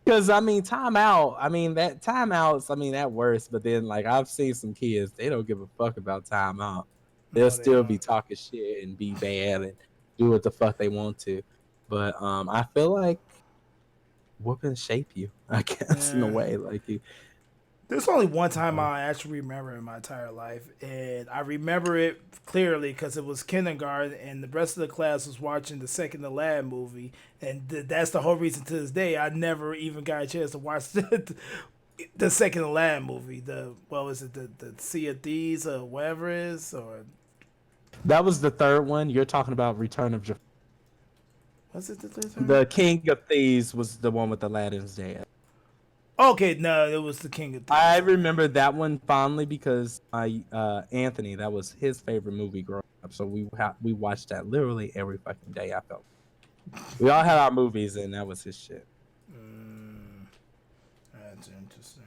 Because I mean, timeout. I mean that timeouts. I mean that works. But then like I've seen some kids, they don't give a fuck about timeout. They'll still be talking shit and be bad and do what the fuck they want to. But I feel like whooping shape you, I guess, in a way. Like there's only one time I actually remember in my entire life, and I remember it clearly because it was kindergarten, and the rest of the class was watching the Second to Last movie, and that's the whole reason to this day I never even got a chance to watch the Second to Last movie. The Sea of Thieves or whatever it is, or that was the third one. You're talking about Return of Jafar. Was it the third one? The King of Thieves was the one with Aladdin's dad. Okay, no, it was the King of Thieves. I remember that one fondly because Anthony, that was his favorite movie growing up. So we watched that literally every fucking day. I felt we all had our movies, and that was his shit. That's interesting.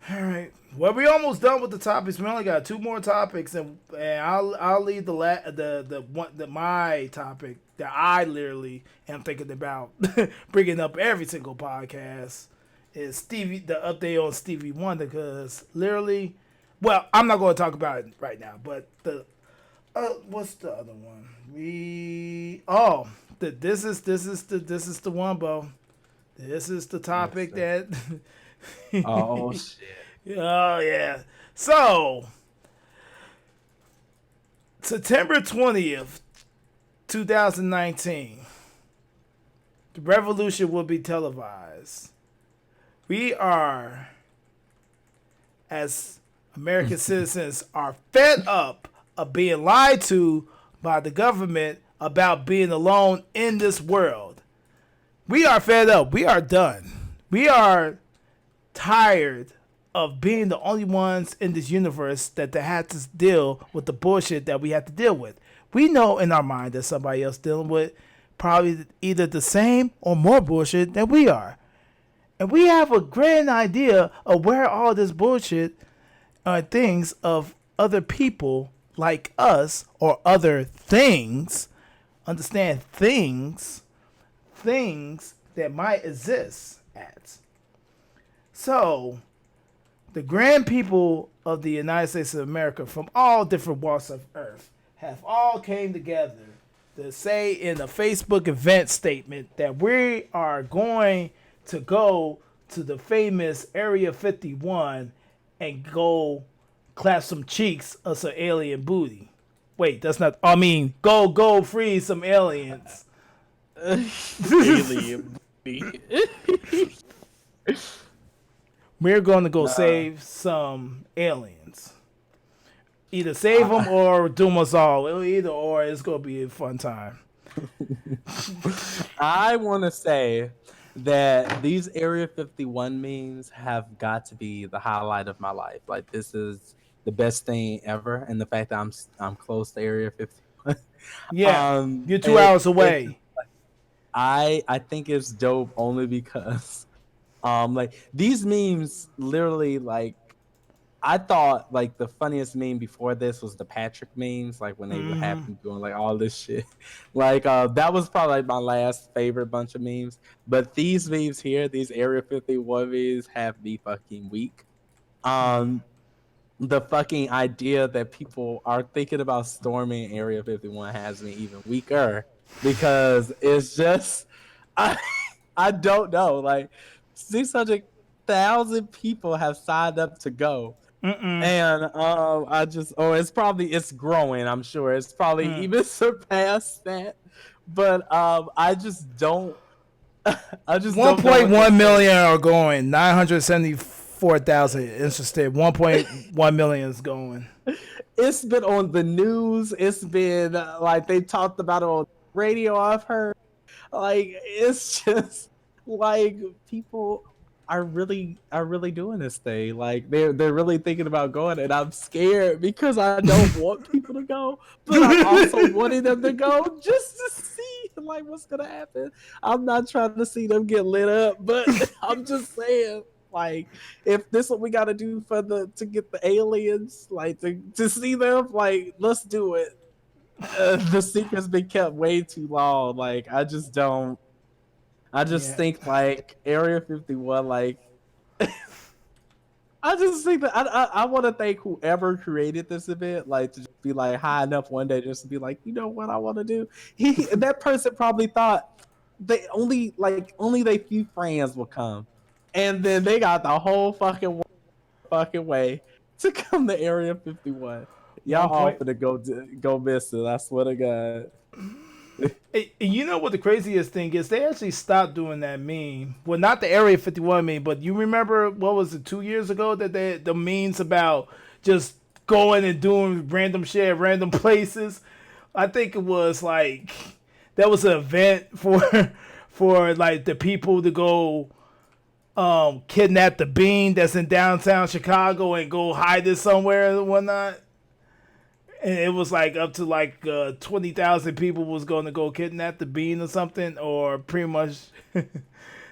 All right, well, we almost done with the topics. We only got 2 more topics, and I'll leave my topic that I literally am thinking about bringing up every single podcast. Is the update on Stevie Wonder, because literally, well, I'm not going to talk about it right now, but what's the other one? This is the one, Bo. This is the topic that. Oh shit. Oh yeah. So September 20th, 2019, the revolution will be televised. We are, as American citizens, are fed up of being lied to by the government about being alone in this world. We are fed up. We are done. We are tired of being the only ones in this universe that have to deal with the bullshit that we have to deal with. We know in our mind that somebody else dealing with probably either the same or more bullshit than we are. And we have a grand idea of where all this bullshit things of other people like us or other things, understand things that might exist at. So, the grand people of the United States of America from all different walks of earth have all came together to say in a Facebook event statement that we are going to go to the famous Area 51 and go clap some cheeks of some alien booty. Wait, that's not. I mean, go free some aliens. Alien booty. We're going to go Nah. save some aliens. Either save them or doom us all. Either or, it's going to be a fun time. I want to say that these Area 51 memes have got to be the highlight of my life. Like this is the best thing ever, and the fact that I'm close to Area 51. Yeah, you're 2 hours It's away. I think it's dope only because like these memes literally like I thought like the funniest meme before this was the Patrick memes, like when they would have him doing like all this shit. Like that was probably like my last favorite bunch of memes. But these memes here, these Area 51 memes have me fucking weak. Um the fucking idea that people are thinking about storming Area 51 has me even weaker because it's just I I don't know. Like 600,000 people have signed up to go. And I just it's growing, I'm sure. It's probably even surpassed that. But I just don't I just don't know what to 1.1 say. million are going. 974,000 interested. 1.1 million is going. It's been on the news. It's been like they talked about it on radio, I've heard. Like it's just like people are really doing this thing. Like they're really thinking about going, and I'm scared because I don't want people to go, but I'm also wanting them to go just to see like what's gonna happen. I'm not trying to see them get lit up, but I'm just saying. Like, if this is what we gotta do for the to get the aliens, like to see them, like let's do it. The secret's been kept way too long. Like, I just don't. I just Yeah. think like Area 51, like I just think that I want to thank whoever created this event, like to just be like high enough one day just to be like, you know what I want to do. That person probably thought only they few friends will come, and then they got the whole fucking way to come to Area 51. Y'all One all point. finna go miss it. I swear to God. You know what the craziest thing is? They actually stopped doing that meme. Well, not the Area 51 meme, but you remember what was it 2 years ago that the memes about just going and doing random shit at random places. I think it was like that was an event for for like the people to go kidnap the bean that's in downtown Chicago and go hide it somewhere and whatnot. And it was like up to like 20,000 people was going to go kidnap the bean or something, or pretty much.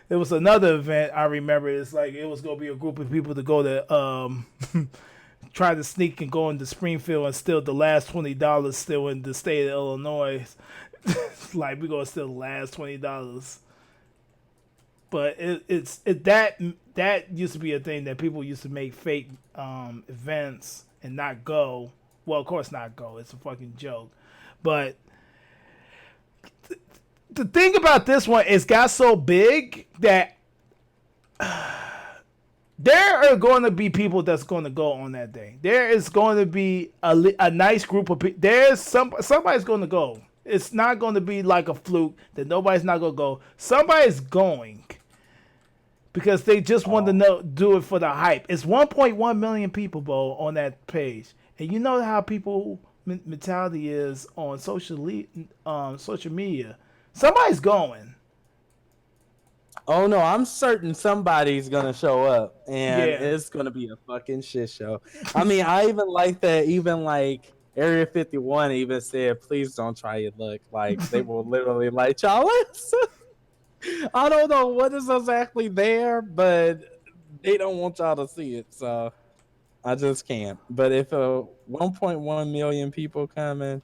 There was another event I remember. It's like it was going to be a group of people to go to try to sneak and go into Springfield and steal the last $20 still in the state of Illinois. Like we gonna steal the last $20. But that used to be a thing that people used to make fake events and not go. Well, of course not go. It's a fucking joke. But the thing about this one is got so big that there are going to be people that's going to go on that day. There is going to be a nice group of people. There's somebody's going to go. It's not going to be like a fluke that nobody's not going to go. Somebody's going because they just want to do it for the hype. It's 1.1 million people, Bo, on that page. And you know how people mentality is on social media. Somebody's going. Oh no, I'm certain somebody's gonna show up, and Yeah. it's gonna be a fucking shit show. I mean, I even like that. Even like Area 51 even said, "Please don't try your luck." Like they will literally like y'all. I don't know what is exactly there, but they don't want y'all to see it, so I just can't. But if 1.1 million people coming,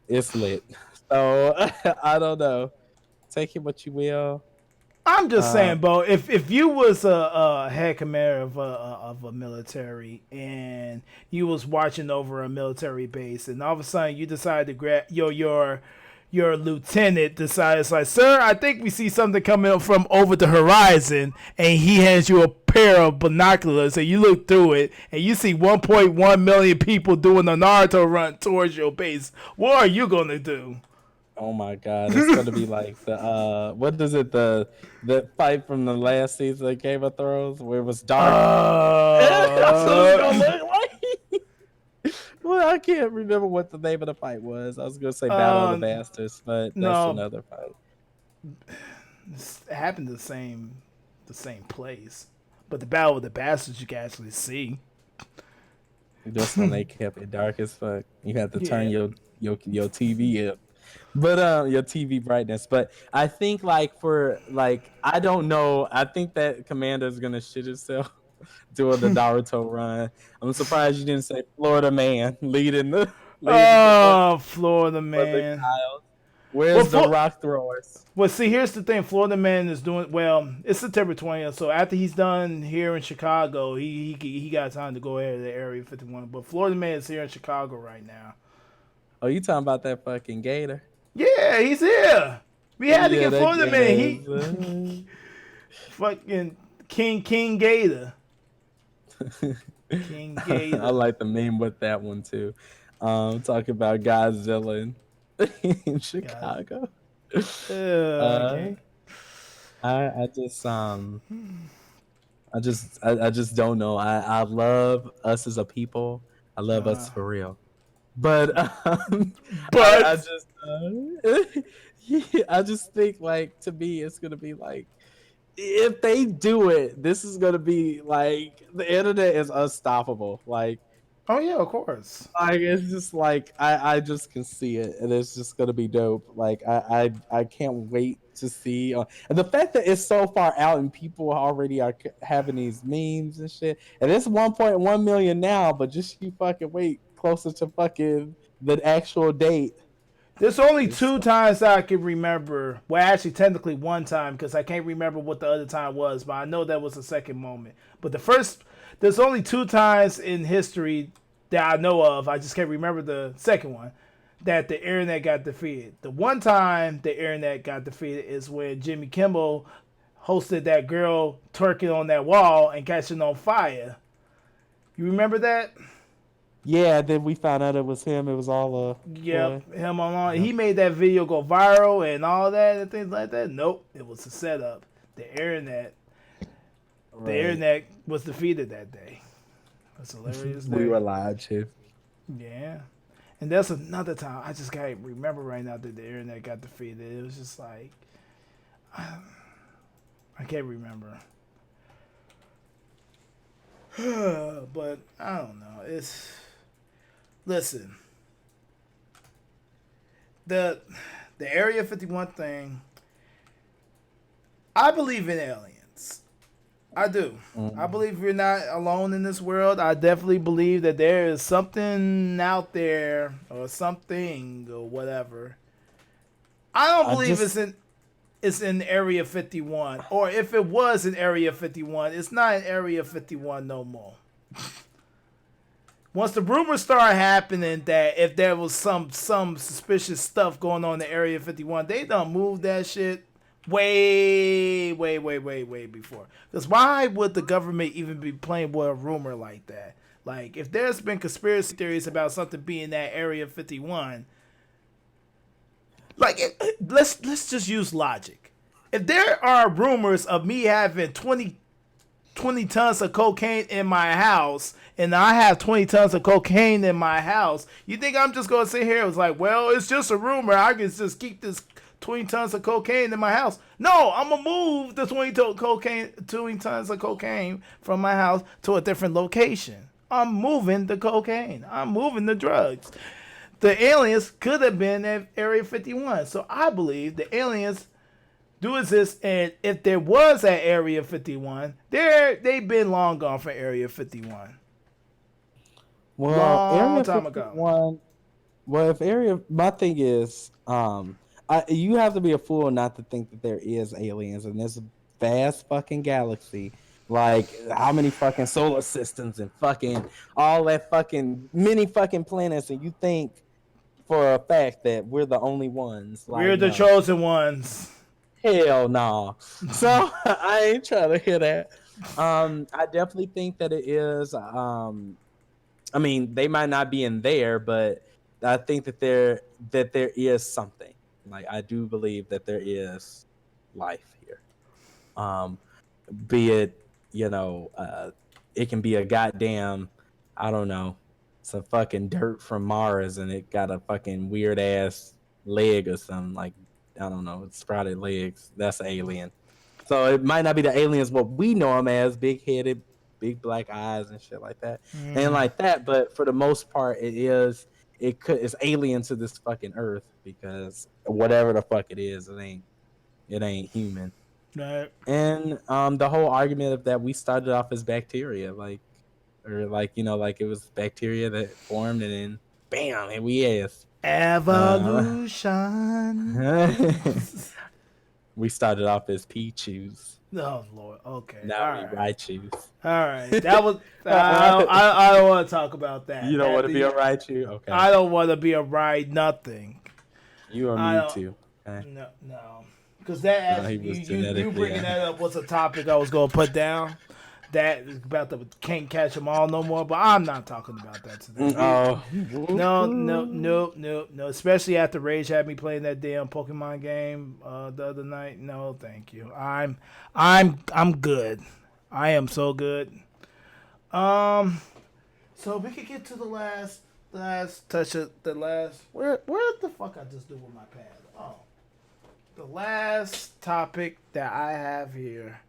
it's lit. So I don't know. Take it what you will. I'm just Uh, saying, Bo. If you was a head commander of a military and you was watching over a military base, and all of a sudden you decided to grab your lieutenant decides like, sir, I think we see something coming from over the horizon, and he hands you a pair of binoculars, and you look through it, and you see 1.1 million people doing a Naruto run towards your base. What are you gonna do? Oh my god, it's gonna be like the what is it, the fight from the last season of Game of Thrones where it was dark. That's what it's gonna Uh, look like. Well, I can't remember what the name of the fight was. I was gonna say Battle of the Bastards, but that's no, another fight. it happened the same place, but the Battle of the Bastards you can actually see. Just when they kept it dark as fuck, you had to turn Yeah. your TV up. But your TV brightness. But I think like for like I don't know. I think that Commander's gonna shit himself doing the Naruto run. I'm surprised you didn't say Florida man leading the Oh, Florida for the man. Kyles. Well, Where's the rock throwers? well, see, here's the thing. Florida man is doing well. It's September 20th, so after he's done here in Chicago, he got time to go ahead to the Area 51. But Florida man is here in Chicago right now. Oh, you talking about that fucking gator? Yeah, he's here. We had to Yeah, get that Florida gator man. is, He fucking King Gator. King Gator. I like the meme with that one too. Talking about Godzilla in Chicago. Okay. I just don't know. I love us as a people. I love us for real. But I But just yeah, I just think like to me it's gonna be like if they do it, this is gonna be like the internet is unstoppable. oh yeah, of course. Like it's just like I just can see it, and it's just gonna be dope. Like I can't wait to see, and the fact that it's so far out and people already are having these memes and shit, and it's 1.1 million now, but just you fucking wait closer to fucking the actual date. There's only It's, two times I can remember. Well, actually, technically one time because I can't remember what the other time was, but I know that was the second moment. But there's only two times in history that I know of. I just can't remember the second one that the internet got defeated. The one time the internet got defeated is when Jimmy Kimmel hosted that girl twerking on that wall and catching on fire. You remember that? yeah, then we found out it was him. It was all Yep, him on. He made that video go viral and all that and things like that. Nope, it was a setup. The internet, right. the internet was defeated that day. That's hilarious. We were lied to. Yeah, and that's another time. I just can't remember right now that the internet got defeated. It was just like I can't remember. But I don't know. It's listen. The Area 51 thing, I believe in aliens. I do. I believe we're not alone in this world. I definitely believe that there is something out there or something or whatever. I don't believe it's in Area 51. Or if it was in Area 51, it's not in Area 51 no more. Once the rumors start happening that if there was some suspicious stuff going on in Area 51, they done moved that shit way before. Because why would the government even be playing with a rumor like that? Like, if there's been conspiracy theories about something being that Area 51, like, let's just use logic. If there are rumors of me having 20 tons of cocaine in my house, and I have 20 tons of cocaine in my house, you think I'm just going to sit here and was like, well, it's just a rumor. I can just keep this 20 tons of cocaine in my house. No, I'm going to move the 20 tons of cocaine from my house to a different location. I'm moving the cocaine. I'm moving the drugs. The aliens could have been at Area 51. So I believe the aliens do exist, and if there was at Area 51, they've been long gone from Area 51. Well, Long Area time 51. ago. Well, if my thing is, you have to be a fool not to think that there is aliens in this vast fucking galaxy. Like, how many fucking solar systems and fucking all that fucking many fucking planets, and you think for a fact that we're the only ones. We're Like, the no, chosen ones. hell no. So I ain't trying to hear that. I definitely think that it is. I mean, they might not be in there, but I think that there is something. Like, I do believe that there is life here. Um, be it, you know, it can be a goddamn, I don't know, some fucking dirt from Mars and it got a fucking weird ass leg or something. Like, I don't know, it's sprouted legs. That's an alien. So it might not be the aliens what we know them as, big headed, big black eyes and shit like that, and Mm. like that. But for the most part, it's alien to this fucking Earth because whatever the fuck it ain't human. Right. And the whole argument of that we started off as bacteria, like, or like, like it was bacteria that formed and then bam, here we is. Evolution. We started off as Pichus. Oh Lord. Okay. Now All we right. Raichus. All right. That was. I don't want to talk about that. You don't want to be a Raichu? Okay. I don't want to be a ride. Nothing. You or I me don't. too. Okay. No. Because that No, actually, he was you genetically. bringing that up was a topic I was gonna put down. That is about the can't catch them all no more. But I'm not talking about that today. Oh. No. Especially after Rage had me playing that damn Pokemon game the other night. No, thank you. I'm good. I am so good. So we could get to the last touch of the last. Where the fuck I just do with my pad? Oh, the last topic that I have here,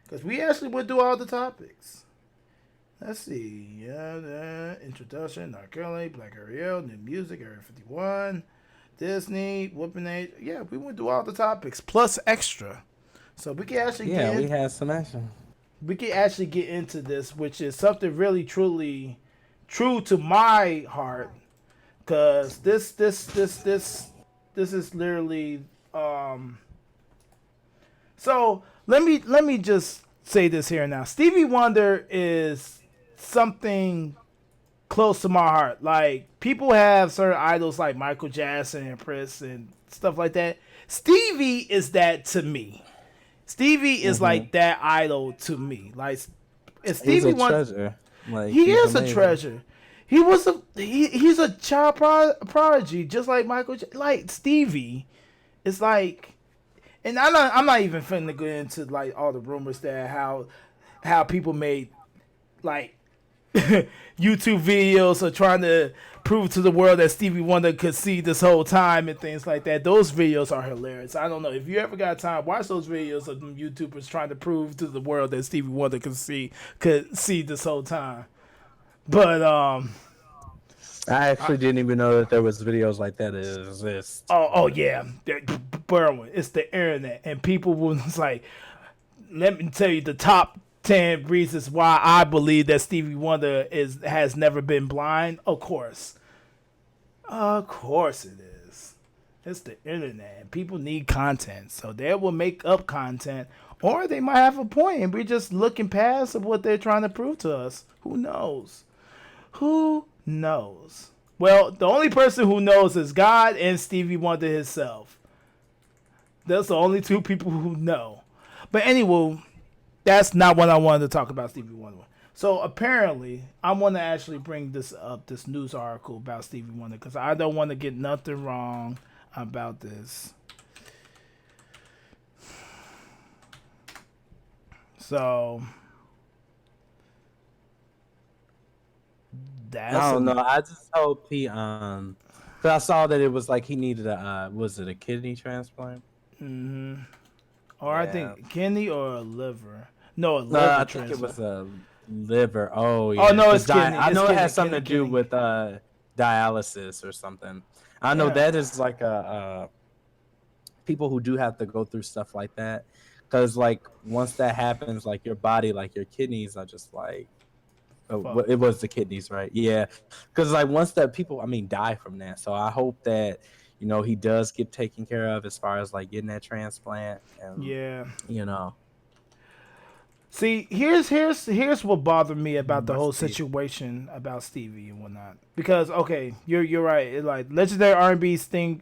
because we actually went through all the topics. Let's see. Introduction, R. Kelly, Black Ariel, new music, Area 51, Disney, Whooping Age. Yeah, we went through all the topics plus extra. So we can actually we had some action. We can actually get into this, which is something really truly true to my heart, because this is literally so let me just say this here now. Stevie Wonder is something close to my heart. Like, people have certain idols like Michael Jackson and Prince and stuff like that. Stevie is that to me. Stevie is like that idol to me. Like, if Stevie He's a treasure. Like, he is amazing. a treasure. He's a child prodigy, just like Michael. Like Stevie, it's like, and I'm not even finna go into like all the rumors that how people made like YouTube videos of trying to prove to the world that Stevie Wonder could see this whole time and things like that. Those videos are hilarious. I don't know if you ever got time, watch those videos of them YouTubers trying to prove to the world that Stevie Wonder could see this whole time. But I actually didn't even know that there was videos like that that exist. oh yeah, Berwin, it's the internet, and people was like, let me tell you the top 10 reasons why I believe that Stevie Wonder has never been blind. Of course it is. It's the internet. People need content, so they will make up content, or they might have a point, and we're just looking past of what they're trying to prove to us. Who knows? Who knows? Well, the only person who knows is God and Stevie Wonder himself. That's the only two people who know. But anyway, that's not what I wanted to talk about Stevie Wonder. So apparently, I want to actually bring this up, this news article about Stevie Wonder, because I don't want to get nothing wrong about this. So I don't know. I just hope he cause I saw that it was like he needed was it a kidney transplant? Mm-hmm. Or I think kidney or a liver. No, a liver I think transplant. it was a liver. Oh yeah. Oh no, it's kidney. I know it has something to do with dialysis or something. I know that is like a people who do have to go through stuff like that, because like once that happens, like your body, like your kidneys are just like, it was the kidneys, right? Yeah, because like once that people, I mean, die from that. So I hope that he does get taken care of as far as like getting that transplant. And, yeah. See, here's what bothered me about the whole What's the situation about Stevie and whatnot. Because okay, you're right. Like legendary R&B singer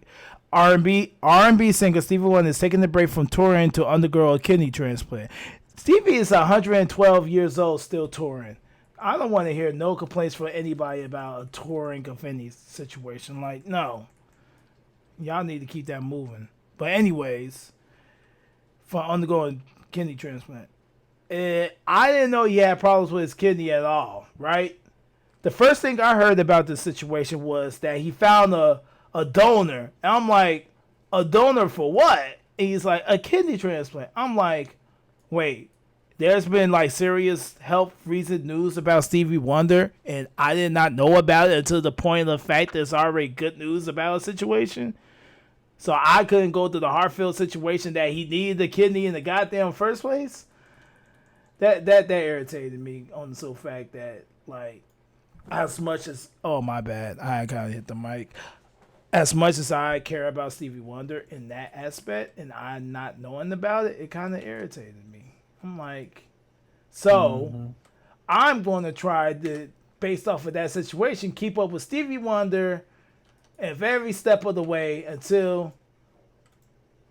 Stevie Wonder is taking a break from touring to undergo a kidney transplant. Stevie is 112 years old, still touring. I don't want to hear no complaints from anybody about a touring of any situation. Like, no, y'all need to keep that moving. But anyways, for undergoing kidney transplant. I didn't know he had problems with his kidney at all, right? The first thing I heard about this situation was that he found a donor. And I'm like, a donor for what? And he's like, a kidney transplant. I'm like, wait, there's been like serious health recent news about Stevie Wonder, and I did not know about it until the point of the fact there's already good news about a situation. So I couldn't go through the heartfelt situation that he needed the kidney in the goddamn first place. That irritated me on the sole fact that like as much as oh my bad I kind of hit the mic, as much as I care about Stevie Wonder in that aspect and I not knowing about it, it kind of irritated me. I'm like, so Mm-hmm. I'm going to try to, based off of that situation, keep up with Stevie Wonder at every step of the way until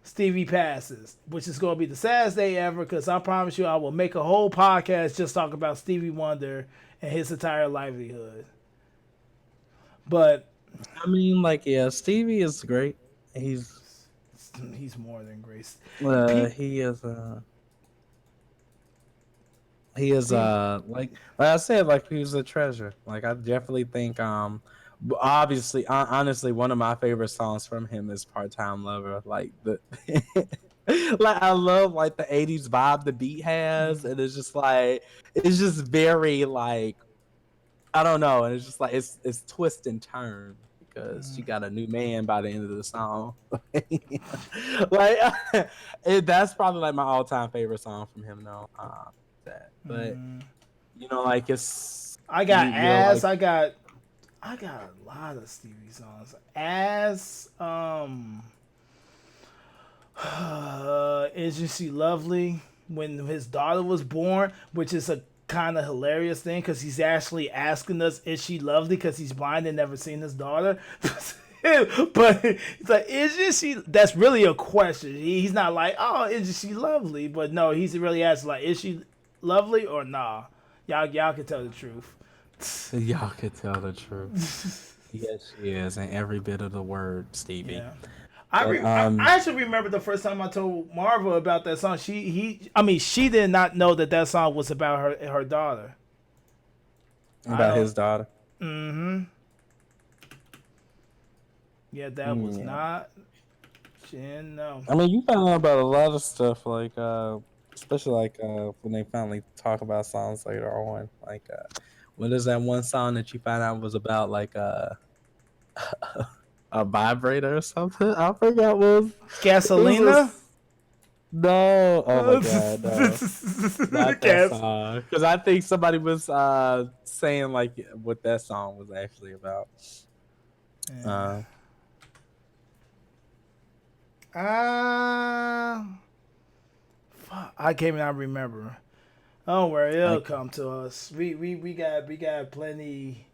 Stevie passes, which is going to be the saddest day ever because I promise you I will make a whole podcast just talk about Stevie Wonder and his entire livelihood. But I mean, like, yeah, Stevie is great. He's he's more than grace. uh People, he is uh he is pe- like I said, like he was a treasure. Like I definitely think obviously honestly one of my favorite songs from him is Part Time Lover. Like the like I love like the 80s vibe the beat has, and it's just very like I don't know, and it's just like it's twist and turn because she got a new man by the end of the song. like that's probably like my all time favorite song from him though. That, but like it's I got you're ass. like I got a lot of Stevie songs. Ass. Isn't she lovely? When his daughter was born, which is a kind of hilarious thing because he's actually asking us, "Is she lovely?" Because he's blind and never seen his daughter. But it's like, isn't she? That's really a question. He's not like, "Oh, isn't she lovely?" But no, he's really asking like, "Is she lovely or nah?" Y'all can tell the truth. y'all could tell the truth. Yes, she is, and every bit of the word, Stevie. Yeah. But I actually remember the first time I told Marva about that song. She did not know that song was about her daughter. I about don't. his daughter. Mm-hmm. Yeah, that was Yeah. not. She didn't know. I mean, you found out about a lot of stuff, like especially like when they finally talk about songs later on. Like, what is that one song that you found out was about, like a vibrator or something? I forgot what it was. Gasolina. No, oh my god, no, not that Gas. song. Because I think somebody was saying like what that song was actually about. Yeah. Uh, Ah. I can't even remember. Don't worry, it'll like come to us. We got plenty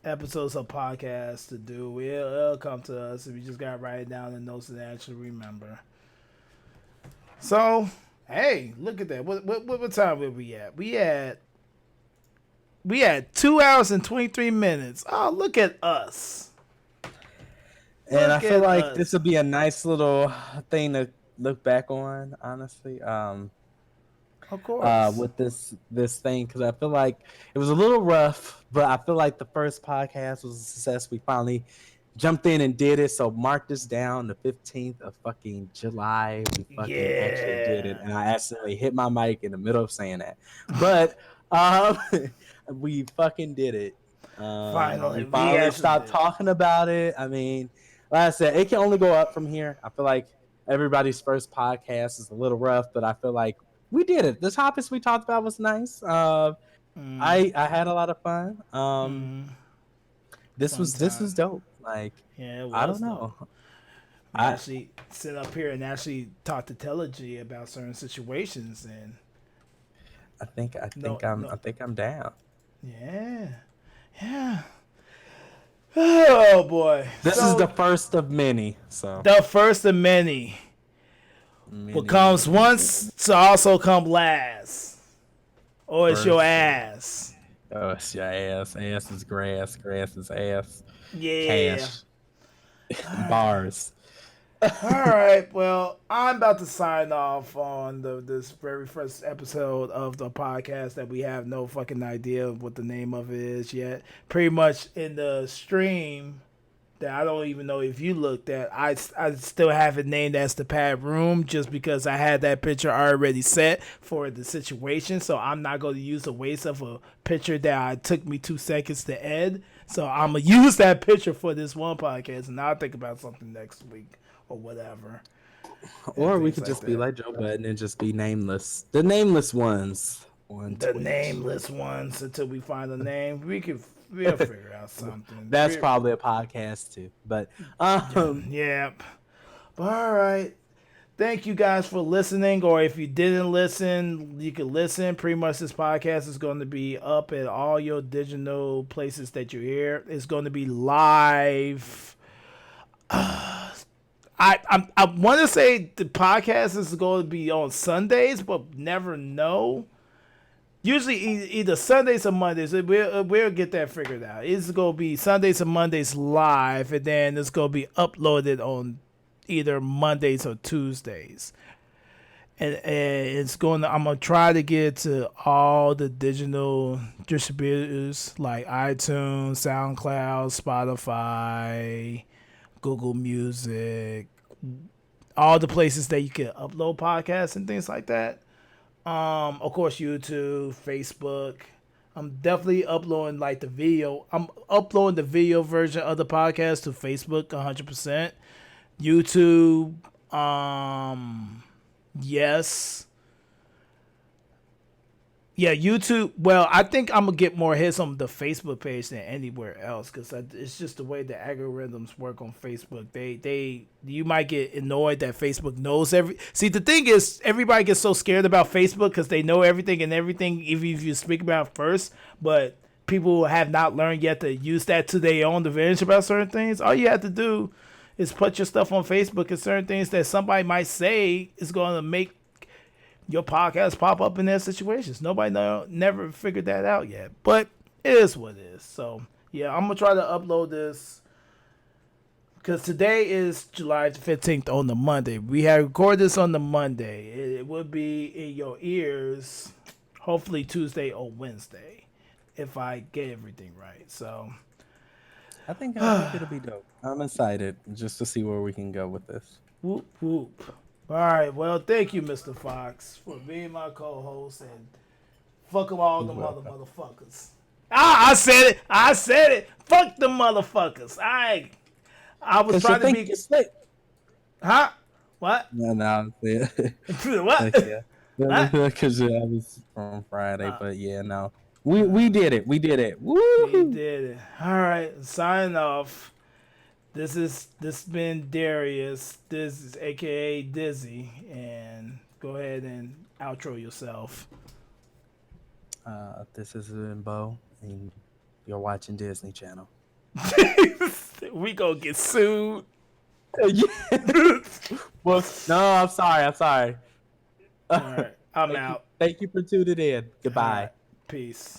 episodes of podcasts to do. It'll come to us. We just gotta write it down in notes and actually remember. So, hey, look at that. What time were we at? We had 2 hours and 23 minutes. Oh, look at us. And I Look feel at like this us. would be a nice little thing to look back on, honestly. Of course. With this thing because I feel like it was a little rough, but I feel like the first podcast was a success. We finally jumped in and did it. So mark this down, the 15th of fucking July. We fucking actually did it, Yeah. and I accidentally hit my mic in the middle of saying that, but um, we fucking did it. Finally, We we finally actually stopped did it. talking about it. I mean, like I said, it can only go up from here. I feel like everybody's first podcast is a little rough, but I feel like we did it. The topics we talked about was nice. I had a lot of fun. Fun This time. was dope. Like Yeah, it I don't was though. know. We I actually sit up here and actually talk to Telegy about certain situations, and No. I think I'm down. Yeah. Yeah. Oh boy. This is the So first of many. So the first of many. What comes many once to also come last. Or it's your first. ass. Oh, it's your ass. Ass is grass. Grass is ass. Yeah. Cash. Bars. All right. Well, I'm about to sign off on this very first episode of the podcast that we have no fucking idea of what the name of it is yet. Pretty much in the stream that I don't even know if you looked at, I still have it named as the pad room just because I had that picture already set for the situation. So I'm not going to use a waste of a picture that took me 2 seconds to edit. So I'm going to use that picture for this one podcast, and I'll think about something next week or whatever. Or we could just be like Joe Budden and just be nameless. The nameless ones on The Twitch. nameless ones until we find a name. We'll figure out something. That's probably a podcast too. But yeah. All right. Thank you guys for listening. Or if you didn't listen, you can listen. Pretty much this podcast is going to be up at all your digital places that you hear. It's going to be live. I want to say the podcast is going to be on Sundays, but never know. Usually either Sundays or Mondays. We'll get that figured out. It's going to be Sundays or Mondays live, and then it's going to be uploaded on either Mondays or Tuesdays. And it's going to, I'm going to try to get to all the digital distributors like iTunes, SoundCloud, Spotify, Google Music, all the places that you can upload podcasts and things like that. Of course, YouTube, Facebook. I'm definitely uploading like the video. I'm uploading the video version of the podcast to Facebook 100%. YouTube, yes. Yeah, YouTube. Well, I think I'm gonna get more hits on the Facebook page than anywhere else because it's just the way the algorithms work on Facebook. You might get annoyed that Facebook knows every. See, the thing is, everybody gets so scared about Facebook because they know everything and everything, even if you speak about it first. But people have not learned yet to use that to their own advantage about certain things. All you have to do is put your stuff on Facebook and certain things that somebody might say is going to make your podcast pop up in their situations. Nobody never figured that out yet, but it is what it is. So yeah, I'm gonna try to upload this because today is July 15th on the Monday. We have recorded this on the Monday. It will be in your ears hopefully Tuesday or Wednesday if I get everything right. So I think it'll be dope. I'm excited just to see where we can go with this. Whoop whoop. All right, well, thank you, Mr. Fox, for being my co-host and fuck them all the motherfuckers. I said it. Fuck the motherfuckers. I was trying to be slick. Huh? What? No. What? Yeah. Because I was on Friday, but yeah, no. We did it. We did it. Woo! We did it. All right, signing off. This been Darius. This is AKA DizzY, and go ahead and outro yourself. This is Bo, and you're watching Disney Channel. We gonna get sued. Well, no, I'm sorry. All right, I'm out. Thank you for tuning in. Goodbye. Right, peace.